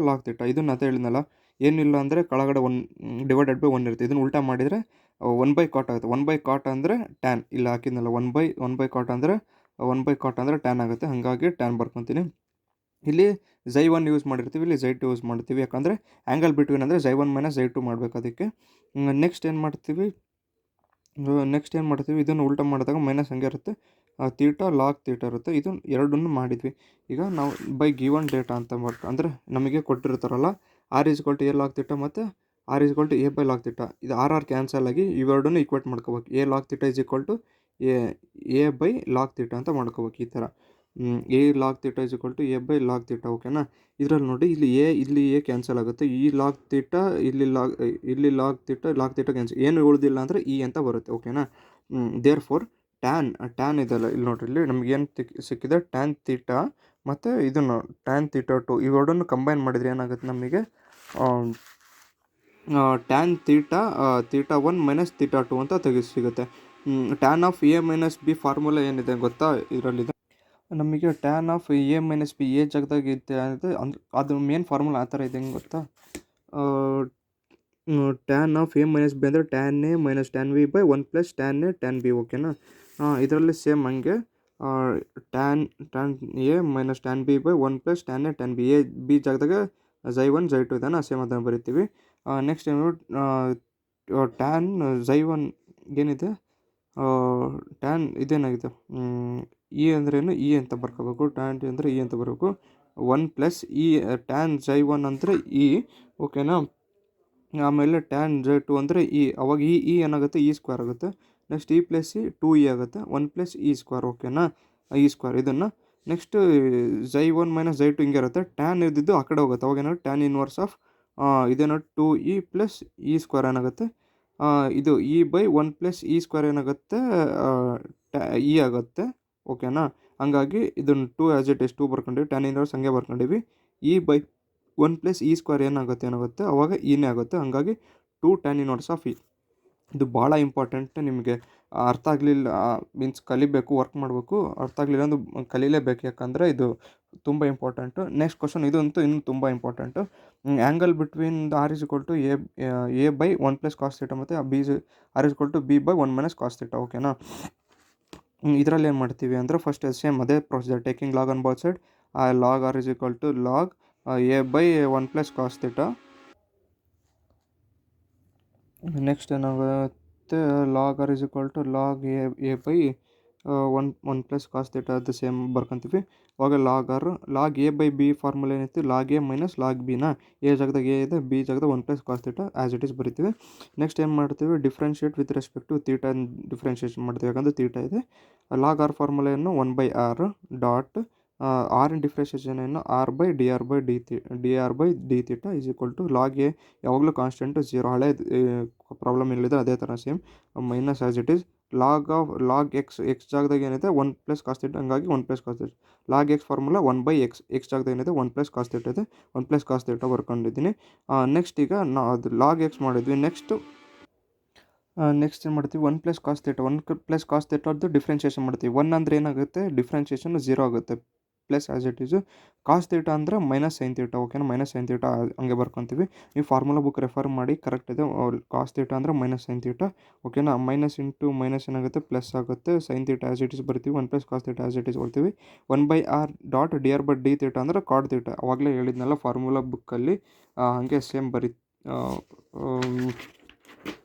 log theta. ಇದನ್ನು ಅದೇ ಹೇಳಿದ್ನಲ್ಲ, ಏನಿಲ್ಲ ಅಂದರೆ ಕೆಳಗಡೆ 1 ಡಿವೈಡೆಡ್ ಬೈ 1 ಇರುತ್ತೆ. ಇದನ್ನು ಉಲ್ಟಾ ಮಾಡಿದರೆ 1/cot ಆಗುತ್ತೆ. 1/cot ಅಂದರೆ ಟ್ಯಾನ್, ಇಲ್ಲಿ ಹಾಕಿದ್ನಲ್ಲ 1/cot ಅಂದರೆ 1/cot ಅಂದರೆ ಟ್ಯಾನ್ ಆಗುತ್ತೆ. ಹಾಗಾಗಿ ಟ್ಯಾನ್ ಬರ್ಕೊತೀನಿ. ಇಲ್ಲಿ Xi1 ಯೂಸ್ ಮಾಡಿರ್ತೀವಿ, ಇಲ್ಲಿ Xi2 ಯೂಸ್ ಮಾಡ್ತೀವಿ. ಯಾಕಂದರೆ ಆ್ಯಂಗಲ್ ಬಿಟ್ವೀನ್ ಅಂದರೆ Xi1 - Xi2 ಮಾಡಬೇಕು ಅದಕ್ಕೆ. ನೆಕ್ಸ್ಟ್ ಏನು ಮಾಡ್ತೀವಿ ಇದನ್ನು ಉಲ್ಟಾ ಮಾಡಿದಾಗ ಮೈನಸ್ ಹಂಗೆ ಇರುತ್ತೆ. ತೀಟಾ ಲಾಗ್ ತೀಟಾ ಇರುತ್ತೆ. ಇದು ಎರಡನ್ನೂ ಮಾಡಿದ್ವಿ. ಈಗ ನಾವು ಬೈ ಗಿವನ್ ಡೇಟಾ ಅಂತ ಅಂದರೆ ನಮಗೆ ಕೊಟ್ಟಿರ್ತಾರಲ್ಲ r a ಲಾಗ್ ತೀಟಾ ಮತ್ತು r a by log theta, ಇದು ಕ್ಯಾನ್ಸಲ್ ಆಗಿ ಇವೆರಡನ್ನೂ ಈಕ್ವೇಟ್ ಮಾಡ್ಕೋಬೇಕು. a log theta a by log theta ಅಂತ ಮಾಡ್ಕೋಬೇಕು ಈ ಥರ. a log theta a by log theta, ಓಕೆನಾ. ಇದರಲ್ಲಿ ನೋಡಿ ಇಲ್ಲಿ a ಕ್ಯಾನ್ಸಲ್ ಆಗುತ್ತೆ. ಈ ಲಾಗ್ ತೀಟಾ ಇಲ್ಲಿ ಲಾಗ್ ತೀಟಾ ಕ್ಯಾನ್ಸಲ್, ಏನು ಉಳಿದಿಲ್ಲ ಅಂದರೆ e ಅಂತ ಬರುತ್ತೆ, ಓಕೆನಾ. ದೇರ್ ಫೋರ್ ಟ್ಯಾನ್ ಇದೆಲ್ಲ ಇಲ್ಲಿ ನೋಡ್ರಿ, ಇಲ್ಲಿ ನಮಗೇನು ಸಿಕ್ಕಿದೆ ಟ್ಯಾನ್ ತೀಟಾ ಮತ್ತು ಇದನ್ನು ಟ್ಯಾನ್ ತೀಟಾ 2 ಇವೆರಡನ್ನು ಕಂಬೈನ್ ಮಾಡಿದರೆ ಏನಾಗುತ್ತೆ ನಮಗೆ ಟ್ಯಾನ್ ತೀಟಾ 1 - ತೀಟಾ 2 ಅಂತ ಸಿಗುತ್ತೆ. Tan of a - b formula ಏನಿದೆ ಗೊತ್ತಾ ಇದರಲ್ಲಿದೆ. ನಮಗೆ tan of a - b A ಜಾಗದಾಗ ಇದೆ ಅಂದರೆ ಅದು ಮೇನ್ ಫಾರ್ಮುಲಾ ಆ ಥರ ಇದೆ, ಹೆಂಗೆ ಗೊತ್ತಾ. ಟ್ಯಾನ್ ಆಫ್ a - b ಅಂದರೆ tan a - tan b by 1 + tan a tan b, ಓಕೆನಾ. ಇದರಲ್ಲಿ ಸೇಮ್ ಹಂಗೆ tan a - tan b by 1 + tan a tan b, a b ಜಾಗದಾಗ Xi1 Xi2 ಇದನ್ನು ಸೇಮ್ ಅದನ್ನು ಬರಿತೀವಿ. ನೆಕ್ಸ್ಟ್ ಏನು ಟ್ಯಾನ್ Xi1 ಏನಿದೆ ಟ್ಯಾನ್ ಇದೇನಾಗಿದೆ ಇ ಅಂದ್ರೇನು ಇ ಅಂತ ಬರ್ಕೋಬೇಕು. ಟ್ಯಾನ್ ಅಂದರೆ ಇ ಅಂತ ಬರಬೇಕು. 1 + ಇ ಟ್ಯಾನ್ Xi1 ಅಂದರೆ ಇ, ಓಕೆನಾ. ಆಮೇಲೆ ಟ್ಯಾನ್ Xi2 ಅಂದರೆ ಇ, ಅವಾಗ ಇ ಏನಾಗುತ್ತೆ ಇ ಸ್ಕ್ವೇರ್ ಆಗುತ್ತೆ. ನೆಕ್ಸ್ಟ್ ಇ + ಇ 2e ಆಗುತ್ತೆ. 1 + ಇ ಸ್ಕ್ವೇರ್, ಓಕೆನಾ, ಇ ಸ್ಕ್ವೇರ್ ಇದನ್ನು. ನೆಕ್ಸ್ಟ್ Xi1 - Xi2 ಹಿಂಗೆ ಇರುತ್ತೆ. ಟ್ಯಾನ್ ಇದ್ದಿದ್ದು ಆ ಕಡೆ ಹೋಗುತ್ತೆ. ಅವಾಗ ಏನಾಗುತ್ತೆ ಟ್ಯಾನ್ ಇನ್ವರ್ಸ್ ಆಫ್ ಇದೇನೋ 2e + ಇ ಸ್ಕ್ವೇರ್ ಏನಾಗುತ್ತೆ ಇದು ಇ ಬೈ 1 + ಇ ಸ್ಕ್ವೇರ್ ಏನಾಗುತ್ತೆ ಇ ಆಗುತ್ತೆ, ಓಕೆನಾ. ಹಂಗಾಗಿ ಇದನ್ನು 2 ಆ್ಯಸ್ ಇಟ್ ಇಸ್ 2 ಬರ್ಕೊಂಡಿವಿ. ಟ್ಯಾನ್ ಇನ್ವರ್ಸ್ ಹಂಗೆ ಬರ್ಕೊಂಡಿವಿ. ಇ ಬೈ 1 + ಇ ಸ್ಕ್ವೇರ್ ಏನಾಗುತ್ತೆ ಅವಾಗ ಇನೇ ಆಗುತ್ತೆ. ಹಾಗಾಗಿ 2 ಟ್ಯಾನ್ ಇನ್ವರ್ಸ್ ಆಫ್ ಇ. ಇದು ಭಾಳ ಇಂಪಾರ್ಟೆಂಟ್. ನಿಮಗೆ ಅರ್ಥ ಆಗಲಿಲ್ಲ ಮೀನ್ಸ್ ಕಲಿಬೇಕು, ವರ್ಕ್ ಮಾಡಬೇಕು. ಅರ್ಥ ಆಗಲಿಲ್ಲ ಅಂದ್ರೆ ಕಲೀಲೇಬೇಕು, ಯಾಕಂದರೆ ಇದು ತುಂಬ ಇಂಪಾರ್ಟೆಂಟು. ನೆಕ್ಸ್ಟ್ ಕ್ವಶನ್ ಇದಂತೂ ಇನ್ನೂ ತುಂಬ important. Angle between r a by 1 + cos theta ಮತ್ತು r b by 1 - cos theta, ಓಕೆನಾ. ಇದರಲ್ಲಿ ಏನು ಮಾಡ್ತೀವಿ ಅಂದರೆ ಫಸ್ಟ್ ಸೇಮ್ ಅದೇ procedure, taking log on both side. Log r log a by 1 + cos theta. Next ಏನಾಗುತ್ತೆ log r log a by 1 + cos theta, ಅದು same ಬರ್ಕೊತೀವಿ. ಅವಾಗ log a by b formula ಏನೈತಿ log a - log b A ಜಾಗದಾಗ a ಇದೆ, B ಜಾಗದಾಗ 1 + cos theta as it is ಬರಿತೀವಿ. Next ಏನು ಮಾಡ್ತೀವಿ differentiate with respect to theta differentiation ಮಾಡ್ತೀವಿ, ಯಾಕಂದರೆ ತೀಟಾ ಇದೆ. ಲಾಗ್ r ಫಾರ್ಮುಲಾ ಏನು 1/r ಡಾಟ್ r ಡಿಫ್ರೆನ್ಷಿಯೇಷನ್ ಏನು r/d theta is equal to log a ಯಾವಾಗಲೂ ಕಾನ್ಸ್ಟೆಂಟು 0. ಹಳೆ ಪ್ರಾಬ್ಲಮ್ ಏನಿದೆ ಅದೇ ಥರ same minus as it is log X ಜಾಗದಾಗ ಏನಿದೆ 1 + ಕಾಸ್ ಥೀಟಾ, ಹಂಗಾಗಿ 1 + cos theta. Log X formula 1/x, X ಜಾಗದಾಗ ಏನಿದೆ 1 + ಕಾಸ್ ಥೀಟಾ ಇದೆ, 1 + ಕಾಸ್ ಥೀಟಾ ಬರ್ಕೊಂಡಿದ್ದೀನಿ. ನೆಕ್ಸ್ಟ್ ಈಗ ಅದು ಲಾಗ್ ಎಕ್ಸ್ ಮಾಡಿದ್ವಿ. ನೆಕ್ಸ್ಟ್ ಏನು ಮಾಡ್ತೀವಿ 1 + ಕಾಸ್ ಥೀಟಾ 1 + ಕಾಸ್ ಥೀಟಾದ್ದು ಡಿಫ್ರೆನ್ಷಿಯೇಷನ್ ಮಾಡ್ತೀವಿ. 1 ಅಂದರೆ ಏನಾಗುತ್ತೆ ಡಿಫ್ರೆನ್ಷಿಯೇಷನ್ 0 ಆಗುತ್ತೆ, plus as it is. Cos theta ಅಂದರೆ ಮೈನಸ್ ಸೈನ್ ಥೀಟಾ, ಓಕೆನಾ, ಮೈನಸ್ ಸೈನ್ ಥೀಟಾ ಹಂಗೆ ಬರ್ಕೊತೀವಿ. ನೀವು ಫಾರ್ಮುಲಾ ಬುಕ್ ರೆಫರ್ ಮಾಡಿ, ಕರೆಕ್ಟ್ ಇದೆ. ಕಾಸ್ ಥೀಟಾ ಅಂದರೆ ಮೈನಸ್ ಸೈನ್ ಥೀಟಾ, ಓಕೆನಾ. ಮೈನಸ್ ಇಂಟು ಮೈನಸ್ ಏನಾಗುತ್ತೆ ಪ್ಲಸ್ ಆಗುತ್ತೆ. Sine theta as it is ಬರ್ತೀವಿ. 1 + cos theta as it is ಬರ್ತೀವಿ. 1/r ಡಾಟ್ d ಥೀಟಾ ಅಂದರೆ ಕಾಟ್ ಥೀಟಾ, ಅವಾಗಲೇ ಹೇಳಿದ್ನಲ್ಲ ಫಾರ್ಮುಲಾ ಬುಕ್ಕಲ್ಲಿ ಹಾಗೆ ಸೇಮ್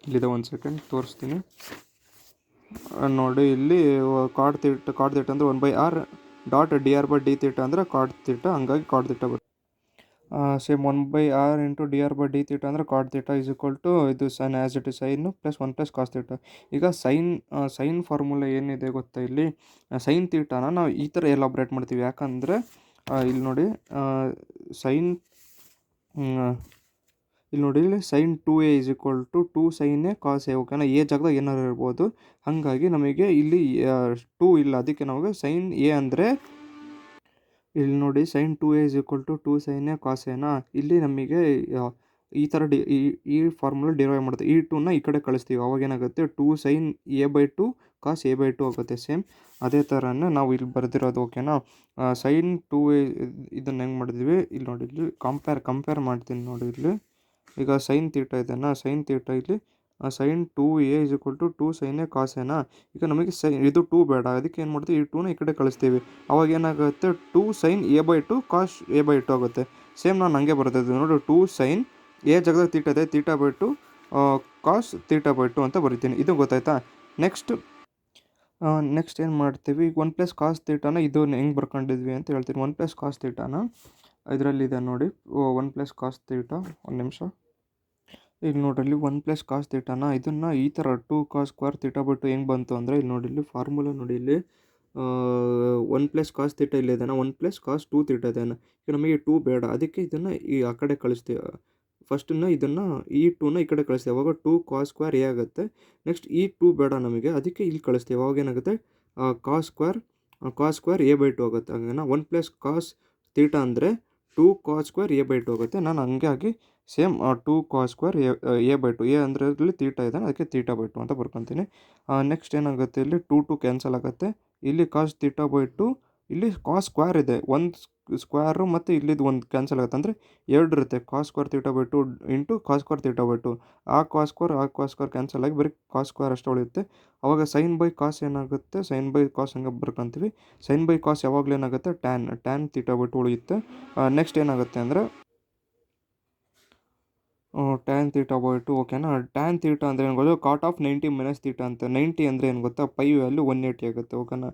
ಇಲ್ಲಿದೆ. ಒಂದು ಸೆಕೆಂಡ್ ತೋರಿಸ್ತೀನಿ ನೋಡಿ. ಇಲ್ಲಿ ಕಾಟ್ ಥೀಟಾ ಅಂದರೆ 1/r ಡಾಟ್ d ಥೀಟಾ ಅಂದರೆ ಕಾಟ್ ಥೀಟಾ, ಹಂಗಾಗಿ ಕಾಟ್ ಥೀಟಾ ಬರುತ್ತೆ. Same 1/r into d theta ಅಂದರೆ cot theta is equal to ಇದು sine as it is sine plus 1 + cos theta. ಈಗ ಸೈನ್ ಫಾರ್ಮುಲಾ ಏನಿದೆ ಗೊತ್ತಾ, ಇಲ್ಲಿ ಸೈನ್ ಥೀಟಾನ ನಾವು ಈ ಥರ ಎಲಾಬ್ರೇಟ್ ಮಾಡ್ತೀವಿ. ಯಾಕಂದರೆ ಇಲ್ಲಿ ನೋಡಿ ಇಲ್ಲಿ sine 2a is equal to 2 sin a cos a, ಓಕೆನಾ. ಎ ಜಾಗದಾಗ ಏನಾರು ಇರ್ಬೋದು, ಹಾಗಾಗಿ ನಮಗೆ ಇಲ್ಲಿ 2 ಇಲ್ಲ, ಅದಕ್ಕೆ ನಮಗೆ ಸೈನ್ a ಅಂದರೆ ಇಲ್ಲಿ ನೋಡಿ sine 2a is equal to 2 sin a cos ಎನಾ. ಇಲ್ಲಿ ನಮಗೆ ಈ ಥರ ಈ ಫಾರ್ಮುಲಾ ಡಿರೈವ್ ಮಾಡ್ತೀವಿ. ಈ 2ನ ಈ ಕಡೆ ಕಳಿಸ್ತೀವಿ, ಅವಾಗ ಏನಾಗುತ್ತೆ 2 sin a/2 ಕಾಸ್ a/2 ಆಗುತ್ತೆ. ಸೇಮ್ ಅದೇ ಥರನೇ ನಾವು ಇಲ್ಲಿ ಬರೆದಿರೋದು, ಓಕೆನಾ. ಸೈನ್ 2a ಇದನ್ನು ಹೆಂಗೆ ಮಾಡಿದ್ವಿ ಇಲ್ಲಿ ನೋಡಿ, ಇಲ್ಲಿ ಕಂಪೇರ್ ಮಾಡ್ತೀನಿ ನೋಡಿ. ಇಲ್ಲಿ ಈಗ ಸೈನ್ ಥೀಟಾ ಇದೆನಾ, ಸೈನ್ ಥೀಟಾ ಇಲ್ಲಿ sine 2a is equal to 2 sine A cos ಎನಾ. ಈಗ ನಮಗೆ ಇದು 2 ಬೇಡ, ಅದಕ್ಕೆ ಏನು ಮಾಡ್ತೀವಿ, ಈ 2ನ ಈ ಕಡೆ ಕಳಿಸ್ತೀವಿ. ಅವಾಗ ಏನಾಗುತ್ತೆ, 2 ಸೈನ್ a/2 ಕಾಸ್ a/2 ಆಗುತ್ತೆ. ಸೇಮ್ ನಾನು ಹಂಗೆ ಬರ್ತಿದ್ದೆ ನೋಡಿ, 2 ಸೈನ್ ಎ ಜಾಗದಾಗ ತೀಟ ಇದೆ, θ/2 ಕಾಸ್ θ/2 ಅಂತ ಬರಿತೀನಿ. ಇದು ಗೊತ್ತಾಯ್ತಾ. ನೆಕ್ಸ್ಟ್ ಏನು ಮಾಡ್ತೀವಿ, ಈಗ 1 ಪ್ಲಸ್ ಕಾಸ್ ಥೀಟಾನ ಇದು ಹೆಂಗೆ ಬರ್ಕೊಂಡಿದ್ವಿ ಅಂತ ಹೇಳ್ತೀನಿ. 1 ಪ್ಲಸ್ ಕಾಸ್ ಥೀಟಾನ ಇದರಲ್ಲಿದೆ ನೋಡಿ, 1 ಪ್ಲಸ್ ಕಾಸ್ ಥೀಟಾ, ಒಂದು ನಿಮಿಷ ಇಲ್ಲಿ ನೋಡ್ರಿ, 1 ಪ್ಲಸ್ ಕಾಸ್ ಥೀಟಾನ ಇದನ್ನು ಈ ಥರ 2 ಕಾಸ್ ಸ್ಕ್ವೇರ್ θ/2 ಹೆಂಗೆ ಬಂತು ಅಂದರೆ, ಇಲ್ಲಿ ನೋಡಿ, ಇಲ್ಲಿ ಫಾರ್ಮುಲಾ ನೋಡಿ, ಇಲ್ಲಿ 1 ಪ್ಲಸ್ ಕಾಸ್ ಥೀಟಾ ಇಲ್ಲಿ ಇದ್ದಾನೆ, 1 ಪ್ಲಸ್ ಕಾಸ್ 2 ಥೀಟಾ ಇದ್ದಾನೆ. ಈಗ ನಮಗೆ 2 ಬೇಡ, ಅದಕ್ಕೆ ಇದನ್ನು ಈ ಆ ಕಡೆ ಕಳಿಸ್ತೀವಿ. ಫಸ್ಟನ್ನು ಇದನ್ನು ಈ 2ನ ಈ ಕಡೆ ಕಳಿಸ್ತೀವಿ, ಅವಾಗ 2 ಕಾಸ್ ಸ್ಕ್ವೇರ್ ಎ ಆಗುತ್ತೆ. ನೆಕ್ಸ್ಟ್ ಈ 2 ಬೇಡ ನಮಗೆ, ಅದಕ್ಕೆ ಇಲ್ಲಿ ಕಳಿಸ್ತೀವಿ. ಅವಾಗ ಏನಾಗುತ್ತೆ, ಕಾಸ್ ಸ್ಕ್ವೇರ್ a/2 ಆಗುತ್ತೆ. ಹಂಗೇನಾ 1 ಪ್ಲಸ್ ಕಾಸ್ ಥೀಟಾ ಅಂದರೆ 2 ಕಾಸ್ ಸ್ಕ್ವೇರ್ a/2 ಆಗುತ್ತೆ. ನಾನು ಹಂಗಾಗಿ same 2 cos square a/2, A ಅಂದರೆ ಇಲ್ಲಿ ಥೀಟಾ ಇದೆ, ಅದಕ್ಕೆ θ/2 ಅಂತ ಬರ್ಕೊತೀನಿ. ನೆಕ್ಸ್ಟ್ ಏನಾಗುತ್ತೆ, ಇಲ್ಲಿ 2 ಕ್ಯಾನ್ಸಲ್ ಆಗುತ್ತೆ, ಇಲ್ಲಿ ಕಾಸ್ θ/2, ಇಲ್ಲಿ ಕಾಸ್ ಸ್ಕ್ವೇರ್ ಇದೆ, ಒಂದು ಸ್ಕ್ವೇರು ಮತ್ತು ಇಲ್ಲಿದ್ದು ಒಂದು ಕ್ಯಾನ್ಸಲ್ ಆಗುತ್ತೆ, ಅಂದರೆ 2 ಇರುತ್ತೆ. Cos square θ/2 into cos square θ/2, ಆ ಕಾಸ್ ಸ್ಕ್ವೇರ್ ಕ್ಯಾನ್ಸಲ್ ಆಗಿ ಬರೀ ಕಾಸ್ ಸ್ಕ್ವೇರ್ ಅಷ್ಟು ಉಳಿಯುತ್ತೆ. ಅವಾಗ ಸೈನ್ ಬೈ ಕಾಸ್ ಏನಾಗುತ್ತೆ, ಸೈನ್ ಬೈ ಕಾಸ್ ಹಂಗೆ ಬರ್ಕೊಂತೀವಿ. ಸೈನ್ ಬೈ ಕಾಸ್ ಯಾವಾಗಲೂ ಏನಾಗುತ್ತೆ, ಟ್ಯಾನ್ θ/2 ಉಳಿಯುತ್ತೆ. ನೆಕ್ಸ್ಟ್ ಏನಾಗುತ್ತೆ ಅಂದರೆ ಟ್ಯಾನ್ θ/2, ಓಕೆನಾ. ಟ್ಯಾನ್ ಥೀಟಾ ಅಂದರೆ ಏನು ಗೊತ್ತಾ, ಕಾಟ್ ಆಫ್ 90 ಮೈನಸ್ ಥೀಟಾ ಅಂತ. 90 ಅಂದರೆ ಏನು ಗೊತ್ತಾ, ಪೈ ವ್ಯಾಲ್ಯೂ 180 ಆಗುತ್ತೆ, ಓಕೆನಾ.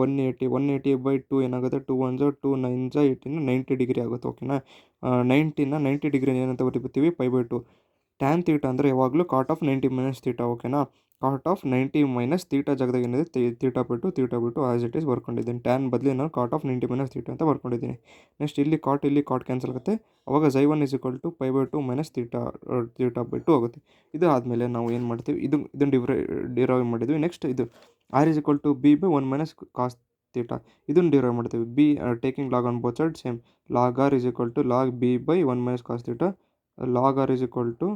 180/2 ಏನಾಗುತ್ತೆ, 2 1 2 9 18 90 ಡಿಗ್ರಿ ಆಗುತ್ತೆ, ಓಕೆನಾ. 90 ಡಿಗ್ರಿ ಏನಂತ ಬರೀತೀವಿ, π/2. ಟ್ಯಾನ್ ಥೀಟಾ ಅಂದರೆ ಯಾವಾಗಲೂ ಕಾಟ್ ಆಫ್ 90 ಮೈನಸ್ ಥೀಟಾ, ಓಕೆನಾ. ಕಾಟ್ ಆಫ್ 90 ಮೈನಸ್ ಥೀಟಾ ಜಾಗದಾಗ ಏನಿದೆ θ/2 ಆಸ್ ಇಟ್ ಈಸ್ ಬರ್ಕೊಂಡಿದ್ದೀನಿ. ಟ್ಯಾನ್ ಬದಲಿ ನಾನು ಕಾಟ್ ಆಫ್ 90 ಮೈನಸ್ ಥೀಟಾ ಅಂತ ಬರ್ಕೊಂಡಿದ್ದೀನಿ. ನೆಕ್ಸ್ಟ್ ಇಲ್ಲಿ ಕಾಟ್ ಕ್ಯಾನ್ಸಲ್ ಆಗುತ್ತೆ, ಅವಾಗ ξ1 ಇಸ್ ಈಕ್ವಲ್ ಟು π/2 ಮೈನಸ್ θ/2 ಆಗುತ್ತೆ. ಇದು ಆದಮೇಲೆ ನಾವು ಏನು ಮಾಡ್ತೀವಿ, ಇದನ್ನು ಡಿರೈವ್ ಮಾಡಿದ್ವಿ. ನೆಕ್ಸ್ಟ್ ಇದು r is equal to b/1 minus cos theta, ಇದನ್ನು ಡಿರೈವ್ ಮಾಡ್ತೀವಿ. By taking log on both side same, log r is equal to log b/1 minus cos theta, log r is equal to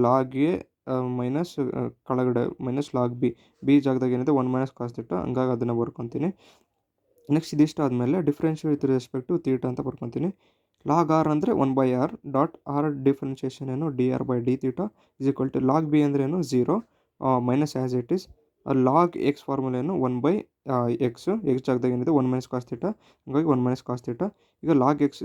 log A minus ಕೆಳಗಡೆ minus log B ಜಾಗದಾಗ ಏನಿದೆ 1 minus cos theta, ಹಂಗಾಗಿ ಅದನ್ನು ಬರ್ಕೊತೀನಿ. Next ಇದಿಷ್ಟು ಆದಮೇಲೆ differentiate with respect to theta ಅಂತ ಬರ್ಕೊತೀನಿ. Log R ಅಂದರೆ 1/r ಡಾಟ್ ಆರ್ ಡಿಫ್ರೆನ್ಷಿಯೇಷನ್ ಏನು dr/dθ is equal to log b ಅಂದರೆ ಏನು 0 minus as it is. Log X formula ಏನು 1/x ಜಾಗದಾಗ ಏನಿದೆ 1 ಮೈನಸ್ ಕಾಸ್ ಥೀಟಾ, ಹಂಗಾಗಿ 1 ಮೈನಸ್ ಕಾಸ್ ಥೀಟಾ. ಈಗ ಲಾಗ್ ಎಕ್ಸ್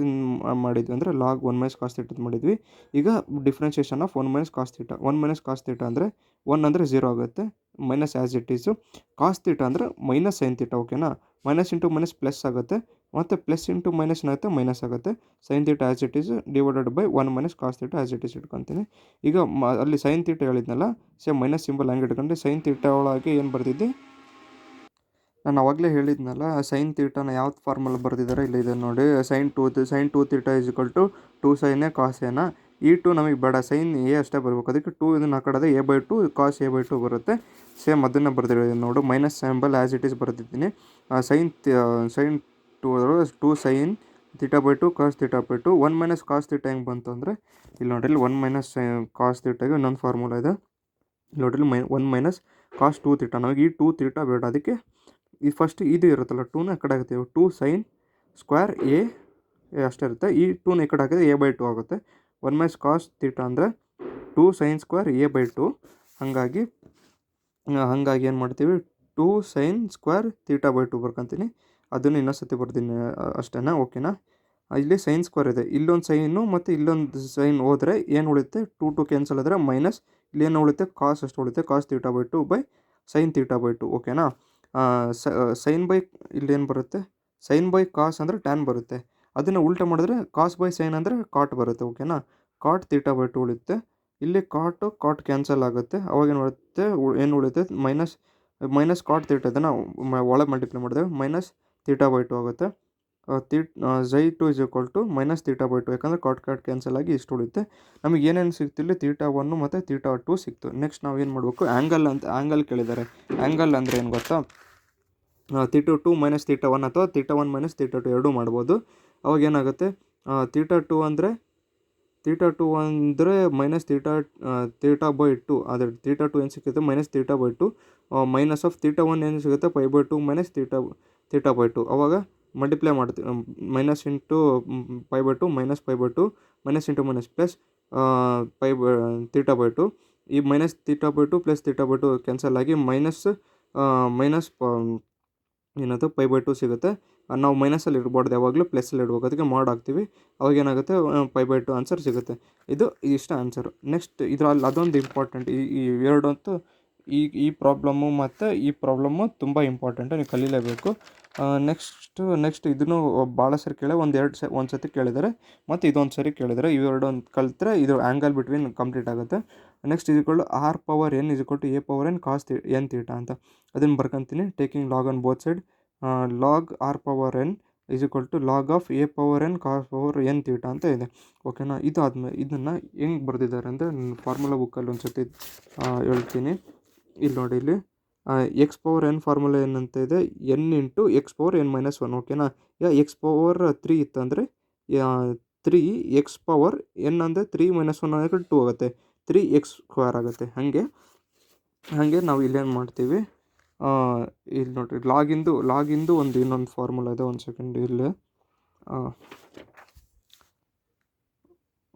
ಮಾಡಿದ್ವಿ ಅಂದರೆ ಲಾಗ್ 1 ಮೈನಸ್ ಕಾಸ್ ಥೀಟಾ ಮಾಡಿದ್ವಿ. ಈಗ differentiation of 1 minus cos theta, 1 minus cos theta ಅಂದರೆ 1 ಅಂದರೆ 0 ಆಗುತ್ತೆ, minus as it is. Cos theta ಅಂದರೆ ಮೈನಸ್ ಸೈನ್ ಥೀಟಾ, ಓಕೆನಾ. ಮೈನಸ್ ಇಂಟು ಮೈನಸ್ ಪ್ಲಸ್ ಆಗುತ್ತೆ, ಮತ್ತು ಪ್ಲಸ್ ಇಂಟು ಮೈನಸ್ ಏನಾಗುತ್ತೆ, ಮೈನಸ್ ಆಗುತ್ತೆ. Sine theta as it is divided by 1 minus cos theta as it is ಇಟ್ಕೊತೀನಿ. ಈಗ ಅಲ್ಲಿ ಸೈನ್ ಥೀಟಾ ಹೇಳಿದ್ನಲ್ಲ, same minus symbol ಹಂಗೆ ಇಟ್ಕೊಂಡು ಸೈನ್ ಥೀಟಾ ಒಳಗೆ ಏನು ಬರ್ತಿದ್ದೆ, ನಾನು ಅವಾಗಲೇ ಹೇಳಿದ್ನಲ್ಲ ಸೈನ್ ಥೀಟಾನ ಯಾವ್ದು ಫಾರ್ಮಲ್ಲಿ ಬರೆದಿದ್ದಾರೆ, ಇಲ್ಲಿ ಇದೆ ನೋಡಿ. Sine 2 theta is equal to 2 sine A cos ಎನಾ. ಈ 2 ನಮಗೆ ಬೇಡ, ಸೈನ್ ಎ ಅಷ್ಟೇ ಬರಬೇಕು, ಅದಕ್ಕೆ 2 ಇದನ್ನು ಆ ಕಡೆ a/2 ಕಾಸ್ a/2 ಬರುತ್ತೆ. ಸೇಮ್ ಅದನ್ನು ಬರೆದಿದ್ದೀನಿ ನೋಡು, minus symbol as it is ಬರೆದಿದ್ದೀನಿ. Sine 2 sine θ/2 cos θ/2. 1 minus cos theta ಹೆಂಗೆ ಬಂತು ಅಂದರೆ, ಇಲ್ಲಿ ನೋಡ್ರಿ, ಇಲ್ಲಿ 1 ಮೈನಸ್ ಕಾಸ್ ಥೀಟಾಗೆ ಇನ್ನೊಂದು ಫಾರ್ಮುಲಾ ಇದೆ ನೋಡ್ರಿ, 1 ಮೈನಸ್ ಕಾಸ್ 2 ಥೀಟಾ. ನಮಗೆ ಈ 2 ಥೀಟಾ ಬೇಡ, ಅದಕ್ಕೆ ಈ ಫಸ್ಟ್ ಇದು ಇರುತ್ತಲ್ಲ 2ನ ಆ ಕಡೆ ಹಾಕ್ತೀವಿ. 2 ಸೈನ್ ಸ್ಕ್ವೇರ್ ಎ ಅಷ್ಟೇ ಇರುತ್ತೆ, ಈ 2ನ ಈ ಕಡೆ ಹಾಕಿದ್ರೆ a/2 ಆಗುತ್ತೆ. 1 ಮೈನಸ್ ಕಾಸ್ ಥೀಟಾ ಅಂದರೆ 2 ಸೈನ್ ಸ್ಕ್ವೇರ್ a/2, ಹಾಗಾಗಿ ಏನು ಮಾಡ್ತೀವಿ, 2 ಸೈನ್ ಸ್ಕ್ವೇರ್ θ/2 ಬರ್ಕೊತೀನಿ. ಅದನ್ನು ಇನ್ನೊಂದು ಸತಿ ಬರ್ತೀನಿ ಅಷ್ಟೇನಾ, ಓಕೆನಾ. ಇಲ್ಲಿ ಸೈನ್ ಸ್ಕ್ವೇರ್ ಇದೆ, ಇಲ್ಲೊಂದು ಸೈನು ಮತ್ತು ಇಲ್ಲೊಂದು ಸೈನ್ ಹೋದರೆ ಏನು ಉಳಿಯುತ್ತೆ, 2 ಕ್ಯಾನ್ಸಲ್ ಆದರೆ ಮೈನಸ್, ಇಲ್ಲೇನು ಉಳಿಯುತ್ತೆ, ಕಾಸ್ ಅಷ್ಟು ಉಳಿಯುತ್ತೆ, ಕಾಸ್ θ/2 ಬೈ ಸೈನ್ θ/2, ಓಕೆನಾ. ಸೈನ್ ಬೈ ಇಲ್ಲೇನು ಬರುತ್ತೆ, ಸೈನ್ ಬೈ ಕಾಸ್ ಅಂದರೆ ಟ್ಯಾನ್ ಬರುತ್ತೆ, ಅದನ್ನು ಉಲ್ಟಾ ಮಾಡಿದ್ರೆ ಕಾಸ್ ಬೈ ಸೈನ್ ಅಂದರೆ ಕಾಟ್ ಬರುತ್ತೆ, ಓಕೆನಾ. ಕಾಟ್ θ/2 ಉಳಿಯುತ್ತೆ, ಇಲ್ಲಿ ಕಾಟ್ ಕ್ಯಾನ್ಸಲ್ ಆಗುತ್ತೆ, ಅವಾಗ ಏನು ಬರುತ್ತೆ, ಏನು ಉಳಿಯುತ್ತೆ, ಮೈನಸ್ ಕಾಟ್ ಥೀಟಾ ಇದನ್ನು ಒಳಗೆ ಮಲ್ಟಿಪ್ಲೈ ಮಾಡಿದ್ರೆ ಮೈನಸ್ θ/2 ಆಗುತ್ತೆ. ξ2 ಇಸ್ ಈಕ್ವಲ್ ಟು ಮೈನಸ್ θ/2, ಯಾಕಂದರೆ ಕಾಟ್ ಕ್ಯಾನ್ಸಲ್ ಆಗಿ ಇಷ್ಟು ಉಳಿಯುತ್ತೆ. ನಮಗೆ ಏನೇನು ಸಿಗ್ತಿಲ್ಲ, θ1 ಮತ್ತು θ2 ಸಿಕ್ತು. ನೆಕ್ಸ್ಟ್ ನಾವು ಏನು ಮಾಡಬೇಕು, ಆ್ಯಂಗಲ್ ಕೇಳಿದ್ದಾರೆ. ಆ್ಯಂಗಲ್ ಅಂದರೆ ಏನು ಗೊತ್ತಾ, θ2 ಮೈನಸ್ θ1 ಅಥವಾ θ1 ಮೈನಸ್ θ2 ಎರಡೂ ಮಾಡ್ಬೋದು. ಅವಾಗ ಏನಾಗುತ್ತೆ, θ2 ಅಂದರೆ ಮೈನಸ್ θ/2, ಆದರೆ θ2 ಏನು ಸಿಗುತ್ತೆ, ಮೈನಸ್ θ/2, ಮೈನಸ್ ಆಫ್ θ1 ಏನು ಸಿಗುತ್ತೆ, π/2 ಮೈನಸ್ θ/2. ಅವಾಗ ಮಲ್ಟಿಪ್ಲೈ ಮಾಡ್ತೀವಿ, minus into π/2 minus π/2 minus into minus plus θ/2. ಈ minus theta by two plus theta by two cancel ಆಗಿ ಮೈನಸ್ ಏನದು π/2 ಸಿಗುತ್ತೆ. ನಾವು ಮೈನಸಲ್ಲಿ ಇಡ್ಬಾರ್ದು, ಯಾವಾಗಲೂ ಪ್ಲಸ್ಸಲ್ಲಿ ಇಡ್ಬೇಕು. ಅದಕ್ಕೆ ಮಾಡಿ ಹಾಕ್ತೀವಿ, ಅವಾಗ ಏನಾಗುತ್ತೆ π/2 ಆನ್ಸರ್ ಸಿಗುತ್ತೆ. ಇದಿಷ್ಟ ಆನ್ಸರು. ನೆಕ್ಸ್ಟ್ ಇದರಲ್ಲಿ ಅದೊಂದು ಇಂಪಾರ್ಟೆಂಟ್, ಈ ಎರಡಂತೂ ಈ ಪ್ರಾಬ್ಲಮ್ಮು ಮತ್ತು ಈ ಪ್ರಾಬ್ಲಮ್ಮು ತುಂಬ ಇಂಪಾರ್ಟೆಂಟು, ನೀವು ಕಲೀಲೇಬೇಕು. ನೆಕ್ಸ್ಟ್ ಇದನ್ನು ಭಾಳ ಸರಿ ಒಂದು ಸತಿ ಕೇಳಿದ್ದಾರೆ, ಮತ್ತು ಇದೊಂದು ಸರಿ ಕೇಳಿದರೆ, ಇವೆರಡೊಂದು ಕಲಿತ್ರೆ ಇದು ಆ್ಯಂಗಲ್ ಬಿಟ್ವೀನ್ ಕಂಪ್ಲೀಟ್ ಆಗುತ್ತೆ. Next R/n A/n cos n theta ಅಂತ ಅದನ್ನು ಬರ್ಕೊತೀನಿ. Taking log on both side, log R/n log of A/n cos n theta ಅಂತ ಇದೆ. ಓಕೆನಾ. ಇದು ಆದಮೇಲೆ ಇದನ್ನು ಹೆಂಗೆ ಬರೆದಿದ್ದಾರೆ ಅಂದರೆ, ಫಾರ್ಮುಲಾ ಬುಕ್ಕಲ್ಲಿ ಒಂದು ಸತಿ ಹೇಳ್ತೀನಿ. ಇಲ್ಲಿ ನೋಡಿ, ಇಲ್ಲಿ x/n ಫಾರ್ಮುಲಾ ಏನಂತ ಇದೆ, n ಇಂಟು x/n-1. ಓಕೆನಾ. ಈಗ x/3 ಇತ್ತಂದರೆ 3x/n ಅಂದರೆ 3 - 1 ಅಂದರೆ 2 ಆಗುತ್ತೆ, 3x² ಆಗುತ್ತೆ. ಹಾಗೆ ನಾವು ಇಲ್ಲೇನು ಮಾಡ್ತೀವಿ, ಇಲ್ಲಿ ನೋಡಿರಿ, ಲಾಗಿಂದು ಇನ್ನೊಂದು ಫಾರ್ಮುಲಾ ಇದೆ. ಒಂದು ಸೆಕೆಂಡ್ ಇಲ್ಲಿ,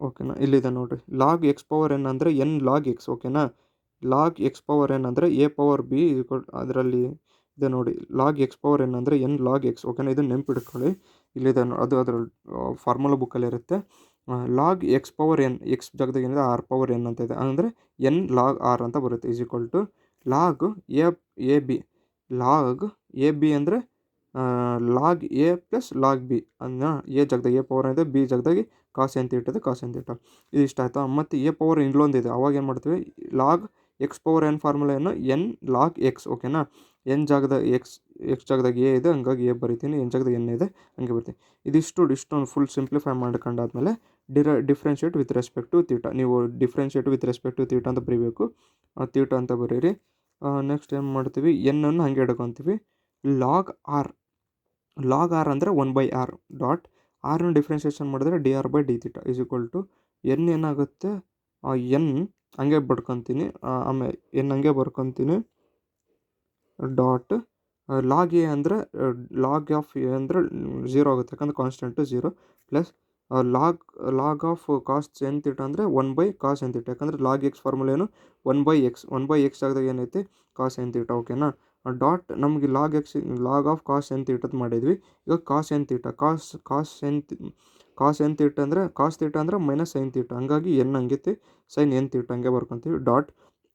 ಓಕೆನಾ. ಇಲ್ಲಿದೆ ನೋಡಿರಿ, ಲಾಗ್ x/n ಅಂದರೆ n ಲಾಗ್ x. ಓಕೆನಾ. ಲಾಗ್ x/n ಅಂದರೆ A/b ಅದರಲ್ಲಿ ಇದೆ ನೋಡಿ, ಲಾಗ್ x/n ಅಂದರೆ n ಲಾಗ್ x. ಓಕೆನಾ. ಇದನ್ನು ನೆನ್ಪಿಟ್ಕೊಳ್ಳಿ, ಇಲ್ಲಿದೆ, ಅದು ಅದರ ಫಾರ್ಮುಲಾ ಬುಕ್ಕಲ್ಲಿ ಇರುತ್ತೆ. ಲಾಗ್ x/n, x ಜಾಗದಾಗ ಏನಿದೆ R/n ಅಂತ ಇದೆ, ಅಂದರೆ n ಲಾಗ್ r ಅಂತ ಬರುತ್ತೆ. ಲಾಗ್ AB ಅಂದರೆ log A plus log B ಅನ್ನ A ಜಾಗದಾಗ A/n ಇದೆ, B ಜಾಗದಾಗಿ ಕಾಸ್ n ಥೀಟಾ ಇದೆ, ಕಾಸ್ n ಥೀಟಾ. ಇದು ಇಷ್ಟ ಆಯಿತಾ. ಮತ್ತು A/n ಇಲ್ಲೊಂದಿದೆ, ಅವಾಗ ಏನು ಮಾಡ್ತೀವಿ, log x/n ಫಾರ್ಮುಲೆಯನ್ನು n log x. ಓಕೆನಾ. n ಜಾಗದಾಗ x ಜಾಗದಾಗ A ಇದೆ, ಹಂಗಾಗಿ A ಬರಿತೀನಿ, n ಜಾಗದಾಗ n ಇದೆ, ಹಂಗೆ ಬರ್ತೀನಿ. ಇಷ್ಟೊಂದು ಫುಲ್ ಸಿಂಪ್ಲಿಫೈ ಮಾಡ್ಕೊಂಡಾದ್ಮೇಲೆ differentiate with respect to theta. ನೀವು differentiate with respect to theta ಅಂತ ಬರೀಬೇಕು, ಥೀಟಾ ಅಂತ ಬರೀರಿ. ನೆಕ್ಸ್ಟ್ ಏನು ಮಾಡ್ತೀವಿ, n ಹಾಗೆ ಹಿಡ್ಕೊತೀವಿ. ಲಾಗ್ r ಅಂದರೆ 1/r ಡಾಟ್ r ಡಿಫ್ರೆನ್ಷಿಯೇಷನ್ ಮಾಡಿದ್ರೆ dr/dθ n ಏನಾಗುತ್ತೆ, n ಹಂಗೆ ಬರ್ಕೊತೀನಿ, ಆಮೇಲೆ n ಹಂಗೆ ಬರ್ಕೊತೀನಿ, ಡಾಟ್ ಲಾಗ್ ಎ ಅಂದರೆ ಲಾಗ್ ಆಫ್ ಎ ಅಂದರೆ 0 ಆಗುತ್ತೆ, ಯಾಕಂದರೆ constant 0, plus log of cos n theta ಅಂದರೆ 1/cos n ಥೀಟಾ, ಯಾಕಂದರೆ ಲಾಗ್ ಎಕ್ಸ್ ಫಾರ್ಮುಲಾ ಏನು 1/x ಜಾಗದಾಗ ಏನೈತಿ ಕಾಸ್ n ಥೀಟಾ. ಓಕೆನಾ. ಡಾಟ್ ನಮಗೆ ಲಾಗ್ ಆಫ್ ಕಾಸ್ n ಥೀಟದ್ ಮಾಡಿದ್ವಿ. ಈಗ cos n theta, cos n theta ಅಂದರೆ ಮೈನಸ್ ಸೈನ್ ಥೀಟಾ, ಹಂಗಾಗಿ n ಹಂಗೈತಿ, ಸೈನ್ n ಥೀಟಾ ಹಂಗೆ ಬರ್ಕೊತೀವಿ. ಡಾಟ್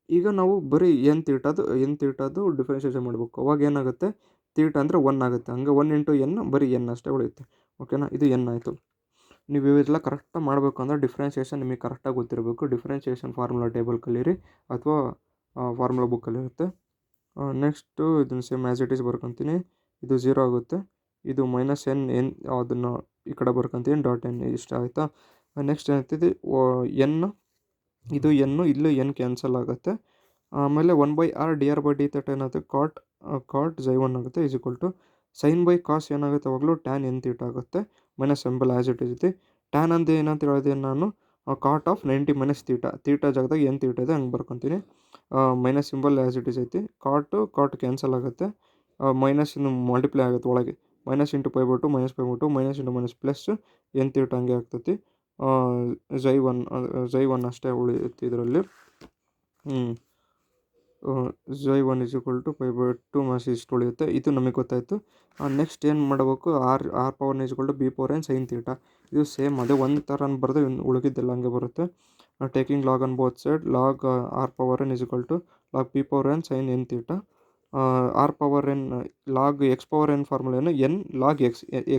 ಈಗ ನಾವು ಬರೀ n ಥೀಟಾದು ಡಿಫ್ರೆನ್ಷಿಯೇಷನ್ ಮಾಡಬೇಕು, ಅವಾಗ ಏನಾಗುತ್ತೆ, ಥೀಟಾ ಅಂದರೆ 1 ಆಗುತ್ತೆ, ಹಂಗೆ 1 ಇಂಟು n ಬರೀ n ಅಷ್ಟೇ ಉಳಿಯುತ್ತೆ. ಓಕೆನಾ. ಇದು n ಆಯಿತು. ನೀವು ಇವೆಲ್ಲ ಕರೆಕ್ಟಾಗಿ ಮಾಡಬೇಕು ಅಂದರೆ ಡಿಫ್ರೆನ್ಷಿಯೇಷನ್ ನಿಮಗೆ ಕರೆಕ್ಟಾಗಿ ಗೊತ್ತಿರಬೇಕು. ಡಿಫ್ರೆನ್ಷಿಯೇಷನ್ ಫಾರ್ಮುಲಾ ಟೇಬಲ್ ಕಲೀರಿ, ಅಥವಾ ಫಾರ್ಮುಲಾ ಬುಕ್ಕಲ್ಲಿರುತ್ತೆ. ನೆಕ್ಸ್ಟು ಇದನ್ನು ಸೇಮ್ ಆ್ಯಸ್ ಇಟ್ ಈಸ್ ಬರ್ಕೊತೀನಿ. ಇದು 0 ಆಗುತ್ತೆ, ಇದು ಮೈನಸ್ n ಅದನ್ನು ಈ ಕಡೆ ಬರ್ಕೊತೀನಿ, ಡಾಟ್ n. ಇಷ್ಟ ಆಯಿತಾ. ನೆಕ್ಸ್ಟ್ ಏನಾಗ್ತಿದೆ, ಇದು ಇಲ್ಲೂ n ಕ್ಯಾನ್ಸಲ್ ಆಗುತ್ತೆ. ಆಮೇಲೆ 1/r dr/dθ ಏನಾಗುತ್ತೆ, ಕಾಟ್ ξ1 ಆಗುತ್ತೆ, ಸೈನ್ ಬೈ ಕಾಸ್ ಏನಾಗುತ್ತೆ, ಅವಾಗಲೂ ಟ್ಯಾನ್ n ಥೀಟಾ ಆಗುತ್ತೆ, minus symbol as it is. Tan ಅಂದು ಏನಂತ ಹೇಳಿದೆ ನಾನು, ಕಾಟ್ ಆಫ್ 90 ಮೈನಸ್ ಥೀಟಾ ಜಾಗದಾಗ n ಥೀಟಾ ಇದೆ, ಹಂಗೆ ಬರ್ಕೊತೀನಿ. Minus symbol as it is ಐತಿ, ಕಾಟ್ ಕ್ಯಾನ್ಸಲ್ ಆಗುತ್ತೆ, ಮೈನಸ್ ಇನ್ನು ಮಲ್ಟಿಪ್ಲೈ ಆಗುತ್ತೆ ಒಳಗೆ, minus into π/2 minus into minus plus n theta ಹಂಗೆ ಆಗ್ತೈತಿ. ξ1 ಅಷ್ಟೇ ಉಳಿಯುತ್ತೆ ಇದರಲ್ಲಿ. ξ1 π/2 ಮಾಸ್ ಇಷ್ಟು ಉಳಿಯುತ್ತೆ. ಇದು ನಮಗೆ ಗೊತ್ತಾಯಿತು. ನೆಕ್ಸ್ಟ್ ಏನು ಮಾಡಬೇಕು, R/n B/n ಸೈನ್ ಥೀಟಾ. ಇದು ಸೇಮ್ ಅದೇ ಒಂದು ಥರ ಬರೆದು ಉಳಿದಿದ್ದೆಲ್ಲ ಹಂಗೆ ಬರುತ್ತೆ. Taking log on both side, log R/n log B/n sine n theta. R/n log x/n ಫಾರ್ಮುಲೇನು n ಲಾಗ್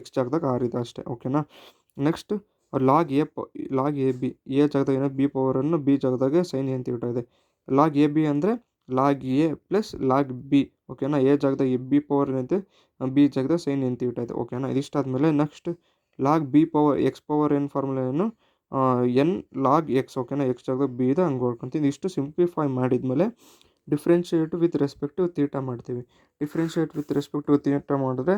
x ಜಾಗದಾಗ r ಇದೆ ಅಷ್ಟೇ. ಓಕೆನಾ. ನೆಕ್ಸ್ಟ್ ಲಾಗ್ AB A ಜಾಗದಾಗ ಏನೋ B/n B ಜಾಗದಾಗ ಸೈನ್ n ಥೀಟಾ ಇದೆ. ಲಾಗ್ AB ಅಂದರೆ log A plus log B. ಓಕೆನಾ. A ಜಾಗದಾಗ B/n ಇದೆ, B ಜಾಗದಾಗ ಸೈನ್ n ಥೀಟಾ ಇದೆ. ಓಕೆನಾ. ಇದಿಷ್ಟಾದಮೇಲೆ ನೆಕ್ಸ್ಟ್ ಲಾಗ್ x/n ಫಾರ್ಮುಲಾ ಏನು, n ಲಾಗ್ x. ಓಕೆನಾ. x ಜಾಗದಾಗ B ಇದೆ, ಹಂಗೆ ಹೊಡ್ಕೊತೀನಿ. ಇಷ್ಟು ಸಿಂಪ್ಲಿಫೈ ಮಾಡಿದ್ಮೇಲೆ differentiate with respect to theta ಮಾಡ್ತೀವಿ. Differentiate with respect to theta ಮಾಡಿದ್ರೆ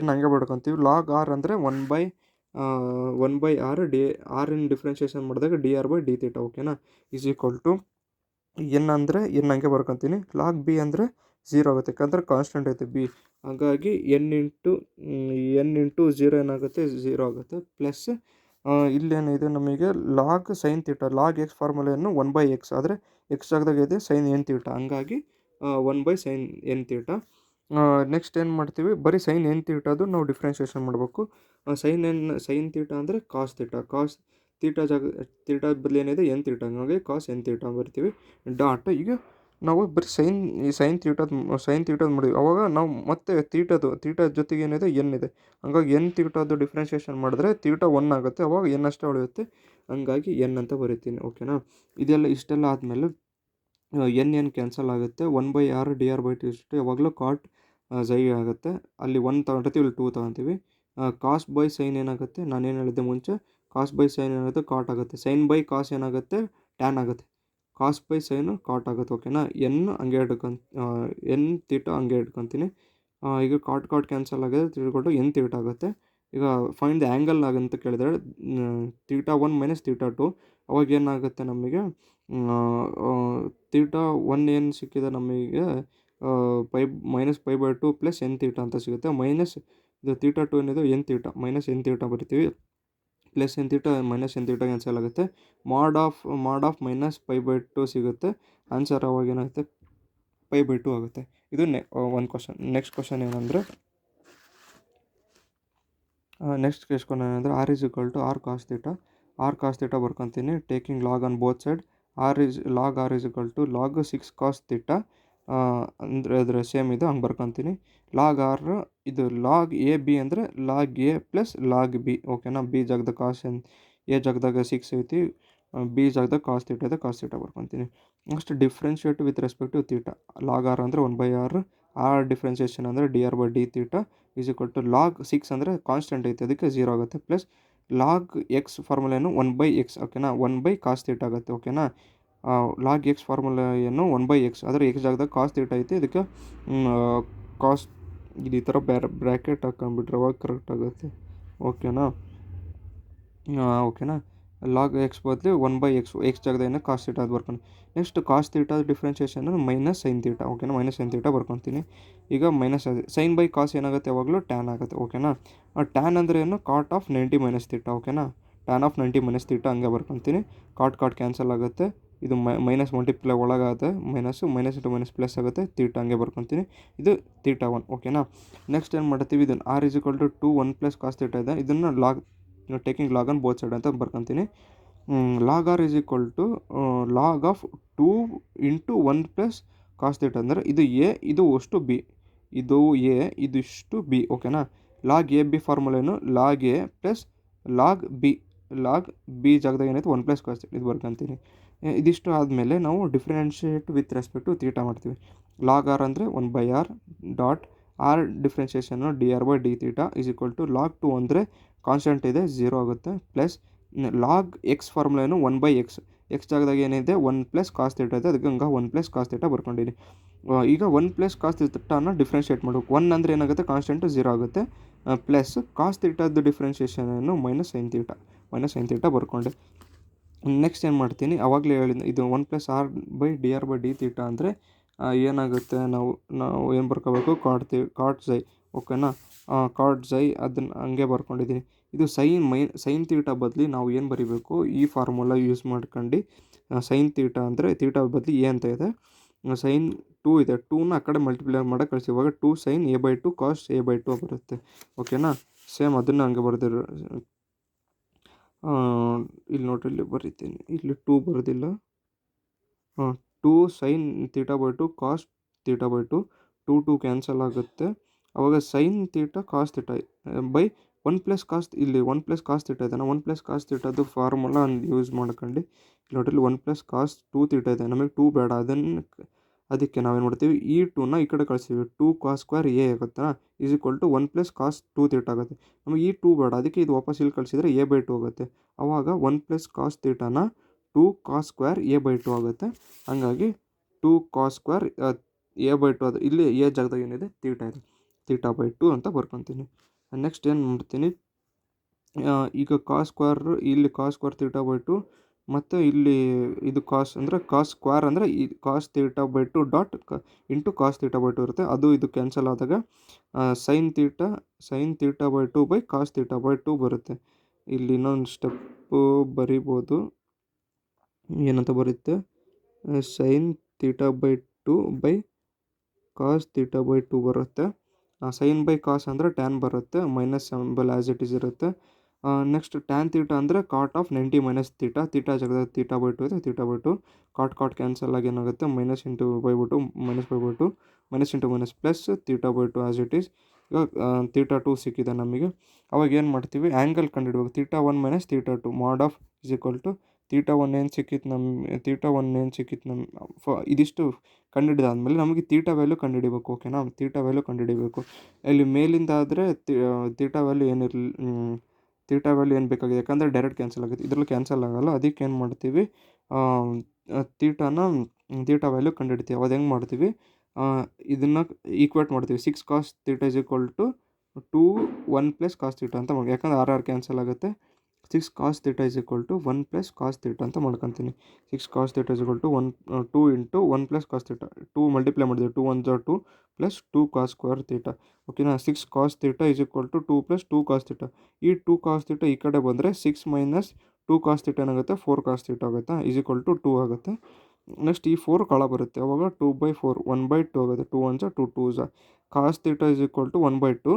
n ಹಂಗೆ ಬರ್ಕೊತೀವಿ. ಲಾಗ್ r ಅಂದರೆ 1/r r ಇನ್ ಡಿಫ್ರೆನ್ಷಿಯೇಷನ್ ಮಾಡಿದಾಗ dr/dθ. ಓಕೆನಾ. n ಅಂದರೆ n ಹಂಗೆ ಬರ್ಕೊತೀನಿ. ಲಾಗ್ B ಅಂದರೆ 0 ಆಗುತ್ತೆ, ಯಾಕಂದರೆ ಕಾನ್ಸ್ಟೆಂಟ್ ಐತೆ B, ಹಾಗಾಗಿ n ಇಂಟು 0 ಏನಾಗುತ್ತೆ, 0 ಆಗುತ್ತೆ. ಪ್ಲಸ್ ಇಲ್ಲೇನಿದೆ ನಮಗೆ log sine theta, log x ಫಾರ್ಮುಲೆಯನ್ನು 1/x ಆದರೆ ಎಕ್ಸ್ ಜಾಗದಾಗ ಇದೆ ಸೈನ್ ಎನ್ ತೀಟ, ಹಂಗಾಗಿ 1/sin ಎನ್ ತೀಟ. ನೆಕ್ಸ್ಟ್ ಏನು ಮಾಡ್ತೀವಿ, ಬರೀ ಸೈನ್ ಎನ್ ತೀಟದು ನಾವು ಡಿಫ್ರೆನ್ಷಿಯೇಷನ್ ಮಾಡಬೇಕು. ಸೈನ್ ತೀಟ ಅಂದರೆ ಕಾಸ್ ತೀಟ, ಕಾಸ್ ತೀಟ ಬದಲು ಏನಿದೆ ಎನ್ ತೀಟ, ಹಂಗಾಗಿ ಕಾಸ್ ಎನ್ ತೀಟ ಬರ್ತೀವಿ ಡಾಟ್. ಈಗ ನಾವು ಬರೀ ಸೈನ್ ತೀಟದ ಮಾಡಿದ್ವಿ, ಅವಾಗ ನಾವು ಮತ್ತೆ ತೀಟ ಜೊತೆಗೆ ಏನಿದೆ ಎನ್ ಇದೆ, ಹಂಗಾಗಿ ಎನ್ ತೀಟದು ಡಿಫ್ರೆನ್ಷಿಯೇಷನ್ ಮಾಡಿದ್ರೆ ತೀಟ 1 ಆಗುತ್ತೆ, ಅವಾಗ ಎನ್ ಅಷ್ಟೇ ಉಳಿಯುತ್ತೆ, ಹಂಗಾಗಿ ಎನ್ ಅಂತ ಬರೀತೀನಿ. ಓಕೆನಾ. ಇಷ್ಟೆಲ್ಲ ಆದಮೇಲೆ ಎನ್ ಕ್ಯಾನ್ಸಲ್ ಆಗುತ್ತೆ, 1/r dr/t ಇಷ್ಟು ಯಾವಾಗಲೂ ಕಾಟ್ ಝೈ ಆಗುತ್ತೆ, ಅಲ್ಲಿ 1 ತೊಗೊಂಡಿರ್ತೀವಿ, ಇಲ್ಲಿ 2 ತೊಗೊತೀವಿ. ಕಾಸ್ ಬೈ ಸೈನ್ ಏನಾಗುತ್ತೆ, ನಾನೇನು ಹೇಳಿದ್ದೆ ಮುಂಚೆ, ಕಾಸ್ ಬೈ ಸೈನ್ ಏನಾಗುತ್ತೆ ಕಾಟ್ ಆಗುತ್ತೆ, ಸೈನ್ ಬೈ ಕಾಸ್ ಏನಾಗುತ್ತೆ ಟ್ಯಾನ್ ಆಗುತ್ತೆ, ಕಾಸ್ ಬೈ ಸೈನು ಕಾಟ್ ಆಗುತ್ತೆ. ಓಕೆನಾ. ಎನ್ ತೀಟ ಹಂಗೆ ಇಟ್ಕೊತೀನಿ. ಈಗ ಕಾಟ್ ಕ್ಯಾನ್ಸಲ್ ಆಗಿದೆ, ತಿಳ್ಕೊಂಡು ಎನ್ ತೀಟ ಆಗುತ್ತೆ. ಈಗ ಫೈಂಡ್ ದ ಆ್ಯಂಗಲ್ ಅಂತ ಕೇಳಿದರೆ θ1 - θ2, ಅವಾಗ ಏನಾಗುತ್ತೆ ನಮಗೆ, θ1 ಏನು ಸಿಕ್ಕಿದೆ ನಮಗೆ, -π/2 + n ತೀಟ ಅಂತ ಸಿಗುತ್ತೆ. ಇದು θ2 ಏನಿದೆ ಎನ್ ತೀಟ -n ತೀಟ ಬರಿತೀವಿ, plus N theta -n theta cancel ಆಗುತ್ತೆ, ಮಾಡ್ ಆಫ್ -π/2 ಸಿಗುತ್ತೆ. ಆನ್ಸರ್ ಅವಾಗ ಏನಾಗುತ್ತೆ, π/2 ಆಗುತ್ತೆ. ಇದು ಒಂದು ಕ್ವಶನ್. ನೆಕ್ಸ್ಟ್ ಕ್ವಶನ್ ಏನಂದರೆ r = r cos θ. r cos θ ಬರ್ಕೊತೀನಿ, taking log on both side. log r = log 6 cos θ, ಅಂದರೆ ಅದರ ಸೇಮ್ ಇದು ಹಂಗೆ ಬರ್ಕೊತೀನಿ. ಲಾಗ್ r ಇದು ಲಾಗ್ ಎ ಬಿ ಅಂದರೆ log A plus log B. ಓಕೆನಾ. ಬಿ ಜಾಗದಾಗ ಕಾಸ್ ಎ ಜಾಗದಾಗ 6 ಐತಿ, ಬಿ ಜಾಗದಾಗ ಕಾಸ್ θ ಇದೆ, ಕಾಸ್ θ ಬರ್ಕೊತೀನಿ. Next differentiate with respect to theta. Log r ಅಂದರೆ 1/r, ಆರ್ ಡಿಫ್ರೆನ್ಷಿಯೇಷನ್ ಅಂದರೆ dr/d θ ಲಾಗ್ 6 ಅಂದರೆ ಕಾನ್ಸ್ಟೆಂಟ್ ಐತೆ, ಅದಕ್ಕೆ 0 ಆಗುತ್ತೆ, ಪ್ಲಸ್ ಲಾಗ್ ಎಕ್ಸ್ ಫಾರ್ಮುಲೇನು 1/x. ಓಕೆನಾ. 1/cos θ ಆಗುತ್ತೆ. ಓಕೆನಾ. ಲಾಗ್ ಎಕ್ಸ್ ಫಾರ್ಮುಲಾ ಏನು 1/x, ಆದರೆ ಎಕ್ಸ್ ಜಾಗದಾಗ ಕಾಸ್ θ ಐತಿ, ಇದಕ್ಕೆ ಕಾಸ್ ಇದು ಈ ಥರ ಬ್ರ್ಯಾಕೆಟ್ ಹಾಕೊಂಡ್ಬಿಟ್ರೆ ಅವಾಗ ಕರೆಕ್ಟ್ ಆಗುತ್ತೆ. ಓಕೆನಾ. ಓಕೆನಾ. ಲಾಗ್ ಎಕ್ಸ್ ಬದಲು 1/x, ಎಕ್ಸ್ ಜಾಗದ ಏನು ಕಾಸ್ θ ಅದು ಬರ್ಕೊಂಡು. Next cos θ differentiation -sin θ. ಓಕೆನಾ. -sin θ ಬರ್ಕೊತೀನಿ. ಈಗ ಮೈನಸ್ ಸೈನ್ ಬೈ ಕಾಸ್ ಏನಾಗುತ್ತೆ, ಯಾವಾಗಲೂ ಟ್ಯಾನ್ ಆಗುತ್ತೆ. ಓಕೆನಾ. ಟ್ಯಾನ್ ಅಂದರೆ ಏನು, ಕಾಟ್ ಆಫ್ 90 - θ. ಓಕೆನಾ. ಟ್ಯಾನ್ ಆಫ್ 90 - θ ಹಂಗೆ ಬರ್ಕೊತೀನಿ. ಕಾಟ್ ಕ್ಯಾನ್ಸಲ್ ಆಗುತ್ತೆ, ಇದು ಮೈನಸ್ ಮಲ್ಟಿಪ್ಲೈ ಒಳಗಾಗುತ್ತೆ, ಮೈನಸ್ ಇಂಟು ಮೈನಸ್ ಪ್ಲಸ್ ಆಗುತ್ತೆ, ತೀಟ ಹಂಗೆ ಬರ್ಕೊತೀನಿ. ಇದು θ1. ಓಕೆನಾ. ನೆಕ್ಸ್ಟ್ ಏನು ಮಾಡ್ತೀವಿ, ಇದನ್ನು r = 2 1 + cos θ ಇದೆ, ಇದನ್ನು taking log on both side ಅಂತ ಬರ್ಕೊತೀನಿ. Log r = log of 2 × 1 + cos θ ಅಂದರೆ ಇದು ಎ, ಇದು ಅಷ್ಟು ಬಿ, ಇದು ಎ, ಇದು ಇಷ್ಟು ಬಿ. ಓಕೆನಾ. ಲಾಗ್ ಎ ಬಿ ಫಾರ್ಮುಲಾ ಏನು, log A plus log B ಜಾಗದಾಗ ಏನೈತೆ 1 + cos θ ಇದು ಬರ್ಕೊತೀನಿ. ಇದಿಷ್ಟು ಆದಮೇಲೆ ನಾವು differentiate with respect to theta ಮಾಡ್ತೀವಿ. ಲಾಗ್ r ಅಂದರೆ 1/r dot R ಡಿಫ್ರೆನ್ಷಿಯೇಷನ್ನು dr/d θ log 2 ಅಂದರೆ ಕಾನ್ಸ್ಟೆಂಟ್ ಇದೆ 0 ಆಗುತ್ತೆ, ಪ್ಲಸ್ ಲಾಗ್ ಎಕ್ಸ್ ಫಾರ್ಮುಲಾ ಏನು 1/x, ಎಕ್ಸ್ ಜಾಗದಾಗ ಏನಿದೆ 1 + cos θ ಇದೆ, ಅದಕ್ಕೆ ಹಂಗೆ 1 + cos θ ಬರ್ಕೊಂಡಿನಿ. ಈಗ 1 + cos θನ ಡಿಫ್ರೆನ್ಷಿಯೇಟ್ ಮಾಡಬೇಕು. 1 ಅಂದರೆ ಏನಾಗುತ್ತೆ, ಕಾನ್ಸ್ಟೆಂಟು 0 ಆಗುತ್ತೆ, ಪ್ಲಸ್ ಕಾಸ್ θದ್ದು ಡಿಫ್ರೆನ್ಷಿಯೇಷನ್ ಏನು -sin θ ಬರ್ಕೊಂಡೆ. ನೆಕ್ಸ್ಟ್ ಏನು ಮಾಡ್ತೀನಿ, ಆವಾಗಲೇ ಹೇಳಿದ್ದು ಇದು 1 + r/dr/d θ ಅಂದರೆ ಏನಾಗುತ್ತೆ, ನಾವು ಏನು ಬರ್ಕೋಬೇಕು, ಕಾಟ್ ಝೈ. ಓಕೆನಾ. ಕಾಟ್ ಝೈ ಅದನ್ನು ಹಂಗೆ ಬರ್ಕೊಂಡಿದ್ದೀನಿ. ಇದು ಸೈನ್ ತೀಟ ಬದಲಿ ನಾವು ಏನು ಬರೀಬೇಕು, ಈ ಫಾರ್ಮುಲಾ ಯೂಸ್ ಮಾಡ್ಕೊಂಡು ಸೈನ್ ತೀಟ ಅಂದರೆ ತೀಟ ಬದಲಿ ಎ ಅಂತ ಇದೆ, ಸೈನ್ 2 ಇದೆ, 2ನ ಆ ಕಡೆ ಮಲ್ಟಿಪ್ಲೈ ಮಾಡೋಕೆ ಕಳಿಸಿ, ಇವಾಗ 2 sin a/2 cos a/2 ಬರುತ್ತೆ. ಓಕೆನಾ. ಸೇಮ್ ಅದನ್ನು ಹಂಗೆ ಬರ್ದಿರೋ, ಇಲ್ಲಿ ನೋಡ್ರಿ, ಇಲ್ಲಿ ಬರೀತೀನಿ, ಇಲ್ಲಿ 2 ಬರೋದಿಲ್ಲ, 2 sin θ/2 cos θ/2, 2 ಕ್ಯಾನ್ಸಲ್ ಆಗುತ್ತೆ, ಅವಾಗ sine theta cos theta by 1 + cos, ಇಲ್ಲಿ 1 + cos θ ಇದೆ, 1 + cos θದ್ದು ಫಾರ್ಮುಲಾ ಯೂಸ್ ಮಾಡ್ಕೊಂಡು ಇಲ್ಲಿ ನೋಡ್ರಿ, 1 + cos 2 θ ಇದೆ, ನಮಗೆ 2 ಬೇಡ, ಅದಕ್ಕೆ ನಾವೇನು ಮಾಡ್ತೀವಿ, ಈ 2ನ ಈ ಕಡೆ ಕಳಿಸ್ತೀವಿ, 2 cos² a ಆಗುತ್ತಾ, = 1 + cos 2 θ ಆಗುತ್ತೆ. ನಮಗೆ ಈ 2 ಬೇಡ, ಅದಕ್ಕೆ ಇದು ವಾಪಸ್ ಇಲ್ಲಿ ಕಳಿಸಿದರೆ a/2 ಆಗುತ್ತೆ, ಆವಾಗ 1 + cos θನ 2 cos² a/2 ಆಗುತ್ತೆ, ಹಂಗಾಗಿ 2 cos² a/2 ಅದು, ಇಲ್ಲಿ ಎ ಜಾಗದಾಗ ಏನಿದೆ ತೀಟ ಇದೆ, θ/2 ಅಂತ ಬರ್ಕೊತೀನಿ. ನೆಕ್ಸ್ಟ್ ಏನು ಮಾಡ್ತೀನಿ, ಈಗ ಇಲ್ಲಿ cos² θ/2 ಮತ್ತು ಇಲ್ಲಿ ಇದು ಕಾಸ್ ಅಂದರೆ cos² ಅಂದರೆ ಈ cos θ/2 ಡಾಟ್ ಇಂಟು cos θ/2 ಇರುತ್ತೆ, ಅದು ಇದು ಕ್ಯಾನ್ಸಲ್ ಆದಾಗ sin θ/2 ಬೈ cos θ/2 ಬರುತ್ತೆ. ಇಲ್ಲಿ ಇನ್ನೊಂದು ಸ್ಟೆಪ್ಪು ಬರಿಬೋದು, ಏನಂತ ಬರುತ್ತೆ, sine theta by 2 by cos theta by 2 ಬರುತ್ತೆ. ಸೈನ್ ಬೈ ಕಾಸ್ ಅಂದರೆ ಟ್ಯಾನ್ ಬರುತ್ತೆ, minus symbol as it is ಇರುತ್ತೆ. ನೆಕ್ಸ್ಟ್ ಟ್ಯಾನ್ ತೀಟಾ ಅಂದರೆ cot of 90 minus theta. Theta ಜಾಗದಲ್ಲಿ ತೀಟಾ ಬೈ 2 ಇದೆ, ತೀಟಾ ಬೈ 2 ಕಾಟ್ ಕ್ಯಾನ್ಸಲ್ ಆಗಿ ಏನಾಗುತ್ತೆ, minus into by 2 minus by 2 minus into minus plus theta by 2 as it is. ಈಗ theta 2 ಸಿಕ್ಕಿದೆ ನಮಗೆ. ಅವಾಗ ಏನು ಮಾಡ್ತೀವಿ, ಆ್ಯಂಗಲ್ ಕಂಡುಹಿಡಬೇಕು. Theta 1 minus theta 2 mod of is equal to theta 1 ಏನು ಸಿಕ್ಕಿತ್ತು ಇದಿಷ್ಟು ಕಂಡುಹಿಡಿದಾದ್ಮೇಲೆ ನಮಗೆ ತೀಟಾ ವ್ಯಾಲ್ಯೂ ಕಂಡುಹಿಡಿಬೇಕು. ಓಕೆನಾ, ತೀಟಾ ವ್ಯಾಲ್ಯೂ ಕಂಡುಹಿಡಿಬೇಕು. ಇಲ್ಲಿ ಮೇಲಿಂದ ಆದರೆ ತೀಟಾ ವ್ಯಾಲ್ಯೂ ಏನಿರಲಿ, ತೀಟಾ ವ್ಯಾಲ್ಯೂ ಏನು ಬೇಕಾಗಿದೆ, ಯಾಕಂದರೆ ಡೈರೆಕ್ಟ್ ಕ್ಯಾನ್ಸಲ್ ಆಗುತ್ತೆ. ಇದರಲ್ಲಿ ಕ್ಯಾನ್ಸಲ್ ಆಗೋಲ್ಲ. ಅದಕ್ಕೆ ಏನು ಮಾಡ್ತೀವಿ, ತೀಟಾ ವ್ಯಾಲ್ಯೂ ಕಂಡುಹಿಡ್ತೀವಿ. ಅದು ಹೆಂಗೆ ಮಾಡ್ತೀವಿ, ಇದನ್ನು ಈಕ್ವೇಟ್ ಮಾಡ್ತೀವಿ. 6 cos theta is equal to 2 1 plus cos theta ಅಂತ ಮಾಡಿ, ಯಾಕಂದರೆ ಆರ್ ಕ್ಯಾನ್ಸಲ್ ಆಗುತ್ತೆ. 6 cos theta is equal to 1 plus cos theta ಅಂತ ಮಾಡ್ಕೊತೀನಿ. 6 cos theta is equal to 2 into 1 plus cos theta. 2 multiply ಮಾಡಿದ್ವಿ, 2 1 2 ಪ್ಲಸ್ 2 ಕಾಸ್ ಸ್ಕ್ವೇರ್ ತೀಟಾ. ಓಕೆನಾ, 6 cos theta is equal to 2 plus 2 cos theta. ಈ 2 cos theta ಈ ಕಡೆ ಬಂದರೆ 6 minus 2 cos theta ಏನಾಗುತ್ತೆ, 4 ಕಾಸ್ theta ಆಗುತ್ತೆ, ಇಸ್ ಈಕ್ವಲ್ ಟು 2 ಆಗುತ್ತೆ. Next ಈ 4 ಕಳ ಬರುತ್ತೆ, ಅವಾಗ 2/4 1/2 ಆಗುತ್ತೆ. 2 1 2 2 cos theta is equal to 1/2.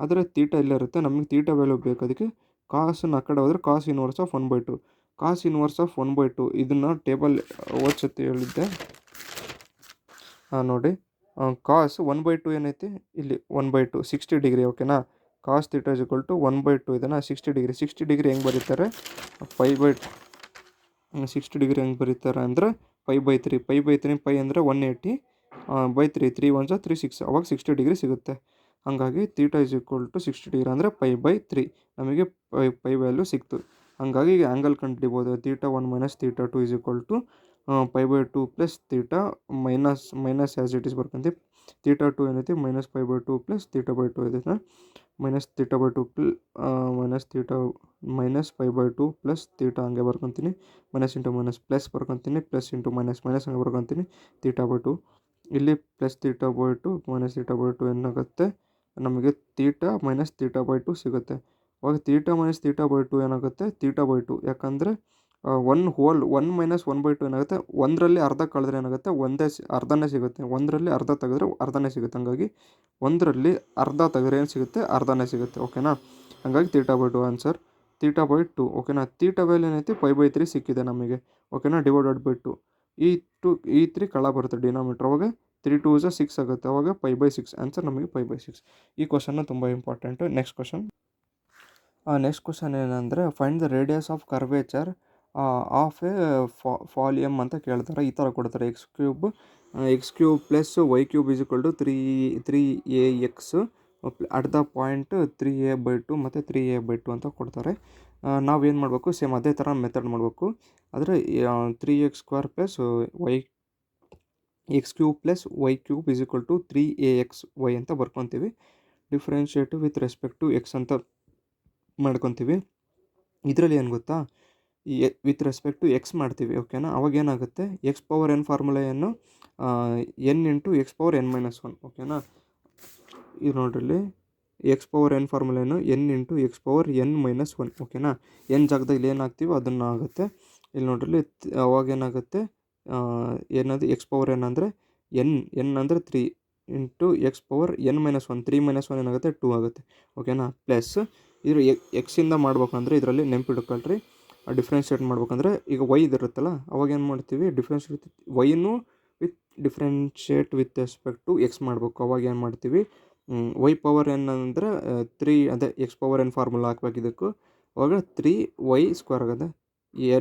ಆದರೆ ತೀಟಾ ಇಲ್ಲೇ ಇರುತ್ತೆ, ನಮಗೆ ತೀಟಾ ವ್ಯಾಲ್ಯೂ ಬೇಕು. ಅದಕ್ಕೆ ಕಾಸನ್ನು ಆ ಕಡೆ ಹೋದರೆ cos inverse of 1/2. Cos inverse of 1/2 ಇದನ್ನು ಟೇಬಲ್ ಓದ್ಸತಿ ಹೇಳಿದ್ದೆ. ನೋಡಿ, ಕಾಸ್ 1/2 ಏನೈತಿ ಇಲ್ಲಿ 1/2 60 ಡಿಗ್ರಿ. ಓಕೆನಾ, cos theta is equal to 1/2 ಇದನ್ನು 60 ಡಿಗ್ರಿ. 60 ಡಿಗ್ರಿ ಹೆಂಗೆ ಬರೀತಾರೆ, 60 ಡಿಗ್ರಿ ಹೆಂಗೆ ಬರೀತಾರೆ ಅಂದರೆ 5/3. 5/3 ಪೈ ಅಂದರೆ 180 ಬೈ 3 3 1 3 6, ಅವಾಗ 60 ಡಿಗ್ರಿ ಸಿಗುತ್ತೆ. ಹಾಗಾಗಿ theta is equal to 60 degree ಅಂದರೆ 5/3 ನಮಗೆ ಪೈ ವ್ಯಾಲ್ಯೂ ಸಿಕ್ತು. ಹಾಗಾಗಿ ಈಗ ಆ್ಯಂಗಲ್ ಕಂಡುಹಿಡಿಬೋದು. Theta 1 minus theta 2 is equal to 5/2 plus theta minus as it is ಬರ್ಕೊಂತೀವಿ. ತೀಟಾ 2 ಏನೈತಿ ಮೈನಸ್ 5/2 ಪ್ಲಸ್ ತೀಟಾ ಬೈ 2 ಇದೆ. Minus theta by 2 minus 5/2 plus theta ಹಂಗೆ ಬರ್ಕೊತೀನಿ, ಮೈನಸ್ ಇಂಟು ಮೈನಸ್ ಪ್ಲಸ್ ಬರ್ಕೊತೀನಿ, ಪ್ಲಸ್ ಇಂಟು ಮೈನಸ್ ಹಂಗೆ ಬರ್ಕೊತೀನಿ, theta by 2. ಇಲ್ಲಿ plus theta by 2 minus theta by 2 ಏನಾಗುತ್ತೆ, ನಮಗೆ ತೀಟಾ ಮೈನಸ್ ತೀಟಾ ಬೈ 2 ಸಿಗುತ್ತೆ. ಅವಾಗ ತೀಟಾ ಮೈನಸ್ ತೀಟಾ ಬೈ 2 ಏನಾಗುತ್ತೆ, ತೀಟಾ ಬೈ 2. ಯಾಕಂದರೆ 1 ಮೈನಸ್ 1/2 ಏನಾಗುತ್ತೆ, ಒಂದರಲ್ಲಿ ಅರ್ಧ ಕಳೆದ್ರೆ ಏನಾಗುತ್ತೆ, ಅರ್ಧನೇ ಸಿಗುತ್ತೆ. ಒಂದರಲ್ಲಿ ಅರ್ಧ ತೆಗೆದ್ರೆ ಅರ್ಧನೇ ಸಿಗುತ್ತೆ. ಹಂಗಾಗಿ ಒಂದರಲ್ಲಿ ಅರ್ಧ ತೆಗೆದ್ರೆ ಏನು ಸಿಗುತ್ತೆ, ಅರ್ಧನೇ ಸಿಗುತ್ತೆ. ಓಕೆನಾ, ಹಾಗಾಗಿ theta by 2 answer theta by 2. ಓಕೆನಾ, ತೀಟಾ ವ್ಯಾಲ್ಯೂ ಏನೈತಿ 5/3 ಸಿಕ್ಕಿದೆ ನಮಗೆ. ಓಕೆನಾ, ಡಿವೈಡೆಡ್ ಬೈ 2. ಈ 3 ಕಳ ಬರುತ್ತೆ ಡಿನಾಮಿನೇಟರ್, ಅವಾಗ 3 2 6 ಆಗುತ್ತೆ, ಅವಾಗ 5/6 ಆನ್ಸರ್ ನಮಗೆ 5/6. ಈ ಕ್ವಶನ್ನು ತುಂಬ ಇಂಪಾರ್ಟೆಂಟು. ನೆಕ್ಸ್ಟ್ ಕ್ವಶನ್ ಏನಂದರೆ, find the radius of curvature of a volume ಅಂತ ಕೇಳ್ತಾರೆ. ಈ ಥರ ಕೊಡ್ತಾರೆ, x cube plus y cube is equal to 3ax at the point 3a/2 ಮತ್ತು 3a/2 ಅಂತ ಕೊಡ್ತಾರೆ. ನಾವೇನು ಮಾಡಬೇಕು, ಸೇಮ್ ಅದೇ ಥರ ಮೆಥಡ್ ಮಾಡಬೇಕು. ಆದರೆ 3x² plus x cube plus y cube is equal to 3axy ಅಂತ ಬರ್ಕೊತೀವಿ. Differentiate with respect to x ಅಂತ ಮಾಡ್ಕೊತೀವಿ. ಇದರಲ್ಲಿ ಏನು ಗೊತ್ತಾ, ವಿತ್ ರೆಸ್ಪೆಕ್ಟ್ ಟು ಎಕ್ಸ್ ಮಾಡ್ತೀವಿ. ಓಕೆನಾ, ಅವಾಗ ಏನಾಗುತ್ತೆ, ಎಕ್ಸ್ ಪವರ್ ಎನ್ ಫಾರ್ಮುಲೆಯನ್ನು n into X power n-1. ಓಕೆನಾ, ಇದು ನೋಡ್ರಿ, ಎಕ್ಸ್ ಪವರ್ ಎನ್ ಫಾರ್ಮುಲೆಯನ್ನು n into X power n-1. ಓಕೆನಾ, ಎನ್ ಜಾಗದಾಗ ಇಲ್ಲಿ ಏನಾಗ್ತೀವೋ ಅದನ್ನು ಆಗುತ್ತೆ. ಇಲ್ಲಿ ನೋಡ್ರಿ, ಅವಾಗ ಏನಾಗುತ್ತೆ, ಏನದು ಎಕ್ಸ್ ಪವರ್ ಎನ್ ಅಂದರೆ n ಅಂದರೆ 3 ಇಂಟು ಎಕ್ಸ್ ಪವರ್ n-1. 3 -1 ಏನಾಗುತ್ತೆ, 2 ಆಗುತ್ತೆ. ಓಕೆನಾ, ಪ್ಲಸ್ ಇದ್ರ ಎಕ್ಸಿಂದ ಮಾಡ್ಬೇಕಂದ್ರೆ ಇದರಲ್ಲಿ ನೆನಪಿಡ್ಕೊಳ್ರಿ, ಡಿಫ್ರೆನ್ಷಿಯೇಟ್ ಮಾಡ್ಬೇಕಂದ್ರೆ ಈಗ ವೈ ಇದಿರುತ್ತಲ್ಲ, ಅವಾಗ ಏನು ಮಾಡ್ತೀವಿ, differentiate with respect to x ಮಾಡಬೇಕು. ಅವಾಗ ಏನು ಮಾಡ್ತೀವಿ, ವೈ ಪವರ್ ಎನ್ ಅಂದರೆ 3, ಅದೇ ಎಕ್ಸ್ ಪವರ್ ಎನ್ ಫಾರ್ಮುಲಾ ಹಾಕ್ಬೇಕು ಇದಕ್ಕೂ. ಅವಾಗ 3y² ಆಗುತ್ತೆ,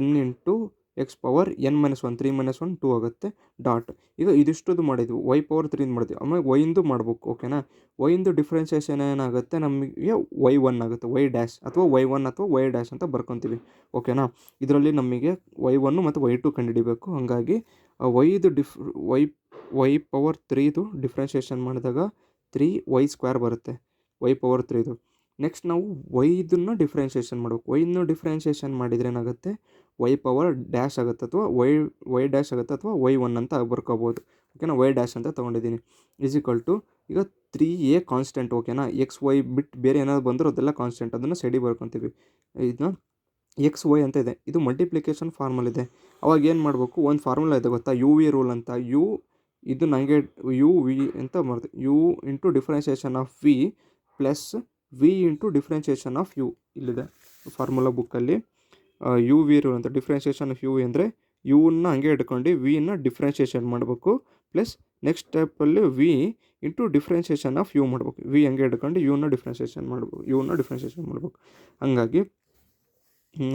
n into X power n-1, 3 -1 2 ಆಗುತ್ತೆ ಡಾಟ್. ಈಗ ಇದಿಷ್ಟುದು ಮಾಡಿದ್ವಿ, ವೈ ಪವರ್ 3 ಮಾಡಿದ್ವಿ, ಆಮೇಲೆ ವೈಂದು ಮಾಡ್ಬೇಕು. ಓಕೆನಾ, ವೈಂದು ಡಿಫ್ರೆನ್ಸಿಯೇಷನ್ ಏನಾಗುತ್ತೆ, ನಮಗೆ y1 ಆಗುತ್ತೆ, y' ಅಥವಾ y1 ಅಥವಾ y' ಅಂತ ಬರ್ಕೊತೀವಿ. ಓಕೆನಾ, ಇದರಲ್ಲಿ ನಮಗೆ y1 ಮತ್ತು y2 ಕಂಡುಹಿಡಿಬೇಕು. ಹಾಗಾಗಿ ವೈ ಪವರ್ 3ದು ಡಿಫ್ರೆನ್ಸಿಯೇಷನ್ ಮಾಡಿದಾಗ 3y² ಬರುತ್ತೆ, ವೈ ಪವರ್ 3ದು. ನೆಕ್ಸ್ಟ್ ನಾವು ವೈದನ್ನು ಡಿಫ್ರೆನ್ಷಿಯೇಷನ್ ಮಾಡಬೇಕು. ವೈನ ಡಿಫ್ರೆನ್ಷಿಯೇಷನ್ ಮಾಡಿದರೆ ಏನಾಗುತ್ತೆ, ವೈ ಪವರ್ ಡ್ಯಾಶ್ ಆಗುತ್ತೆ, ಅಥವಾ y' ಆಗುತ್ತೆ, ಅಥವಾ y1 ಅಂತ ಬರ್ಕೋಬೋದು. ಓಕೆನಾ, y' ಅಂತ ತೊಗೊಂಡಿದ್ದೀನಿ. ಇಸ್ ಈಕ್ವಲ್ ಟು, ಈಗ 3a ಕಾನ್ಸ್ಟೆಂಟ್. ಓಕೆನಾ, x y ಬಿಟ್ಟು ಬೇರೆ ಏನಾದ್ರು ಬಂದರೂ ಅದೆಲ್ಲ ಕಾನ್ಸ್ಟೆಂಟ್, ಅದನ್ನು ಸೈಡಿಗೆ ಬರ್ಕೊತೀವಿ. ಇದನ್ನ ಎಕ್ಸ್ ವೈ ಅಂತ ಇದೆ, ಇದು ಮಲ್ಟಿಪ್ಲಿಕೇಶನ್ ಫಾರ್ಮಲ್ ಇದೆ. ಅವಾಗ ಏನು ಮಾಡಬೇಕು, ಒಂದು ಫಾರ್ಮುಲಾ ಇದೆ ಗೊತ್ತಾ, ಯು ವಿ ರೂಲ್ ಅಂತ. ಇದು ನನಗೆ ಯು ವಿ ಅಂತ ಮಾಡಿದೆ, U into differentiation of V plus V into differentiation of U ಇಲ್ಲಿದೆ ಫಾರ್ಮುಲಾ ಬುಕ್ಕಲ್ಲಿ. ಯು ವಿ ರೂಲ್ ಅಂತ, ಡಿಫ್ರೆನ್ಷಿಯೇಷನ್ ಆಫ್ ಯು ಅಂದರೆ ಯುನ ಹಂಗೆ ಇಟ್ಕೊಂಡು ವಿನ ಡಿಫ್ರೆನ್ಷಿಯೇಷನ್ ಮಾಡಬೇಕು, ಪ್ಲಸ್ ನೆಕ್ಸ್ಟ್ ಸ್ಟೆಪ್ಪಲ್ಲಿ V into differentiation of U ಮಾಡಬೇಕು. ವಿ ಹಂಗೆ ಇಟ್ಕೊಂಡು ಯುನ ಡಿಫ್ರೆನ್ಷಿಯೇಷನ್ ಮಾಡಬೇಕು.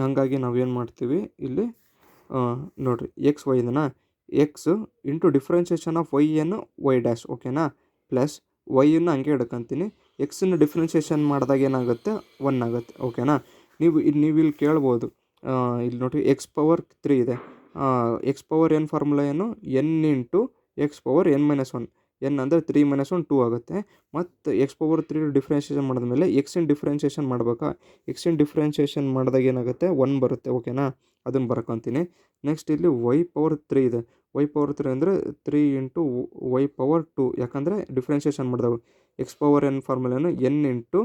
ಹಂಗಾಗಿ ನಾವೇನು ಮಾಡ್ತೀವಿ ಇಲ್ಲಿ ನೋಡಿರಿ, ಎಕ್ಸ್ ವೈ ಇದನ್ನ x into differentiation of Y ಏನು ವೈ ಡ್ಯಾಶ್, ಓಕೆನಾ, ಪ್ಲಸ್ ವೈಯನ್ನು ಹಂಗೆ ಹಿಡ್ಕೊತೀನಿ. ಎಕ್ಸನ್ನು ಡಿಫ್ರೆನ್ಷಿಯೇಷನ್ ಮಾಡಿದಾಗ ಏನಾಗುತ್ತೆ, 1 ಆಗುತ್ತೆ, ಓಕೆನಾ. ನೀವು ಇಲ್ಲಿ ಕೇಳ್ಬೋದು, ಇಲ್ಲಿ ನೋಡಿ ಎಕ್ಸ್ ಪವರ್ 3 ಇದೆ. ಎಕ್ಸ್ ಪವರ್ ಎನ್ ಫಾರ್ಮುಲಾ ಏನು, N into X power N minus 1, N ಅಂದರೆ 3 - 1 2 ಆಗುತ್ತೆ. ಮತ್ತು ಎಕ್ಸ್ ಪವರ್ 3 ಡಿಫ್ರೆನ್ಷಿಯೇಷನ್ ಮಾಡಿದ್ಮೇಲೆ ಎಕ್ಸಿನ ಡಿಫ್ರೆನ್ಷಿಯೇಷನ್ ಮಾಡ್ಬೇಕಾ, ಎಕ್ಸಿನ ಡಿಫ್ರೆನ್ಷಿಯೇಷನ್ ಮಾಡಿದಾಗ ಏನಾಗುತ್ತೆ 1 ಬರುತ್ತೆ, ಓಕೆನಾ, ಅದನ್ನು ಬರ್ಕೊತೀನಿ. ನೆಕ್ಸ್ಟ್ ಇಲ್ಲಿ ವೈ ಪವರ್ 3 ಇದೆ. ವೈ ಪವರ್ 3 ಅಂದರೆ 3 ಇಂಟು ವೈ ಪವರ್ 2, ಯಾಕಂದರೆ ಡಿಫ್ರೆನ್ಷಿಯೇಷನ್ ಮಾಡಿದಾಗ ಎಕ್ಸ್ ಪವರ್ ಎನ್ ಫಾರ್ಮುಲಾನು N into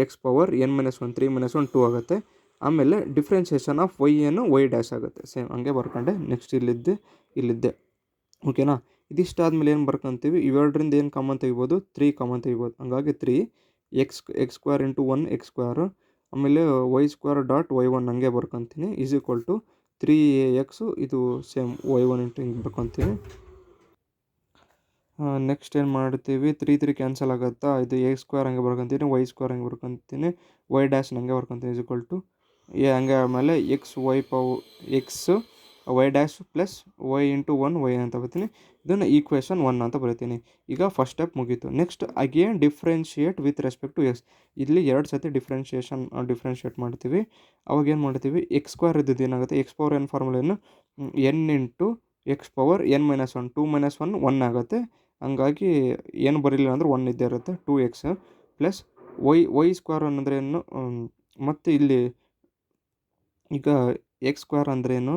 X power N minus 1 3 - 1 2 ಆಗುತ್ತೆ. ಆಮೇಲೆ ಡಿಫ್ರೆನ್ಷಿಯೇಷನ್ ಆಫ್ ವೈ ಏನು ವೈ ಡ್ಯಾಶ್ ಆಗುತ್ತೆ, ಸೇಮ್ ಹಂಗೆ ಬರ್ಕೊಂಡೆ. ನೆಕ್ಸ್ಟ್ ಇಲ್ಲಿದ್ದೆ ಓಕೆನಾ. ಇದಿಷ್ಟಾದ್ಮೇಲೆ ಏನು ಬರ್ಕೊತೀವಿ, ಇವೆರಡರಿಂದ ಏನು ಕಾಮನ್ ತೆಗಿಬೋದು, 3 ಕಾಮನ್ ತೆಗಿಬೋದು. ಹಂಗಾಗಿ 3 X square into 1 X square, ಆಮೇಲೆ ವೈ ಸ್ಕ್ವೇರ್ ಡಾಟ್ ವೈ 1 ಹಂಗೆ ಬರ್ಕೊತೀನಿ, ಈಸ್ ಈಕ್ವಲ್ ಟು 3ax, ಇದು ಸೇಮ್ ವೈ 1 ಇಂಟು ಹಿಂಗೆ ಬರ್ಕೊತೀನಿ. ನೆಕ್ಸ್ಟ್ ಏನು ಮಾಡ್ತೀವಿ, 3 ಕ್ಯಾನ್ಸಲ್ ಆಗುತ್ತಾ, ಇದು ಎಕ್ಸ್ ಸ್ಕ್ವೇರ್ ಹಂಗೆ ಬರ್ಕೊತೀನಿ, ವೈ ಸ್ಕ್ವೇರ್ ಹಂಗೆ ಬರ್ಕೊತೀನಿ, ವೈ ಡ್ಯಾಶ್ ಹಂಗೆ ಬರ್ಕೊತೀನಿ, ಈಸ್ ಈಕ್ವಲ್ ಟು ಹಂಗೆ. ಆಮೇಲೆ x y dash plus y into 1 y ಅಂತ ಬರ್ತೀನಿ. ಇದನ್ನು ಈಕ್ವೇಷನ್ 1 ಅಂತ ಬರೀತೀನಿ. ಈಗ ಫಸ್ಟ್ ಸ್ಟೆಪ್ ಮುಗೀತು. Next again differentiate with respect to x. ಇಲ್ಲಿ 2 ಸತಿ ಡಿಫ್ರೆನ್ಷಿಯೇಟ್ ಮಾಡ್ತೀವಿ. ಅವಾಗ ಏನು ಮಾಡ್ತೀವಿ, ಎಕ್ಸ್ ಸ್ಕ್ವೇರ್ ಇದ್ದದ್ದು ಏನಾಗುತ್ತೆ, ಎಕ್ಸ್ ಪವರ್ ಎನ್ ಫಾರ್ಮುಲೇನು N into X power N minus 1 2 - 1 1 ಆಗುತ್ತೆ. ಹಂಗಾಗಿ ಏನು ಬರಲಿಲ್ಲ ಅಂದ್ರೆ 1 ಇದ್ದೇ ಇರುತ್ತೆ, 2x ಪ್ಲಸ್ ವೈ ಸ್ಕ್ವೇರ್ ಅಂದರೆ ಏನು, ಮತ್ತು ಇಲ್ಲಿ ಈಗ ಎಕ್ಸ್ ಸ್ಕ್ವೇರ್ ಅಂದ್ರೇನು,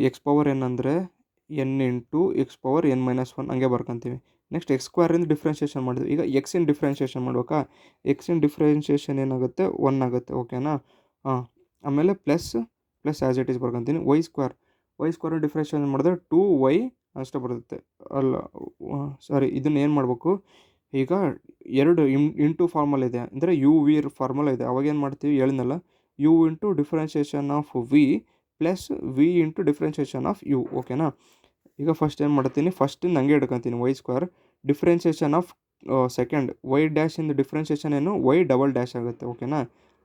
ಎಕ್ಸ್ ಪವರ್ ಎನ್ ಅಂದರೆ n into X power N minus 1 ಹಂಗೆ ಬರ್ಕೊತೀವಿ. ನೆಕ್ಸ್ಟ್ ಎಕ್ಸ್ ಸ್ಕ್ವೇರಿಂದ ಡಿಫ್ರೆನ್ಷಿಯೇಷನ್ ಮಾಡಿದ್ವಿ. ಈಗ ಎಕ್ಸಿನ ಡಿಫ್ರೆನ್ಷಿಯೇಷನ್ ಮಾಡ್ಬೇಕಾ, ಎಕ್ಸಿನ ಡಿಫ್ರೆನ್ಷಿಯೇಷನ್ ಏನಾಗುತ್ತೆ 1 ಆಗುತ್ತೆ, ಓಕೆನಾ. ಆಮೇಲೆ ಪ್ಲಸ್ ಆ್ಯಸ್ ಇಟ್ ಈಸ್ ಬರ್ಕೊತೀನಿ. ವೈ ಸ್ಕ್ವೇರ್ ಡಿಫ್ರೆನ್ಷಿಯೇಷನ್ ಮಾಡಿದ್ರೆ 2y ಅಷ್ಟೇ ಬರುತ್ತೆ, ಅಲ್ಲ ಸಾರಿ, ಇದನ್ನು ಏನು ಮಾಡಬೇಕು, ಈಗ 2 ಇಂಟು ಫಾರ್ಮಲ್ ಇದೆ ಅಂದರೆ ಯು ವಿ ಫಾರ್ಮುಲಾ ಇದೆ. ಅವಾಗ ಏನು ಮಾಡ್ತೀವಿ ಹೇಳಿದ್ನಲ್ಲ, U into differentiation of V plus V into differentiation of U, ಓಕೆನಾ. ಈಗ ಫಸ್ಟ್ ಏನು ಮಾಡ್ತೀನಿ, ಫಸ್ಟಿಂದ ಹಂಗೆ ಹಿಡ್ಕೊತೀನಿ, Y square differentiation of second Y ಡ್ಯಾಶಿಂದ ಡಿಫ್ರೆನ್ಷಿಯೇಷನ್ ಏನು ವೈ ಡಬಲ್ ಡ್ಯಾಶ್ ಆಗುತ್ತೆ, ಓಕೆನಾ.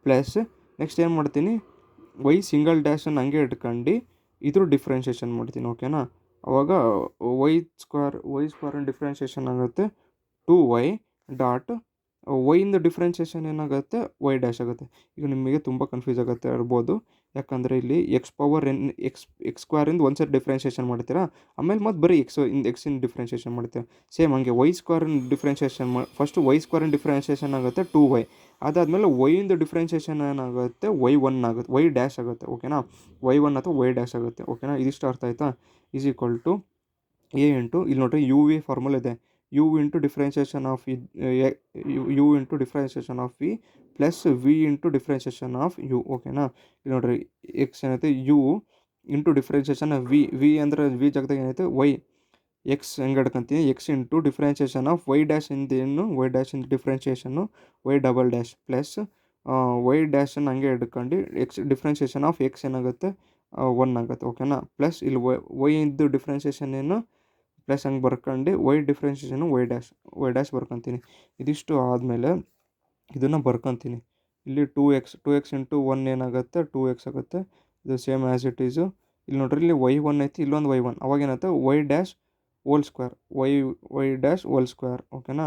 ಪ್ಲಸ್ ನೆಕ್ಸ್ಟ್ ಏನು ಮಾಡ್ತೀನಿ, ವೈ ಸಿಂಗಲ್ ಡ್ಯಾಶನ್ನು ಹಂಗೆ ಇಟ್ಕೊಂಡು ಇದ್ರ ಡಿಫ್ರೆನ್ಷಿಯೇಷನ್ ಮಾಡ್ತೀನಿ, ಓಕೆನಾ. ಅವಾಗ ವೈ ಸ್ಕ್ವೇರ್ ಡಿಫ್ರೆನ್ಷಿಯೇಷನ್ ಆಗುತ್ತೆ 2y ಡಾಟ್ ವೈಯಿಂದ ಡಿಫ್ರೆನ್ಷಿಯೇಷನ್ ಏನಾಗುತ್ತೆ ವೈ ಡ್ಯಾಶ್ ಆಗುತ್ತೆ. ಈಗ ನಿಮಗೆ ತುಂಬ ಕನ್ಫ್ಯೂಸ್ ಆಗುತ್ತೆ ಇರ್ಬೋದು, ಯಾಕಂದರೆ ಇಲ್ಲಿ ಎಕ್ಸ್ ಪವರ್ ಎಕ್ಸ್ ಸ್ಕ್ವೇರಿಂದ ಒಂದು ಸರಿ ಡಿಫ್ರೆನ್ಷಿಯೇಷನ್ ಮಾಡ್ತೀರಾ, ಆಮೇಲೆ ಮತ್ತೆ ಬರೀ ಎಕ್ಸಿನ ಡಿಫ್ರೆನ್ಷಿಯೇಷನ್ ಮಾಡ್ತೀರಾ. ಸೇಮ್ ಹಂಗೆ ವೈ ಸ್ಕ್ವೇರಿನ ಡಿಫ್ರೆನ್ಷಿಯೇಷನ್ ಫಸ್ಟು ವೈ ಸ್ಕ್ವೇರಿನ ಡಿಫ್ರೆನ್ಷಿಯೇಷನ್ ಆಗುತ್ತೆ 2y, ಅದಾದಮೇಲೆ ವೈಯಿಂದ ಡಿಫ್ರೆನ್ಷಿಯೇಷನ್ ಏನಾಗುತ್ತೆ ವೈ 1 ಆಗುತ್ತೆ, ವೈ ಡ್ಯಾಶ್ ಆಗುತ್ತೆ, ಓಕೆನಾ. ವೈ 1 ಅಥವಾ ವೈ ಡ್ಯಾಶ್ ಆಗುತ್ತೆ, ಓಕೆನಾ. ಇದಿಷ್ಟು ಅರ್ಥ ಆಯ್ತಾ. Is equal to A into ಇಲ್ಲಿ ನೋಡಿರಿ ಯು ವಿ ಫಾರ್ಮುಲಾ ಇದೆ, U into differentiation of V plus V into differentiation of U, ಓಕೆನಾ. ಇಲ್ಲಿ ನೋಡಿರಿ ಎಕ್ಸ್ ಏನೈತೆ U into differentiation of V ಅಂದರೆ ವಿ ಜಾಗದಾಗ ಏನೈತೆ ವೈ, ಎಕ್ಸ್ ಹೆಂಗೆ ಹಿಡ್ಕೊಂತೀನಿ, X into differentiation of Y dash ಇಂದ ಏನು ವೈ ಡ್ಯಾಶ್ ಇಂದ differentiation Y double dash plus Y ಡ್ಯಾಶನ್ನು ಹಂಗೆ ಹಿಡ್ಕೊಂಡು ಎಕ್ಸ್ ಡಿಫ್ರೆನ್ಷಿಯೇಷನ್ ಆಫ್ ಎಕ್ಸ್ ಏನಾಗುತ್ತೆ 1 ಆಗುತ್ತೆ, ಓಕೆನಾ. ಪ್ಲಸ್ ಇಲ್ಲಿ ವೈ ಇಂದು ಡಿಫ್ರೆನ್ಷಿಯೇಷನ್ ಏನು ಪ್ಲಸ್ ಹಂಗೆ ಬರ್ಕೊಂಡು ವೈ ಡಿಫ್ರೆನ್ಷಿಯೇಷನು ವೈ ಡ್ಯಾಶ್ ಬರ್ಕೊತೀನಿ. ಇದಿಷ್ಟು ಆದಮೇಲೆ ಇದನ್ನು ಬರ್ಕೊತೀನಿ. ಇಲ್ಲಿ 2x ಇಂಟು 1 ಏನಾಗುತ್ತೆ 2x ಆಗುತ್ತೆ, ಇದು ಸೇಮ್ ಆ್ಯಸ್ ಇಟ್ ಈಸು. ಇಲ್ಲಿ ನೋಡ್ರಿ ಇಲ್ಲಿ ವೈ 1 ಐತಿ, ಇಲ್ಲೊಂದು ವೈ 1, ಅವಾಗ ಏನಾಗುತ್ತೆ Y dash whole square Y dash whole square, ಓಕೆನಾ.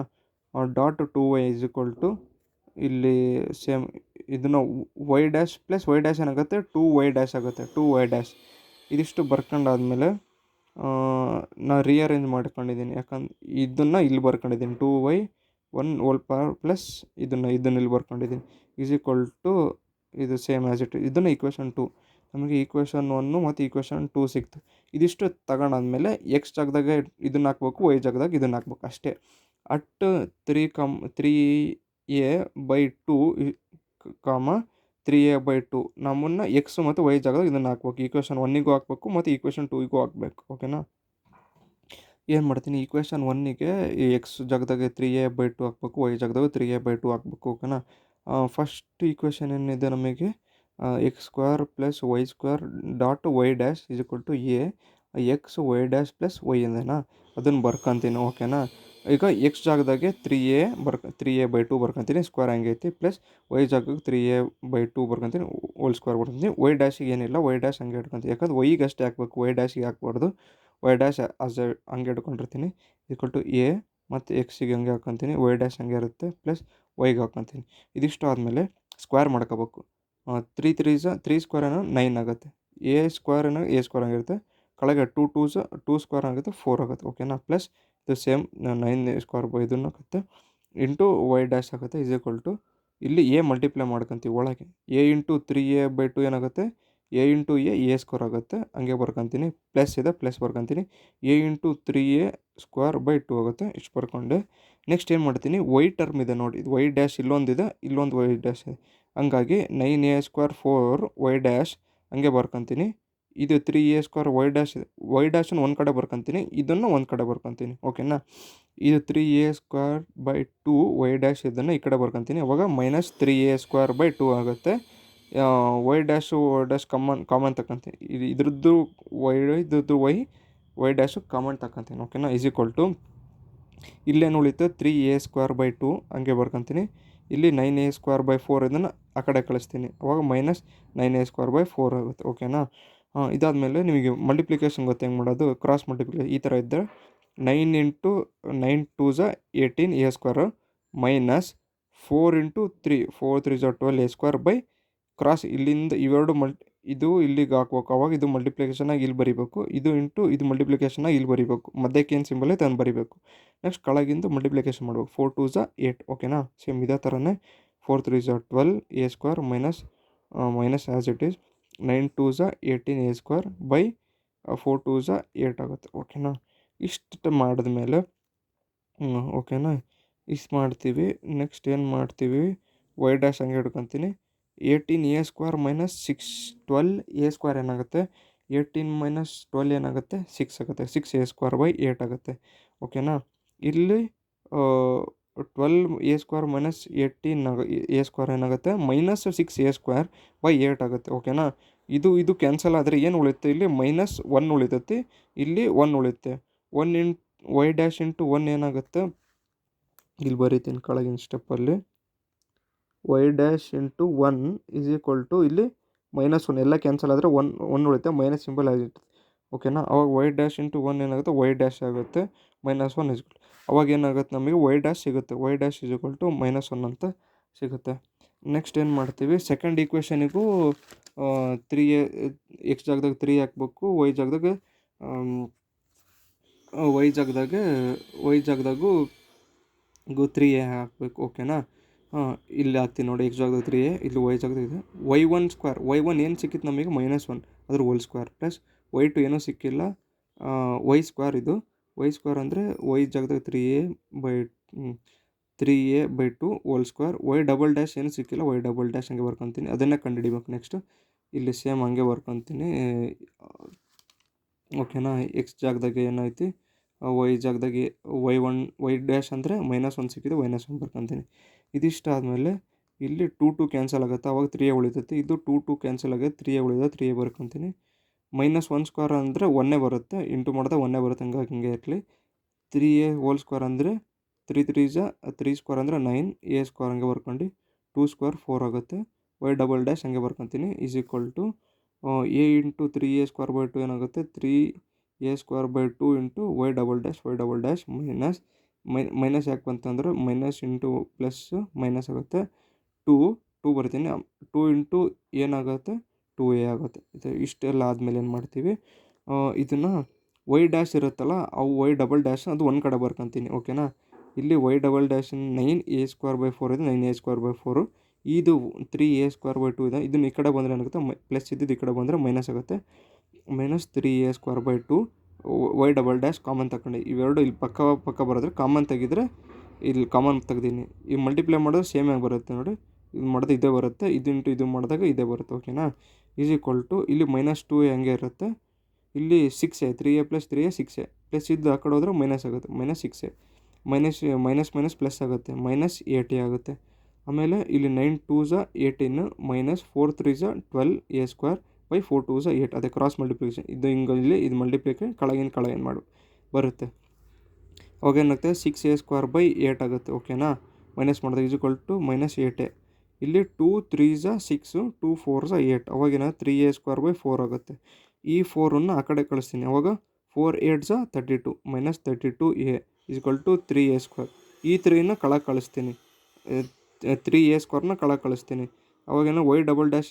Dot 2y is equal to ಇಲ್ಲಿ ಸೇಮ್ ಇದನ್ನು Y dash plus Y dash ಏನಾಗುತ್ತೆ 2y ಡ್ಯಾಶ್ ಆಗುತ್ತೆ, 2y ಡ್ಯಾಶ್. ಇದಿಷ್ಟು ಬರ್ಕೊಂಡಾದ್ಮೇಲೆ ನಾನು ರಿಅರೇಂಜ್ ಮಾಡ್ಕೊಂಡಿದ್ದೀನಿ, ಯಾಕಂದ್ರೆ ಇದನ್ನು ಇಲ್ಲಿ ಬರ್ಕೊಂಡಿದ್ದೀನಿ 2y 1 ಹೋಲ್ ಪವರ್ ಪ್ಲಸ್ ಇದನ್ನು ಇಲ್ಲಿ ಬರ್ಕೊಂಡಿದ್ದೀನಿ, ಈಸ್ ಈಕ್ವಲ್ ಟು ಇದು ಸೇಮ್ ಆ್ಯಸ್ ಇಟ್. ಇದನ್ನು ಈಕ್ವೇಷನ್ 2, ನಮಗೆ ಈಕ್ವೇಷನ್ 1 ಮತ್ತು ಈಕ್ವೇಷನ್ 2 ಸಿಕ್ತು. ಇದಿಷ್ಟು ತಗೊಂಡಾದ್ಮೇಲೆ ಎಕ್ಸ್ ಜಾಗದಾಗ ಇದನ್ನು ಹಾಕ್ಬೇಕು, ವೈ ಜಾಗದಾಗ ಇದನ್ನು ಹಾಕ್ಬೇಕು ಅಷ್ಟೇ. ಅಟ್ 3a/2, 3a/2 ನಮ್ಮನ್ನು ಎಕ್ಸ್ ಮತ್ತು ವೈ ಜಾಗದಾಗ ಇದನ್ನು ಹಾಕ್ಬೇಕು. ಈಕ್ವೇಷನ್ 1ಗೂ ಹಾಕ್ಬೇಕು ಮತ್ತು ಈಕ್ವೇಷನ್ 2ಗೂ ಹಾಕ್ಬೇಕು. ಓಕೆನಾ. ಏನು ಮಾಡ್ತೀನಿ, ಈಕ್ವೇಷನ್ 1ಗೆ ಈ ಎಕ್ಸ್ ಜಾಗದಾಗ 3a/2 ಹಾಕ್ಬೇಕು, ವೈ ಜಾಗದಾಗ 3a/2 ಹಾಕ್ಬೇಕು. ಓಕೆನಾ. ಫಸ್ಟ್ ಈಕ್ವೇಷನ್ ಏನಿದೆ ನಮಗೆ x square plus y square dot y dash is equal to a x y dash plus y ಅಂದೇನಾ, ಅದನ್ನು ಬರ್ಕೊಂತೀನಿ. ಓಕೆನಾ. ಈಗ ಎಕ್ಸ್ ಜಾಗದಾಗೆ 3a/2 ಬರ್ಕೊಂತೀನಿ, ಸ್ಕ್ವೇರ್ ಹಂಗೈತಿ, ಪ್ಲಸ್ ವೈ ಜಾಗಕ್ಕೆ 3a/2 ಬರ್ಕೊಂತೀನಿ, ಹೋಲ್ ಸ್ಕ್ವೇರ್ ಬರ್ಕೊಂತೀನಿ. ವೈ ಡ್ಯಾಶಿಗೆ ಏನಿಲ್ಲ, ವೈ ಡ್ಯಾಶ್ ಹಂಗೆ ಇಟ್ಕೊಂತೀನಿ, ಯಾಕಂದ್ರೆ ವೈಗೆ ಅಷ್ಟೇ ಹಾಕ್ಬೇಕು, ವೈ ಡ್ಯಾಶಿಗೆ ಹಾಕ್ಬಾರ್ದು. ವೈ ಡ್ಯಾಶ್ ಹಂಗೆ ಇಟ್ಕೊಂಡಿರ್ತೀನಿ ಈಕ್ವಲ್ ಟು ಎ ಮತ್ತು ಎಕ್ಸಿಗೆ ಹಂಗೆ ಹಾಕ್ಕೊಂತೀನಿ, ವೈ ಡ್ಯಾಶ್ ಹಂಗೆ ಇರುತ್ತೆ, ಪ್ಲಸ್ ವೈಗೆ ಹಾಕ್ಕೊಂತೀನಿ. ಇದಿಷ್ಟು ಆದಮೇಲೆ ಸ್ಕ್ವೇರ್ ಮಾಡ್ಕೋಬೇಕು. 3 ಸ್ಕ್ವೇರ್ ಏನೋ 9 ಆಗುತ್ತೆ, ಎ ಸ್ಕ್ವೇರ್ ಏನೋ ಎ ಸ್ಕ್ವೇರ್ ಆಗಿರುತ್ತೆ, ಕೆಳಗೆ 2 ಸ್ಕ್ವೇರ್ ಆಗುತ್ತೆ 4 ಆಗುತ್ತೆ. ಓಕೆನಾ. ಪ್ಲಸ್ ಇದು ಸೇಮ್ 9 ಸ್ಕ್ವೇರ್ ಇದನ್ನು ಆಗುತ್ತೆ ಇಂಟು ವೈ ಡ್ಯಾಶ್ ಆಗುತ್ತೆ ಇಸ್ ಈಕ್ವಲ್ ಟು ಇಲ್ಲಿ ಎ ಮಲ್ಟಿಪ್ಲೈ ಮಾಡ್ಕೊತೀವಿ ಒಳಗೆ, ಎ ಇಂಟು 3a/2 ಏನಾಗುತ್ತೆ, ಎ ಇಂಟು ಎ ಸ್ಕ್ವೇರ್ ಆಗುತ್ತೆ, ಹಂಗೆ ಬರ್ಕೊತೀನಿ, ಪ್ಲಸ್ ಇದೆ ಪ್ಲಸ್ ಬರ್ಕೊತೀನಿ, ಎ ಇಂಟು 3a/2 ಆಗುತ್ತೆ, ಇಷ್ಟು ಬರ್ಕೊಂಡೆ. ನೆಕ್ಸ್ಟ್ ಏನು ಮಾಡ್ತೀನಿ, ವೈ ಟರ್ಮ್ ಇದೆ ನೋಡಿ, ಇದು ವೈ ಡ್ಯಾಶ್ ಇಲ್ಲೊಂದಿದೆ, ಇಲ್ಲೊಂದು ವೈ ಡ್ಯಾಶ್ ಇದೆ, ಹಂಗಾಗಿ 9a² 4 ವೈ ಡ್ಯಾಶ್ ಹಂಗೆ ಬರ್ಕೊತೀನಿ. ಇದು 3a² ವೈ ಡ್ಯಾಶನ್ನು ಒಂದು ಕಡೆ ಬರ್ಕೊತೀನಿ, ಇದನ್ನು ಒಂದು ಕಡೆ ಬರ್ಕೊತೀನಿ. ಓಕೆನಾ. ಇದು 3a²/2 ವೈ ಡ್ಯಾಶ್ ಇದನ್ನು ಈ ಕಡೆ ಬರ್ಕೊತೀನಿ, ಅವಾಗ -3a²/2 ಆಗುತ್ತೆ. Y dash y dash common ತಗೊತೀನಿ, ಇದ್ರದ್ದು ವೈ ಡ್ಯಾಶು ಕಾಮನ್ ತಗೊತೀನಿ. ಓಕೆನಾ. ಇಸ್ ಈಕ್ವಲ್ ಟು ಇಲ್ಲೇನು ಉಳಿತು 3a²/2 ಹಂಗೆ ಬರ್ಕೊತೀನಿ, ಇಲ್ಲಿ 9a²/4 ಇದನ್ನು ಆ ಕಡೆ ಕಳಿಸ್ತೀನಿ, ಅವಾಗ -9a²/4 ಆಗುತ್ತೆ. ಓಕೆನಾ. ಇದಾದಮೇಲೆ ನಿಮಗೆ ಮಲ್ಟಿಪ್ಲಿಕೇಶನ್ ಗೊತ್ತು ಹೆಂಗೆ ಮಾಡೋದು, ಕ್ರಾಸ್ ಮಲ್ಟಿಪ್ಲಿಕೇಶನ್ ಈ ಥರ ಇದ್ದರೆ 9 into 9 2 18a² minus 4 into 3 4 3 12a² cross ಇಲ್ಲಿಂದ ಇವೆರಡು ಇದು ಇಲ್ಲಿಗೆ ಹಾಕ್ಬೇಕು, ಅವಾಗ ಇದು ಮಲ್ಟಿಪ್ಲಿಕೇಶನಾಗಿ ಇಲ್ಲಿ ಬರೀಬೇಕು, ಇದು ಇಂಟು ಇದು ಮಲ್ಟಿಪ್ಲಿಕೇಶನಾಗಿ ಇಲ್ಲಿ ಬರೀಬೇಕು, ಮಧ್ಯಕ್ಕೆ ಏನು ಸಿಂಬಲ್ ಐತೆ ಅದನ್ನು ಬರೀಬೇಕು. ನೆಕ್ಸ್ಟ್ ಕೆಳಗಿಂದ ಮಲ್ಟಿಪ್ಲಿಕೇಶನ್ ಮಾಡಬೇಕು, 4 2 8. ಓಕೆನಾ. ಸೇಮ್ ಇದೇ ಥರನೇ 4 3 12a² minus as it is 9 2 18a² 4 2 8 ಆಗುತ್ತೆ. ಓಕೆನಾ. ಇಷ್ಟು ಮಾಡಿದ್ಮೇಲೆ ಓಕೆನಾ, ಇಷ್ಟು ಮಾಡ್ತೀವಿ. ನೆಕ್ಸ್ಟ್ ಏನು ಮಾಡ್ತೀವಿ, ವೈ ಡ್ಯಾಶ್ ಹಂಗೆ ಹಿಡ್ಕೊತೀನಿ, 18a² ಮೈನಸ್ 6 12a² ಏನಾಗುತ್ತೆ, 18 - 12 ಏನಾಗುತ್ತೆ 6 ಆಗುತ್ತೆ, 6a²/8 ಆಗುತ್ತೆ. ಓಕೆನಾ. ಇಲ್ಲಿ 12a² ಮೈನಸ್ 18a² ಏನಾಗುತ್ತೆ -6a²/8 ಆಗುತ್ತೆ. ಓಕೆನಾ. ಇದು ಕ್ಯಾನ್ಸಲ್ ಆದರೆ ಏನು ಉಳಿಯುತ್ತೆ, ಇಲ್ಲಿ -1 ಉಳಿತೈತಿ, ಇಲ್ಲಿ 1 ಉಳಿಯುತ್ತೆ. ವೈ ಡ್ಯಾಶ್ ಇಂಟು 1 ಏನಾಗುತ್ತೆ, ಇಲ್ಲಿ ಬರೀತೀನಿ ಕೆಳಗಿನ ಸ್ಟೆಪ್ಪಲ್ಲಿ, y dash into 1 is equal to ಇಲ್ಲಿ -1 ಎಲ್ಲ ಕ್ಯಾನ್ಸಲ್ ಆದರೆ 1 ಉಳಿಯುತ್ತೆ, ಮೈನಸ್ ಸಿಂಬಲ್ ಆಗಿರ್ತದೆ. ಓಕೆನಾ. ಅವಾಗ ವೈ ಡ್ಯಾಶ್ ಇಂಟು 1 ಏನಾಗುತ್ತೆ, ವೈ ಡ್ಯಾಶ್ ಆಗುತ್ತೆ, -1 ಇಸ್ ಅವಾಗ ಏನಾಗುತ್ತೆ ನಮಗೆ ವೈ ಡ್ಯಾಶ್ ಸಿಗುತ್ತೆ, y dash is equal to -1 ಅಂತ ಸಿಗುತ್ತೆ. ನೆಕ್ಸ್ಟ್ ಏನು ಮಾಡ್ತೀವಿ, ಸೆಕೆಂಡ್ ಈಕ್ವೇಷನಿಗೂ 3a ಎಕ್ಸ್ ಜಾಗದಾಗ 3 ಹಾಕ್ಬೇಕು, ವೈ ಜಾಗದಾಗೂ 3a ಹಾಕಬೇಕು. ಓಕೆನಾ. ಇಲ್ಲಿ ಹಾಕ್ತೀನಿ ನೋಡಿ, ಎಕ್ಸ್ ಜಾಗದಾಗ 3a, ಇಲ್ಲಿ ವೈ ಜಾಗದಾಗ ಇದೆ. ವೈ1 ಏನು ಸಿಕ್ಕಿತ್ತು ನಮಗೆ -1 ಅದ್ರ ಹೋಲ್ ಸ್ಕ್ವೇರ್, ಪ್ಲಸ್ ವೈ2 ಏನೂ ಸಿಕ್ಕಿಲ್ಲ, ವೈ ಸ್ಕ್ವೇರ್ ಇದು, ವೈ ಸ್ಕ್ವೇರ್ ಅಂದರೆ ವೈ ಜಾಗದಾಗ 3a/2 whole square, y double dash ಏನು ಸಿಕ್ಕಿಲ್ಲ, ವೈ ಡಬಲ್ ಡ್ಯಾಶ್ ಹಂಗೆ ಬರ್ಕೊತೀನಿ, ಅದನ್ನೇ ಕಂಡುಹಿಡಿಬೇಕು. ನೆಕ್ಸ್ಟ್ ಇಲ್ಲಿ ಸೇಮ್ ಹಂಗೆ ಬರ್ಕೊತೀನಿ. ಓಕೆನಾ. ಎಕ್ಸ್ ಜಾಗದಾಗೆ ಏನೈತಿ, ವೈ ಜಾಗದಾಗೆ ವೈ ಡ್ಯಾಶ್ ಅಂದರೆ -1 ಸಿಕ್ಕಿದೆ, -1 ಬರ್ಕೊತೀನಿ. ಇದಿಷ್ಟು ಆದಮೇಲೆ ಇಲ್ಲಿ 2 ಕ್ಯಾನ್ಸಲ್ ಆಗುತ್ತೆ, ಅವಾಗ 3a ಉಳಿತೈತಿ, ಇದು 2 ಕ್ಯಾನ್ಸಲ್ ಆಗುತ್ತೆ, 3a ಉಳಿದ 3a ಬರ್ಕೊತೀನಿ. -1² ಅಂದರೆ 1 ಬರುತ್ತೆ, ಇಂಟು ಮಾಡಿದಾಗ 1 ಬರುತ್ತೆ, ಹಂಗಾಗಿ ಹಿಂಗೆ ಇರಲಿ. 3a ಹೋಲ್ ಸ್ಕ್ವೇರ್ ಅಂದರೆ 3 3 ಸ್ಕ್ವೇರ್ ಅಂದರೆ 9a² ಹಂಗೆ ಬರ್ಕೊಂಡು 2 ಸ್ಕ್ವೇರ್ 4 ಆಗುತ್ತೆ, ವೈ ಡಬಲ್ ಡ್ಯಾಶ್ ಹಂಗೆ ಬರ್ಕೊತೀನಿ is equal to A into 3a²/2 ಏನಾಗುತ್ತೆ, 3a²/2 into y double dash minus ಯಾಕೆ ಬಂತಂದ್ರೆ ಮೈನಸ್ ಇಂಟು ಪ್ಲಸ್ ಮೈನಸ್ ಆಗುತ್ತೆ, 2 ಬರ್ತೀನಿ, 2 ಇಂಟು ಏನಾಗುತ್ತೆ 2a ಆಗುತ್ತೆ. ಇಷ್ಟೆಲ್ಲ ಆದಮೇಲೆ ಏನು ಮಾಡ್ತೀವಿ, ಇದನ್ನು ವೈ ಡ್ಯಾಶ್ ಇರುತ್ತಲ್ಲ, ಅವು ವೈ ಡಬಲ್ ಡ್ಯಾಶ್ ಅದು ಒಂದು ಕಡೆ ಬರ್ಕೊತೀನಿ. ಓಕೆನಾ. ಇಲ್ಲಿ ವೈ ಡಬಲ್ ಡ್ಯಾಶ್ 9a²/4 ಇದೆ, 9a²/4, ಇದು 3a²/2 ಇದೆ, ಇದನ್ನು ಈ ಕಡೆ ಬಂದರೆ ಏನಾಗುತ್ತೆ, ಪ್ಲಸ್ ಇದ್ದಿದ್ದು ಈ ಕಡೆ ಬಂದರೆ ಮೈನಸ್ ಆಗುತ್ತೆ, -3a²/2 Y double dash common ತಗೊಂಡು, ಇವೆರಡು ಇಲ್ಲಿ ಪಕ್ಕ ಬರೋದ್ರೆ ಕಾಮನ್ ತೆಗಿದ್ರೆ ಇಲ್ಲಿ ಕಾಮನ್ ತೆಗ್ದೀನಿ, ಈ ಮಲ್ಟಿಪ್ಲೈ ಮಾಡಿದ್ರೆ ಸೇಮ್ ಆಗಿ ಬರುತ್ತೆ ನೋಡಿ, ಇದು ಮಾಡಿದ್ರೆ ಇದೇ ಬರುತ್ತೆ, ಇದು ಇಂಟು ಇದು ಮಾಡಿದಾಗ ಇದೇ ಬರುತ್ತೆ. ಓಕೆನಾ. ಈಸ್ ಈಕ್ವಲ್ ಟು ಇಲ್ಲಿ -2a ಹಂಗೆ ಇರುತ್ತೆ, ಇಲ್ಲಿ 6a 3a plus 3a 6a plus ಇದು ಆ ಕಡೆ ಹೋದ್ರೆ ಮೈನಸ್ ಆಗುತ್ತೆ, -6a minus minus minus plus ಆಗುತ್ತೆ, -8a ಆಗುತ್ತೆ. ಆಮೇಲೆ ಇಲ್ಲಿ 9 2s 18 -4 3s 12a² 4 2s 8 ಅದೇ ಕ್ರಾಸ್ ಮಲ್ಟಿಪ್ಲಿಕೇಶನ್. ಇದು ಹಿಂಗೆ ಇಲ್ಲಿ ಇದು ಮಲ್ಟಿಪ್ಲಿಕೇಶನ್ ಕೆಳಗಿನ ಮಾಡು ಬರುತ್ತೆ. ಅವಾಗ ಏನಾಗುತ್ತೆ 6a² 8 ಆಗುತ್ತೆ. ಓಕೆನಾ. ಮೈನಸ್ ಮಾಡಿದಾಗ ಈಸ್ ಈಕ್ವಲ್ ಟು -8a. ಇಲ್ಲಿ 2 3s 6 2 4s 8 ಅವಾಗೇನ 3a² 4 ಆಗುತ್ತೆ. ಈ 4ಅನ್ನು ಆ ಕಡೆ ಕಳಿಸ್ತೀನಿ, ಅವಾಗ 4 8s 32 -32a is equal to 3a². ಈ 3ನ ಕೆಳಗೆ ಕಳಿಸ್ತೀನಿ, 3a² ಕೆಳಗೆ ಕಳಿಸ್ತೀನಿ. ಅವಾಗೇನೋ y"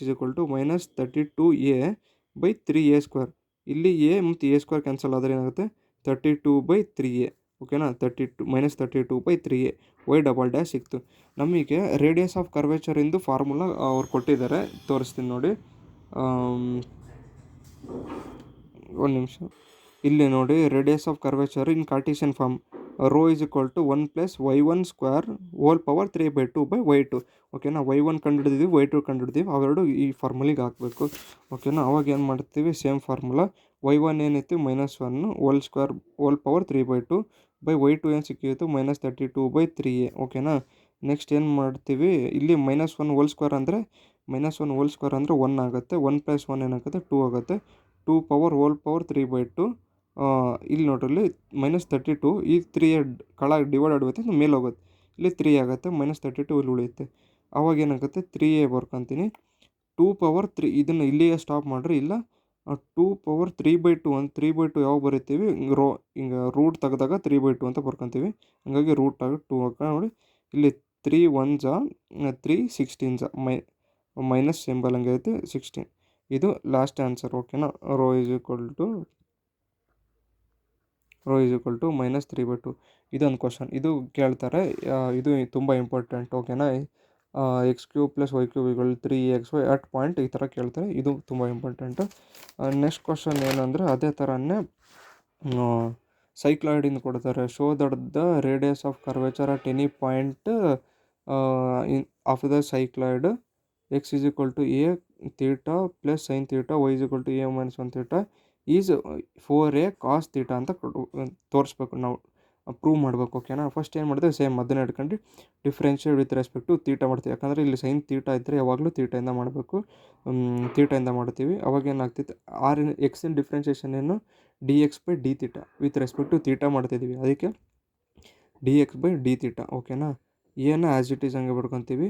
is equal to -32a/3a². ಇಲ್ಲಿ a ಮತ್ತು a² ಕ್ಯಾನ್ಸಲ್ ಆದರೆ ಏನಾಗುತ್ತೆ 32/3a. ಓಕೆನಾ. 32 -32/3a y" ಸಿಕ್ತು. ನಮಗೆ ರೇಡಿಯಸ್ ಆಫ್ ಕರ್ವೇಚರಿಂದು ಫಾರ್ಮುಲಾ ಅವ್ರು ಕೊಟ್ಟಿದ್ದಾರೆ, ತೋರಿಸ್ತೀನಿ ನೋಡಿ. ಒಂದು ನಿಮಿಷ. ಇಲ್ಲಿ ನೋಡಿ, radius of curvature in Cartesian form ρ is equal to 1 + y1² 3/2/y2. ಓಕೆನಾ. y1 ಕಂಡುಹಿಡಿದೀವಿ, y2 ಕಂಡುಹಿಡಿದೀವಿ, ಅವೆರಡು ಈ ಫಾರ್ಮುಲಿಗೆ ಹಾಕಬೇಕು. ಓಕೆನಾ. ಅವಾಗ ಏನು ಮಾಡ್ತೀವಿ, ಸೇಮ್ ಫಾರ್ಮುಲಾ. y1 ಏನಿತ್ತು -1² 3/2/y2 ಏನು ಸಿಕ್ಕಿತ್ತು -32/3a. ಓಕೆನಾ. ನೆಕ್ಸ್ಟ್ ಏನು ಮಾಡ್ತೀವಿ, ಇಲ್ಲಿ -1² ಅಂದರೆ 1 ಆಗುತ್ತೆ, 1 + 1 ಏನಾಗುತ್ತೆ 2 ಆಗುತ್ತೆ, 2 ಇಲ್ಲಿ ನೋಡ್ರಿ, ಇಲ್ಲಿ -32 ಈ 3 ಕೆಳಗೆ ಡಿವೈಡೆಡ್ ಆಗುತ್ತೆ, ಮೇಲೆ ಹೋಗುತ್ತೆ, ಇಲ್ಲಿ 3 ಆಗುತ್ತೆ, -32 ಇಲ್ಲಿ ಉಳಿಯುತ್ತೆ. ಅವಾಗ ಏನಾಗುತ್ತೆ 3a ಬರ್ಕೊತೀನಿ, 2/3 ಇದನ್ನು ಇಲ್ಲಿಗೆ ಸ್ಟಾಪ್ ಮಾಡಿರಿ. ಇಲ್ಲ 2/3/2 ಅಂತ 3/2 ಯಾವಾಗ ಬರಿತೀವಿ, ಹಿಂಗೆ ರೂಟ್ ತೆಗೆದಾಗ 3/2 ಅಂತ ಬರ್ಕೊತೀವಿ. ಹಂಗಾಗಿ √2 ನೋಡಿ, ಇಲ್ಲಿ 3 1s 3 16s ಮೈನಸ್ ಸಿಂಬಲ್ ಹಂಗೆ ಐತೆ 16. ಇದು ಲಾಸ್ಟ್ ಆನ್ಸರ್. ಓಕೆನಾ. ρ ಈಸ್ ಈಕ್ವಲ್ ಟು -3/2. ಇದೊಂದು ಕ್ವಶನ್, ಇದು ಕೇಳ್ತಾರೆ, ಇದು ತುಂಬ ಇಂಪಾರ್ಟೆಂಟ್. ಓಕೆನಾ. x³ + y³ = 3xy at point ಈ ಥರ ಕೇಳ್ತಾರೆ, ಇದು ತುಂಬ ಇಂಪಾರ್ಟೆಂಟು. ನೆಕ್ಸ್ಟ್ ಕ್ವಶನ್ ಏನಂದರೆ ಅದೇ ಥರನೇ ಸೈಕ್ಲಾಯ್ಡಿಂದ ಕೊಡ್ತಾರೆ. Show that the radius of curvature at any point of the cycloid x is equal to a θ + sin θ y is equal to a - 1 θ is 4a cos θ ಅಂತ ತೋರಿಸ್ಬೇಕು, ನಾವು ಪ್ರೂವ್ ಮಾಡಬೇಕು. ಓಕೆನಾ. ಫಸ್ಟ್ ಏನು ಮಾಡಿದೆ, ಸೇಮ್ ಅದನ್ನ ಹಿಡ್ಕೊಂಡು ಡಿಫ್ರೆನ್ಷಿಯೇಟ್ ವಿತ್ ರೆಸ್ಪೆಕ್ಟ್ ಟು θ ಮಾಡ್ತೀವಿ. ಯಾಕಂದರೆ ಇಲ್ಲಿ sin θ ಇದ್ದರೆ ಯಾವಾಗಲೂ ಥೀಟಾಯಿಂದ ಮಾಡಬೇಕು, ಥೀಟಾಯಿಂದ ಮಾಡ್ತೀವಿ. ಅವಾಗ ಏನಾಗ್ತಿತ್ತು, ಎಕ್ಸಿನ ಡಿಫ್ರೆನ್ಷಿಯೇಷನ್ ಏನು dx/dθ ವಿತ್ ರೆಸ್ಪೆಕ್ಟ್ ಟು θ ಮಾಡ್ತಿದ್ದೀವಿ, ಅದಕ್ಕೆ dx/dθ. ಓಕೆನಾ. ಏನು ಆ್ಯಸ್ ಇಟ್ ಈಸ್ ಹಂಗೆ ಬರ್ಕೊತೀವಿ.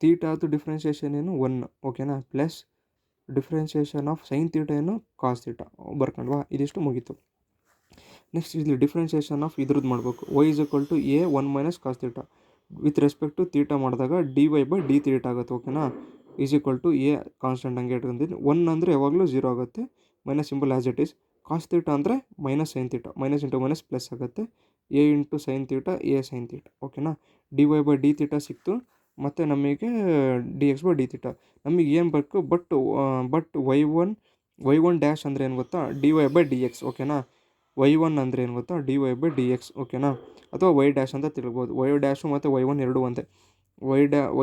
ಥೀಟಾದು ಡಿಫ್ರೆನ್ಷಿಯೇಷನ್ ಏನು 1. ಓಕೆನಾ. ಪ್ಲಸ್ ಡಿಫ್ರೆನ್ಷಿಯೇಷನ್ ಆಫ್ sin θ ಏನು cos θ ಬರ್ಕೊಂಡ್ವಾ. ಇದಿಷ್ಟು ಮುಗೀತು. ನೆಕ್ಸ್ಟ್ ಇಲ್ಲಿ ಡಿಫ್ರೆನ್ಷಿಯೇಷನ್ ಆಫ್ ಇದ್ರದ್ದು ಮಾಡಬೇಕು. y is equal to a 1 - cos θ with respect to θ ಮಾಡಿದಾಗ dy/dθ ಆಗುತ್ತೆ. ಓಕೆನಾ. Is equal to a constant ಹಂಗೆ ಇಟ್ಕೊಂತೀನಿ. 1 ಅಂದರೆ ಯಾವಾಗಲೂ 0 ಆಗುತ್ತೆ, minus symbol as it is. cos θ ಅಂದರೆ -sin θ, minus into minus plus ಆಗುತ್ತೆ, a × sin θ a sin θ. ಓಕೆನಾ. dy/dθ ಸಿಕ್ತು, ಮತ್ತು ನಮಗೆ dx/dθ ನಮಗೆ ಏನು ಬೇಕು, ಬಟ್ y1 ಅಂದರೆ ಏನು ಗೊತ್ತಾ, dy/dx. ಓಕೆನಾ. y1 ಅಂದರೆ ಏನು ಗೊತ್ತಾ, dy/dx. ಓಕೆನಾ. ಅಥವಾ y' ಅಂತ ತಿಳ್ಬೋದು. y' ಮತ್ತು y1 ಎರಡೂ ಒಂದೇ.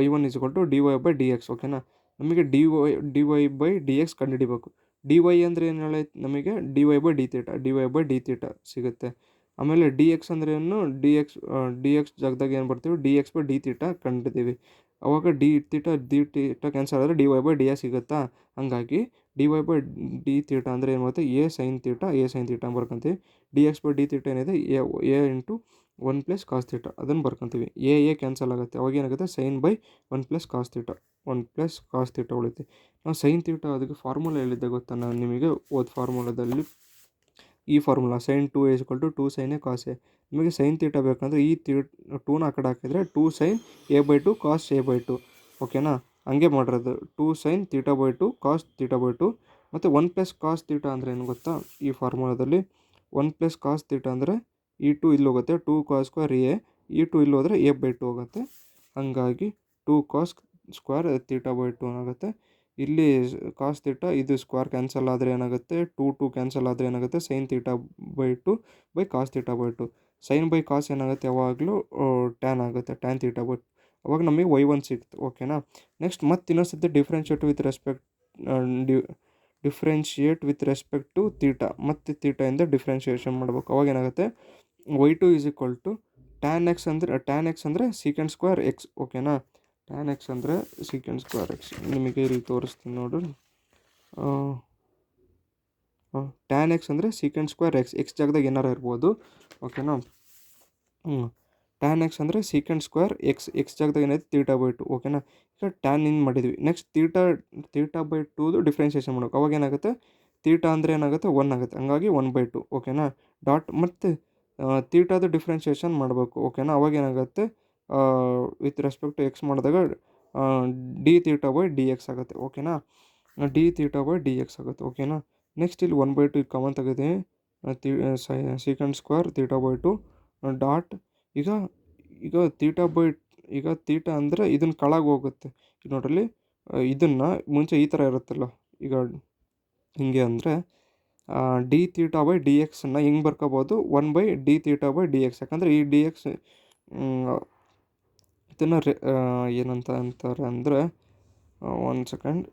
y1 is equal to dy/dx. ಓಕೆನಾ. ನಮಗೆ dy/dx ಕಂಡುಹಿಡಿಬೇಕು. dy ಅಂದರೆ ಏನು ಹೇಳೈತೆ, ನಮಗೆ dy/dθ ಸಿಗುತ್ತೆ. ಆಮೇಲೆ dx ಅಂದರೆ ಏನು, dx ಜಾಗದಾಗ ಏನು ಬರ್ತೀವಿ, dx/dθ ಕಂಡಿದ್ದೀವಿ. ಅವಾಗ dθ ಕ್ಯಾನ್ಸಲ್ ಆದರೆ dy/dx ಸಿಗುತ್ತಾ. ಹಾಗಾಗಿ dy/dθ ಅಂದರೆ ಏನು ಬರುತ್ತೆ, a sin θ ಬರ್ಕೊತೀವಿ. dx/dθ ಏನಿದೆ a × 1 + cos θ ಅದನ್ನು ಬರ್ಕೊತೀವಿ. a ಕ್ಯಾನ್ಸಲ್ ಆಗುತ್ತೆ, ಅವಾಗ ಏನಾಗುತ್ತೆ sin/1 + cos θ 1 + cos θ ಉಳಿಯುತ್ತೆ. ನಾವು sin θ ಅದಕ್ಕೆ ಫಾರ್ಮುಲಾ ಹೇಳಿದ್ದೆ ಗೊತ್ತಾ ನಾನು ನಿಮಗೆ, ಫಾರ್ಮುಲಾದಲ್ಲಿ ಈ formula sin 2a = 2 sin a cos a. ನಿಮಗೆ sin θ ಬೇಕಂದರೆ ಈ 2ನ ಆ ಕಡೆ ಹಾಕಿದರೆ 2 sin a/2 cos a/2. ಓಕೆನಾ. ಹಂಗೆ ಮಾಡಿರೋದು 2 sin θ/2 cos θ/2. ಮತ್ತು 1 + cos θ ಅಂದರೆ ಏನು ಗೊತ್ತಾ, ಈ ಫಾರ್ಮುಲಾದಲ್ಲಿ 1 + cos θ ಅಂದರೆ ಈ 2 ಇಲ್ಲಿ ಹೋಗುತ್ತೆ, 2 cos² a, ಈ 2 ಇಲ್ಲಿ ಹೋದರೆ a/2 ಹೋಗುತ್ತೆ. ಹಾಗಾಗಿ 2 cos² θ/2 ಆಗುತ್ತೆ. ಇಲ್ಲಿ cos θ ಇದು ಸ್ಕ್ವೇರ್ ಕ್ಯಾನ್ಸಲ್ ಆದರೆ ಏನಾಗುತ್ತೆ, 2 ಕ್ಯಾನ್ಸಲ್ ಆದರೆ ಏನಾಗುತ್ತೆ, sin θ/2 cos θ/2. sin/cos ಏನಾಗುತ್ತೆ, ಯಾವಾಗಲೂ tan ಆಗುತ್ತೆ, tan θ/2. ಅವಾಗ ನಮಗೆ y1 ಸಿಕ್ತು. ಓಕೆನಾ. ನೆಕ್ಸ್ಟ್ ಮತ್ತೆ ಇನ್ನೊಂದು ಸತಿ differentiate with respect to theta, ಮತ್ತು ತೀಟಾಯಿಂದ ಡಿಫ್ರೆನ್ಷಿಯೇಷನ್ ಮಾಡಬೇಕು. ಅವಾಗ ಏನಾಗುತ್ತೆ, y2 is equal to tan x ಅಂದರೆ ಸೀಕೆಂಡ್ ಸ್ಕ್ವೇರ್ ಎಕ್ಸ್. ಓಕೆನಾ. ಟ್ಯಾನ್ ಎಕ್ಸ್ ಅಂದರೆ ಸೀಕೆಂಡ್ ಸ್ಕ್ವೇರ್ ಎಕ್ಸ್. ನಿಮಗೆ ಇಲ್ಲಿ ತೋರಿಸ್ತೀನಿ ನೋಡ್ರಿ. ಟ್ಯಾನ್ ಎಕ್ಸ್ ಅಂದರೆ ಸೀಕೆಂಡ್ ಸ್ಕ್ವೇರ್ ಎಕ್ಸ್ ಜಾಗದಾಗ ಏನಾರು ಇರ್ಬೋದು. ಓಕೆನಾ. ಟ್ಯಾನ್ ಎಕ್ಸ್ ಅಂದರೆ ಸೀಕೆಂಡ್ ಸ್ಕ್ವೇರ್ ಎಕ್ಸ್ ಜಾಗದಾಗ ಏನೈತೆ ತೀಟಾ/2. ಓಕೆನಾ. ಈಗ ಟ್ಯಾನ್ ಇನ್ ಮಾಡಿದ್ವಿ. ನೆಕ್ಸ್ಟ್ ತೀಟಾ/2ದು ಡಿಫ್ರೆನ್ಷಿಯೇಷನ್ ಮಾಡಬೇಕು. ಅವಾಗ ಏನಾಗುತ್ತೆ, ತೀಟಾ ಅಂದರೆ ಏನಾಗುತ್ತೆ 1 ಆಗುತ್ತೆ. ಹಂಗಾಗಿ 1/2. ಓಕೆನಾ. ಡಾಟ್ ಮತ್ತು ತೀಟಾದು ಡಿಫ್ರೆನ್ಷಿಯೇಷನ್ ಮಾಡಬೇಕು. ಓಕೆನಾ. ಅವಾಗ ಏನಾಗುತ್ತೆ, ವಿತ್ ರೆಸ್ಪೆಕ್ಟ್ ಟು ಎಕ್ಸ್ ಮಾಡಿದಾಗ d(θ/dx) ಆಗುತ್ತೆ. ಓಕೆನಾ. d(θ/dx) ಆಗುತ್ತೆ. ಓಕೆನಾ. ನೆಕ್ಸ್ಟ್ ಇಲ್ಲಿ 1/2 ಕಾಮನ್ ತೆಗೆದಿದ್ದೀನಿ. ಸೀಕೆಂಡ್ ಸ್ಕ್ವೇರ್ ತೀಟಾ/2 ಡಾಟ್ ಈಗ ತೀಟಾ ಅಂದರೆ ಇದನ್ನು ಕೆಳಗೆ ಹೋಗುತ್ತೆ. ಈಗ ನೋಡ್ರಲ್ಲಿ, ಇದನ್ನು ಮುಂಚೆ ಈ ಥರ ಇರುತ್ತಲ್ಲ, ಈಗ ಹಿಂಗೆ ಅಂದರೆ d(θ/dx) ಹೆಂಗೆ ಬರ್ಕೋಬೋದು, 1/d(θ/dx). ಯಾಕಂದರೆ ಈ dx ಇದನ್ನು ಏನಂತ ಅಂತಾರೆ ಅಂದರೆ, ಒಂದು ಸೆಕೆಂಡ್,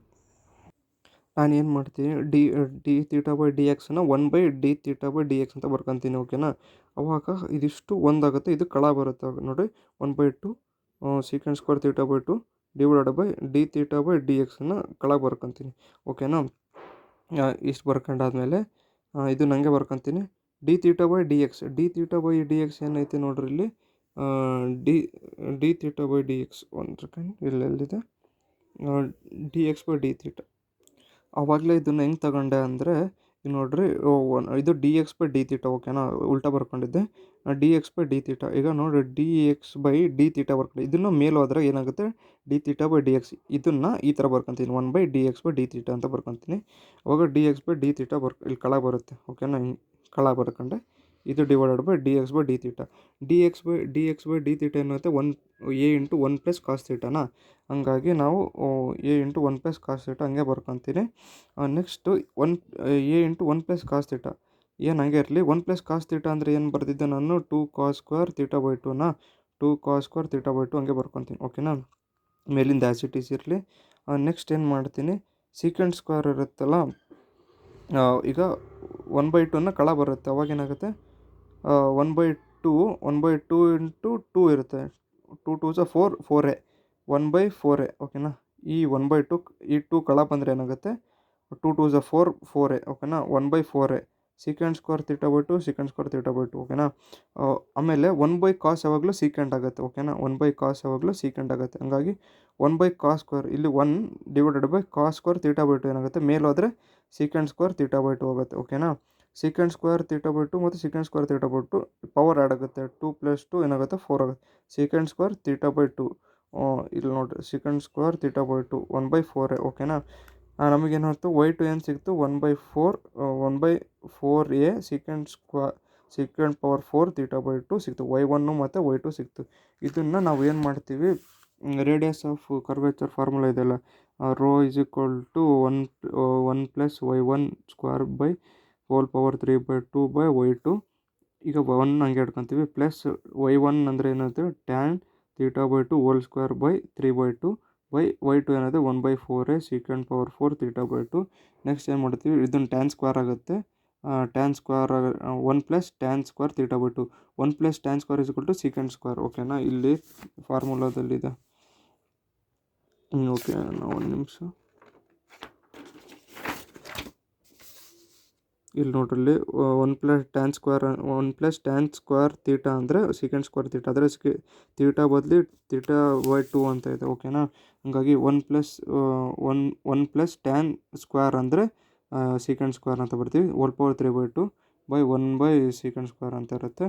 ನಾನು ಏನು ಮಾಡ್ತೀನಿ, d(θ/dx) 1/d(θ/dx) ಅಂತ ಬರ್ಕೊತೀನಿ. ಓಕೆನಾ. ಅವಾಗ ಇದಿಷ್ಟು ಒಂದಾಗುತ್ತೆ, ಇದು ಕೆಳ ಬರುತ್ತೆ. ನೋಡಿ, 1/2 ಸೀಕೆಂಡ್ ಸ್ಕ್ವೇರ್ ತೀಟಾ/2 d(θ/dx) ಕೆಳಗೆ ಬರ್ಕೊತೀನಿ. ಓಕೆನಾ. ಇಷ್ಟು ಬರ್ಕೊಂಡಾದ್ಮೇಲೆ ಇದು ನನಗೆ ಬರ್ಕೊತೀನಿ d(θ/dx) ಏನೈತೆ ನೋಡ್ರಿ ಇಲ್ಲಿ, d(θ/dx). ಒಂದು ಸೆಕೆಂಡ್, ಇಲ್ಲೆಲ್ಲಿದೆ, dx/dθ. ಆವಾಗಲೇ ಇದನ್ನು ಹೆಂಗೆ ತಗೊಂಡೆ ಅಂದರೆ, ಈಗ ನೋಡ್ರಿ, ಇದು dx/dθ. ಓಕೆನಾ. ಉಲ್ಟಾ ಬರ್ಕೊಂಡಿದ್ದೆ, dx/dθ. ಈಗ ನೋಡಿ, dx/dθ ಬರ್ಕೊಂಡು ಇದನ್ನು ಮೇಲೆ ಹೋದ್ರೆ ಏನಾಗುತ್ತೆ, dθ/dx. ಇದನ್ನು ಈ ಥರ ಬರ್ಕೊತೀನಿ, 1/dx/dθ ಅಂತ ಬರ್ಕೊತೀನಿ. ಅವಾಗ dx/dθ ಇಲ್ಲಿ ಕೆಳಗೆ ಬರುತ್ತೆ. ಓಕೆನಾ. ಹಿಂಗೆ ಕೆಳಗೆ ಬರ್ಕೊಂಡೆ, ಇದು /dx/dθ. dx/dθ ಏನಾಗುತ್ತೆ, a × 1 + cos θ. ಹಂಗಾಗಿ ನಾವು a × 1 + cos θ ಹಂಗೆ ಬರ್ಕೊತೀನಿ. ನೆಕ್ಸ್ಟು a × 1 + cos θ ಏನು ಹಂಗೆ ಇರಲಿ. 1 + cos θ ಅಂದರೆ ಏನು ಬರ್ತಿದ್ದೆ ನಾನು, 2cos² θ/2ನ 2cos² θ/2 ಹಂಗೆ ಬರ್ಕೊತೀನಿ. ಓಕೆನಾ. ಮೇಲಿಂದ ಆ್ಯಸ್ ಇಟ್ ಈಸ್ ಇರಲಿ. ನೆಕ್ಸ್ಟ್ ಏನು ಮಾಡ್ತೀನಿ, ಸೀಕೆಂಡ್ ಸ್ಕ್ವೇರ್ ಇರುತ್ತಲ್ಲ, ಈಗ 1/2ನ ಕೆಳ ಬರುತ್ತೆ. ಅವಾಗ ಏನಾಗುತ್ತೆ, 1/2 × 2 ಇರುತ್ತೆ. 2 2 4 4a 1/4a. ಓಕೆನಾ. ಈ 1/2 ಈ 2 ಕೆಳ ಬಂದರೆ ಏನಾಗುತ್ತೆ, 2 2 4 4a. ಓಕೆನಾ. 1/4a secant square θ/2 secant square θ/2. ಓಕೆನಾ. ಆಮೇಲೆ 1/cos ಯಾವಾಗಲೂ ಸೀಕೆಂಡ್ ಆಗುತ್ತೆ. ಓಕೆನಾ. 1/cos ಯಾವಾಗಲೂ ಸೀಕೆಂಡ್ ಆಗುತ್ತೆ. ಹಂಗಾಗಿ 1/cos² ಇಲ್ಲಿ 1/cos² θ/2 ಏನಾಗುತ್ತೆ, ಮೇಲೆ ಹೋದರೆ ಸೀಕೆಂಡ್ ಸ್ಕ್ವೇರ್ θ/2 ಆಗುತ್ತೆ. ಓಕೆನಾ. ಸೀಕೆಂಡ್ ಸ್ಕ್ವೇರ್ θ/2 ಮತ್ತು ಸೀಕೆಂಡ್ ಸ್ಕ್ವೇರ್ θ/2 ಪವರ್ ಆ್ಯಡ್ ಆಗುತ್ತೆ. 2 + 2 ಏನಾಗುತ್ತೆ, 4 ಆಗುತ್ತೆ. ಸೀಕೆಂಡ್ ಸ್ಕ್ವೇರ್ θ/2 ಇಲ್ಲಿ ನೋಡಿರಿ, ಸೀಕೆಂಡ್ ಸ್ಕ್ವೇರ್ θ/2 1/4a. ಓಕೆನಾ. ನಮಗೇನಾಯ್ತು, y2 ಏನು ಸಿಕ್ತು, 1/4a ಸೀಕೆಂಡ್ ಪವರ್ 4 θ/2 ಸಿಕ್ತು. y1 ಮತ್ತು y2 ಸಿಕ್ತು. ಇದನ್ನು ನಾವು ಏನು ಮಾಡ್ತೀವಿ, ರೇಡಿಯಸ್ ಆಫ್ ಕರ್ವೇಚರ್ ಫಾರ್ಮುಲಾ ಇದೆಯಲ್ಲ, ρ = 1 + y1² (3/2/y2). ಈಗ 1 ಹಂಗೆ ಇಟ್ಕೊತೀವಿ, ಪ್ಲಸ್ y1 ಅಂದರೆ ಏನಾಗುತ್ತೆ, ಟ್ಯಾನ್ θ/2 2/3/2 y2 ಏನಾಗುತ್ತೆ 1/4a ಸೀಕೆಂಡ್ ಪವರ್ 4 θ/2. ನೆಕ್ಸ್ಟ್ ಏನು ಮಾಡ್ತೀವಿ, ಇದನ್ನು ಟ್ಯಾನ್ ಸ್ಕ್ವೇರ್ ಆಗುತ್ತೆ. Tan square 1 + tan square θ/2 1 + tan square = secant square. ಓಕೆನಾ. ಇಲ್ಲಿ ಫಾರ್ಮುಲಾದಲ್ಲಿದೆ. ಓಕೆ, ಒಂದು ನಿಮಿಷ, ಇಲ್ಲಿ ನೋಡ್ರಲ್ಲಿ 1 + ಟ್ಯಾನ್ ಸ್ಕ್ವೇರ್ θ ಅಂದರೆ ಸೀಕೆಂಡ್ ಸ್ಕ್ವೇರ್ θ, ಆದರೆ θ ಬದಲಿ θ/2 ಅಂತ ಇದೆ. ಓಕೆನಾ. ಹಂಗಾಗಿ 1 + ಟ್ಯಾನ್ ಸ್ಕ್ವೇರ್ ಅಂದರೆ ಸೀಕೆಂಡ್ ಸ್ಕ್ವೇರ್ ಅಂತ ಬರ್ತೀವಿ. 3/2 1/ಸೀಕೆಂಡ್ ಸ್ಕ್ವೇರ್ ಅಂತ ಇರುತ್ತೆ.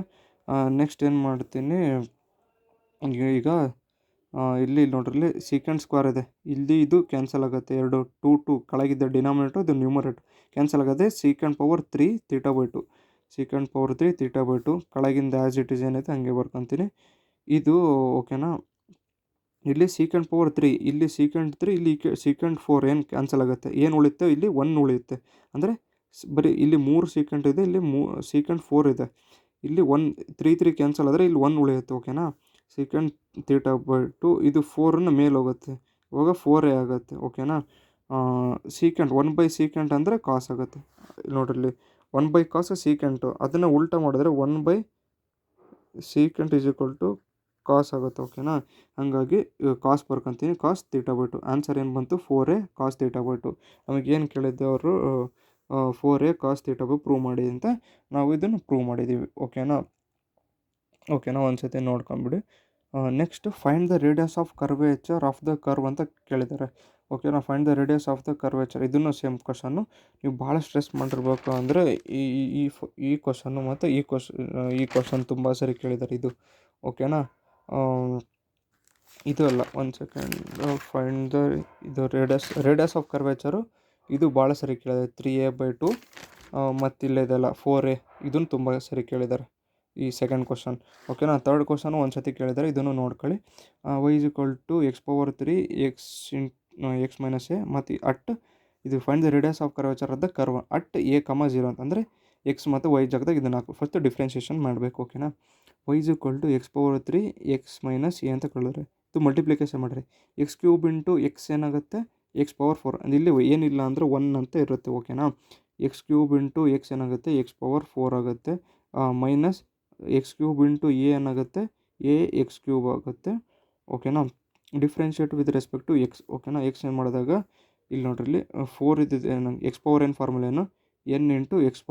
ನೆಕ್ಸ್ಟ್ ಏನು ಮಾಡ್ತೀನಿ, ಈಗ ಇಲ್ಲಿ ನೋಡ್ರಲ್ಲಿ ಸೀಕೆಂಡ್ ಸ್ಕ್ವೇರ್ ಇದೆ, ಇಲ್ಲಿ ಇದು ಕ್ಯಾನ್ಸಲ್ ಆಗುತ್ತೆ. 2 ಕೆಳಗಿದ್ದ ಡಿನಾಮಿನೇಟರ್, ಇದು ನ್ಯೂಮರೇಟರ್ ಕ್ಯಾನ್ಸಲ್ ಆಗುತ್ತೆ. ಸೀಕೆಂಡ್ ಪವರ್ 3 θ/2 ಸೀಕೆಂಡ್ ಪವರ್ 3 θ/2 ಕೆಳಗಿಂದ ಆ್ಯಸ್ ಇಟ್ ಈಸ್ ಏನೈತೆ ಹಂಗೆ ಬರ್ಕೊತೀನಿ. ಇದು ಓಕೆನಾ. ಇಲ್ಲಿ ಸೀಕೆಂಡ್ ಪವರ್ 3, ಇಲ್ಲಿ ಸೀಕೆಂಡ್ 3, ಇಲ್ಲಿ ಸೀಕೆಂಡ್ 4 ಏನು ಕ್ಯಾನ್ಸಲ್ ಆಗುತ್ತೆ. ಏನು ಉಳಿಯುತ್ತೆ, ಇಲ್ಲಿ 1 ಉಳಿಯುತ್ತೆ. ಅಂದರೆ ಬರೀ ಇಲ್ಲಿ 3 ಸೀಕೆಂಡ್ ಇದೆ, ಇಲ್ಲಿ ಸೀಕೆಂಡ್ 4 ಇದೆ. ಇಲ್ಲಿ 3 ಕ್ಯಾನ್ಸಲ್ ಆದರೆ ಇಲ್ಲಿ 1 ಉಳಿಯುತ್ತೆ. ಓಕೆನಾ. ಸೀಕೆಂಟ್ θ/2 ಇದು 4 ಮೇಲೆ ಹೋಗುತ್ತೆ, ಇವಾಗ 4a ಆಗುತ್ತೆ. ಓಕೆನಾ. ಸೀಕೆಂಟ್ 1/ಸೀಕೆಂಟ್ ಅಂದರೆ ಕಾಸ್ ಆಗುತ್ತೆ. ನೋಡ್ರಿ 1/ಕಾಸ್ ಸೀಕೆಂಟು, ಅದನ್ನು ಉಲ್ಟಾ ಮಾಡಿದ್ರೆ 1/ಸೀಕೆಂಟ್ ಈಸ್ ಈಕ್ವಲ್ ಟು ಕಾಸ್ ಆಗುತ್ತೆ. ಓಕೆನಾ. ಹಾಗಾಗಿ ಕಾಸ್ ಬರ್ಕೊತೀನಿ, ಕಾಸ್ θ/2. ಆನ್ಸರ್ ಏನು ಬಂತು? 4a ಕಾಸ್ θ/2. ನಮಗೇನು ಕೇಳಿದ್ದೆ ಅವರು 4a ಕಾಸ್ θ ಪ್ರೂವ್ ಮಾಡಿ ಅಂತ, ನಾವು ಇದನ್ನು ಪ್ರೂವ್ ಮಾಡಿದ್ದೀವಿ. ಓಕೆನಾ. ಒಂದ್ಸತಿ ನೋಡ್ಕೊಂಬಿಡಿ. Next find the radius of curvature of the curve ಅಂತ ಕೇಳಿದ್ದಾರೆ. ಓಕೆನಾ. Find the radius of the curvature, ಇದನ್ನು ಸೇಮ್ ಕ್ವಶನ್ನು. ನೀವು ಭಾಳ ಸ್ಟ್ರೆಸ್ ಮಾಡಿರ್ಬೇಕು ಅಂದರೆ ಈ ಕ್ವಶನ್ನು ಮತ್ತು ಈ ಕ್ವಶನ್ ತುಂಬ ಸರಿ ಕೇಳಿದ್ದಾರೆ ಇದು. ಓಕೆನಾ. ಇದು ಅಲ್ಲ, ಒಂದು ಸೆಕೆಂಡ್. ಫೈಂಡ್ ದ ಇದು ರೇಡಿಯಸ್ ಆಫ್ ಕರ್ವೇಚರು ಇದು ಭಾಳ ಸರಿ ಕೇಳಿದ್ದಾರೆ. 3a/2 ಮತ್ತು ಇಲ್ಲೇದಲ್ಲ 4a, ಇದನ್ನು ತುಂಬ ಸರಿ ಕೇಳಿದ್ದಾರೆ ಈ ಸೆಕೆಂಡ್ ಕ್ವಶನ್. ಓಕೆನಾ. ಥರ್ಡ್ ಕ್ವಶನು ಒಂದು ಸತಿ ಕೇಳಿದ್ದಾರೆ, ಇದನ್ನು ನೋಡ್ಕೊಳ್ಳಿ. y = x⁴ x - a ಮತ್ತು ಇದು find the radius of curvature of the curve at a, 0 ಅಂತಂದರೆ ಎಕ್ಸ್ ಮತ್ತು ವೈ ಜಾಗದಾಗ ಇದನ್ನು ಹಾಕು. ಫಸ್ಟ್ ಡಿಫ್ರೆನ್ಷಿಯೇಷನ್ ಮಾಡಬೇಕು. ಓಕೆನಾ. y = x⁴ x - a ಅಂತ ಕೇಳಿದ್ರೆ ಇದು ಮಲ್ಟಿಪ್ಲಿಕೇಶನ್ ಮಾಡಿರಿ. x³ x ಏನಾಗುತ್ತೆ? x⁴. ಇಲ್ಲಿ ಏನಿಲ್ಲ ಅಂದರೆ 1 ಅಂತ ಇರುತ್ತೆ. ಓಕೆನಾ. x³ x ಏನಾಗುತ್ತೆ? x⁴ ಆಗುತ್ತೆ. ಮೈನಸ್ x³ a ಏನಾಗುತ್ತೆ? ax³ ಆಗುತ್ತೆ. ಓಕೆನಾ. Differentiate with respect to x. ಓಕೆನಾ. ಎಕ್ಸ್ ಏನು ಮಾಡಿದಾಗ ಇಲ್ಲಿ ನೋಡ್ರಿ, ಇಲ್ಲಿ 4 ಇದ್ದಿದೆ. x⁴n ಫಾರ್ಮುಲಾ ಏನು? n × x⁴n -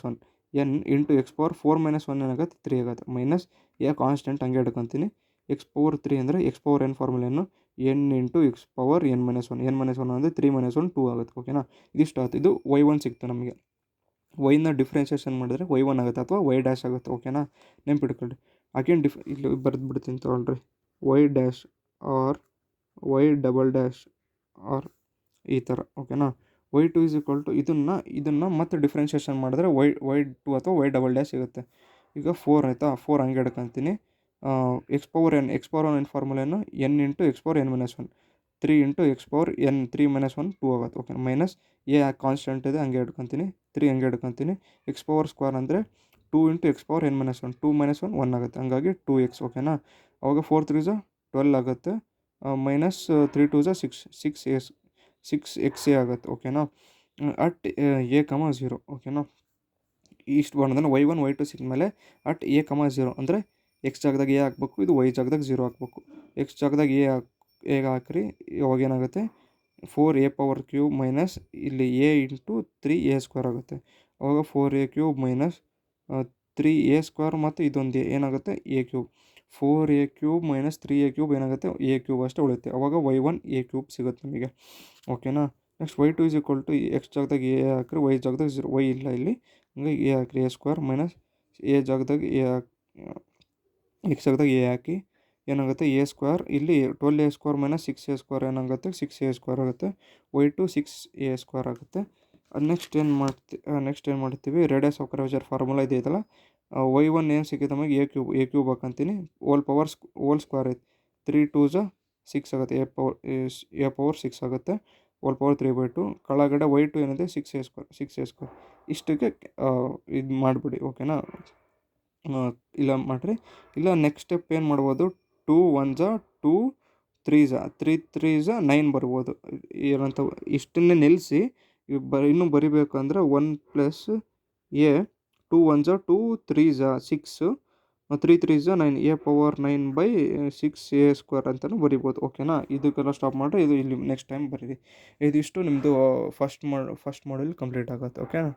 1. n × x⁴ - 1 ಏನಾಗುತ್ತೆ? 3 ಆಗುತ್ತೆ. ಮೈನಸ್ a ಕಾನ್ಸ್ಟೆಂಟ್ ಹಂಗೆ ಹಿಡ್ಕೊತೀನಿ. x⁴ ಅಂದರೆ x⁴n ಫಾರ್ಮುಲಾ ಏನು? n × x⁴n - 1. n - 1 ಅಂದರೆ 3 - 1 2 ಆಗುತ್ತೆ. ಓಕೆನಾ. ಇದಿಷ್ಟು ಆಗುತ್ತೆ. ಇದು y1 ಸಿಕ್ತು ನಮಗೆ. ವೈನ ಡಿಫ್ರೆನ್ಷಿಯೇಷನ್ ಮಾಡಿದ್ರೆ y1 ಆಗುತ್ತೆ ಅಥವಾ y' ಆಗುತ್ತೆ. ಓಕೆನಾ. ನೆನ್ಪಿಟ್ಕೊಳ್ಳಿ. ಅಗೇನ್ ಇಲ್ಲಿ ಬರೆದು ಬಿಡ್ತೀನಿ ತೊಗೊಳ್ರಿ. y' ಆರ್ y" ಆರ್ ಈ ಥರ. ಓಕೆನಾ. y2 = ಇದನ್ನು ಮತ್ತೆ ಡಿಫ್ರೆನ್ಷಿಯೇಷನ್ ಮಾಡಿದ್ರೆ y2 ಅಥವಾ y" ಸಿಗುತ್ತೆ. ಈಗ 4 ಆಯಿತಾ. 4 ಹಂಗೆ ಹಿಡ್ಕೊತೀನಿ. x⁴n ಫಾರ್ಮುಲಾ ಏನು? n × x⁴n - 1. 3 × x⁴n 3 - 1 2 ಆಗುತ್ತೆ. ಓಕೆ. ಮೈನಸ್ a ಕಾನ್ಸ್ಟೆಂಟ್ ಇದೆ, ಹಂಗೆ ಹಿಡ್ಕೊತೀನಿ. 3 ಹಂಗೆ ಹಿಡ್ಕೊತೀನಿ. x⁴² ಅಂದರೆ 2 × x⁴n - 1. 2 - 1 1 ಆಗುತ್ತೆ. ಹಂಗಾಗಿ 2x. ಓಕೆನಾ. ಅವಾಗ 4 3 12 ಆಗುತ್ತೆ. ಮೈನಸ್ 3 2 6x ಆಗುತ್ತೆ. ಓಕೆನಾ. At a, 0. ಓಕೆನಾ. ಇಷ್ಟು ಬಂದನ್ನು y1 y2 ಸಿಕ್ಕಿದ್ಮೇಲೆ ಅಟ್ a, 0 ಅಂದರೆ x ಜಾಗದಾಗ a ಹಾಕ್ಬೇಕು, ಇದು y ಜಾಗದಾಗ 0 ಹಾಕ್ಬೇಕು. x ಜಾಗದಾಗ a ಹಾಕ್ರಿ. ಇವಾಗ ಏನಾಗುತ್ತೆ? 4a³ ಮೈನಸ್ ಇಲ್ಲಿ a × 3a² ಆಗುತ್ತೆ. ಅವಾಗ 4a³ - 3a² ಮತ್ತು ಇದೊಂದು ಏನಾಗುತ್ತೆ? a³. 4a³ - 3a³ ಏನಾಗುತ್ತೆ? a³ ಅಷ್ಟೇ ಉಳಿಯುತ್ತೆ. ಅವಾಗ y1 a³ ಸಿಗುತ್ತೆ ನಮಗೆ. ಓಕೆನಾ. ನೆಕ್ಸ್ಟ್ y2 = x ಜಾಗದಾಗ a ಹಾಕ್ರಿ, y ಜಾಗದಾಗ 0, y ಇಲ್ಲ ಇಲ್ಲಿ, ಹಂಗಾಗಿ a ಹಾಕ್ರಿ. a² ಮೈನಸ್ a ಜಾಗದಾಗ x ಜಾಗದಾಗ a ಹಾಕಿ ಏನಾಗುತ್ತೆ? a² ಇಲ್ಲಿ 12a² - 6a² ಏನಾಗುತ್ತೆ? 6a² ಆಗುತ್ತೆ. y2 6a² ಆಗುತ್ತೆ. ನೆಕ್ಸ್ಟ್ ಏನು ಮಾಡ್ತೀವಿ? ರೇಡಿಯಸ್ ಆಫ್ ಕರ್ವೇಚರ್ ಫಾರ್ಮುಲಾ ಇದೆಯಲ್ಲ, y1 ಏನು ಸಿಕ್ಕಿದೆ ನಮಗೆ? a³ ಹಾಕಂತೀನಿ. ಹೋಲ್ ಸ್ಕ್ವೇರ್ ಐತೆ. 3 2 6 ಆಗುತ್ತೆ. a⁴ 6 ಆಗುತ್ತೆ. ಹೋಲ್⁴3/2. ಕೆಳಗಡೆ y2 ಏನಿದೆ? 6a². ಇಷ್ಟಕ್ಕೆ ಇದು ಮಾಡಿಬಿಡಿ. ಓಕೆನಾ. ಇಲ್ಲ ಮಾಡಿರಿ. ಇಲ್ಲ ನೆಕ್ಸ್ಟ್ ಸ್ಟೆಪ್ ಏನು ಮಾಡ್ಬೋದು? 2 1 2 3 3 3 9 ಬರ್ಬೋದು. ಏನಂತ ಇಷ್ಟನ್ನೇ ನಿಲ್ಲಿಸಿ ಇನ್ನೂ ಬರಿಬೇಕು ಅಂದರೆ 1 + a 2 1 2 3 6 3 3 9 a⁴9/6a² ಅಂತಲೂ ಬರಿಬೋದು. ಓಕೆನಾ. ಇದಕ್ಕೆಲ್ಲ ಸ್ಟಾಪ್ ಮಾಡಿರಿ. ಇದು ಇಲ್ಲಿ ನೆಕ್ಸ್ಟ್ ಟೈಮ್ ಬರೀರಿ. ಇದಿಷ್ಟು ನಿಮ್ಮದು ಫಸ್ಟ್ ಮಾಡ್ಯೂಲ್ ಕಂಪ್ಲೀಟ್ ಆಗುತ್ತೆ. ಓಕೆನಾ.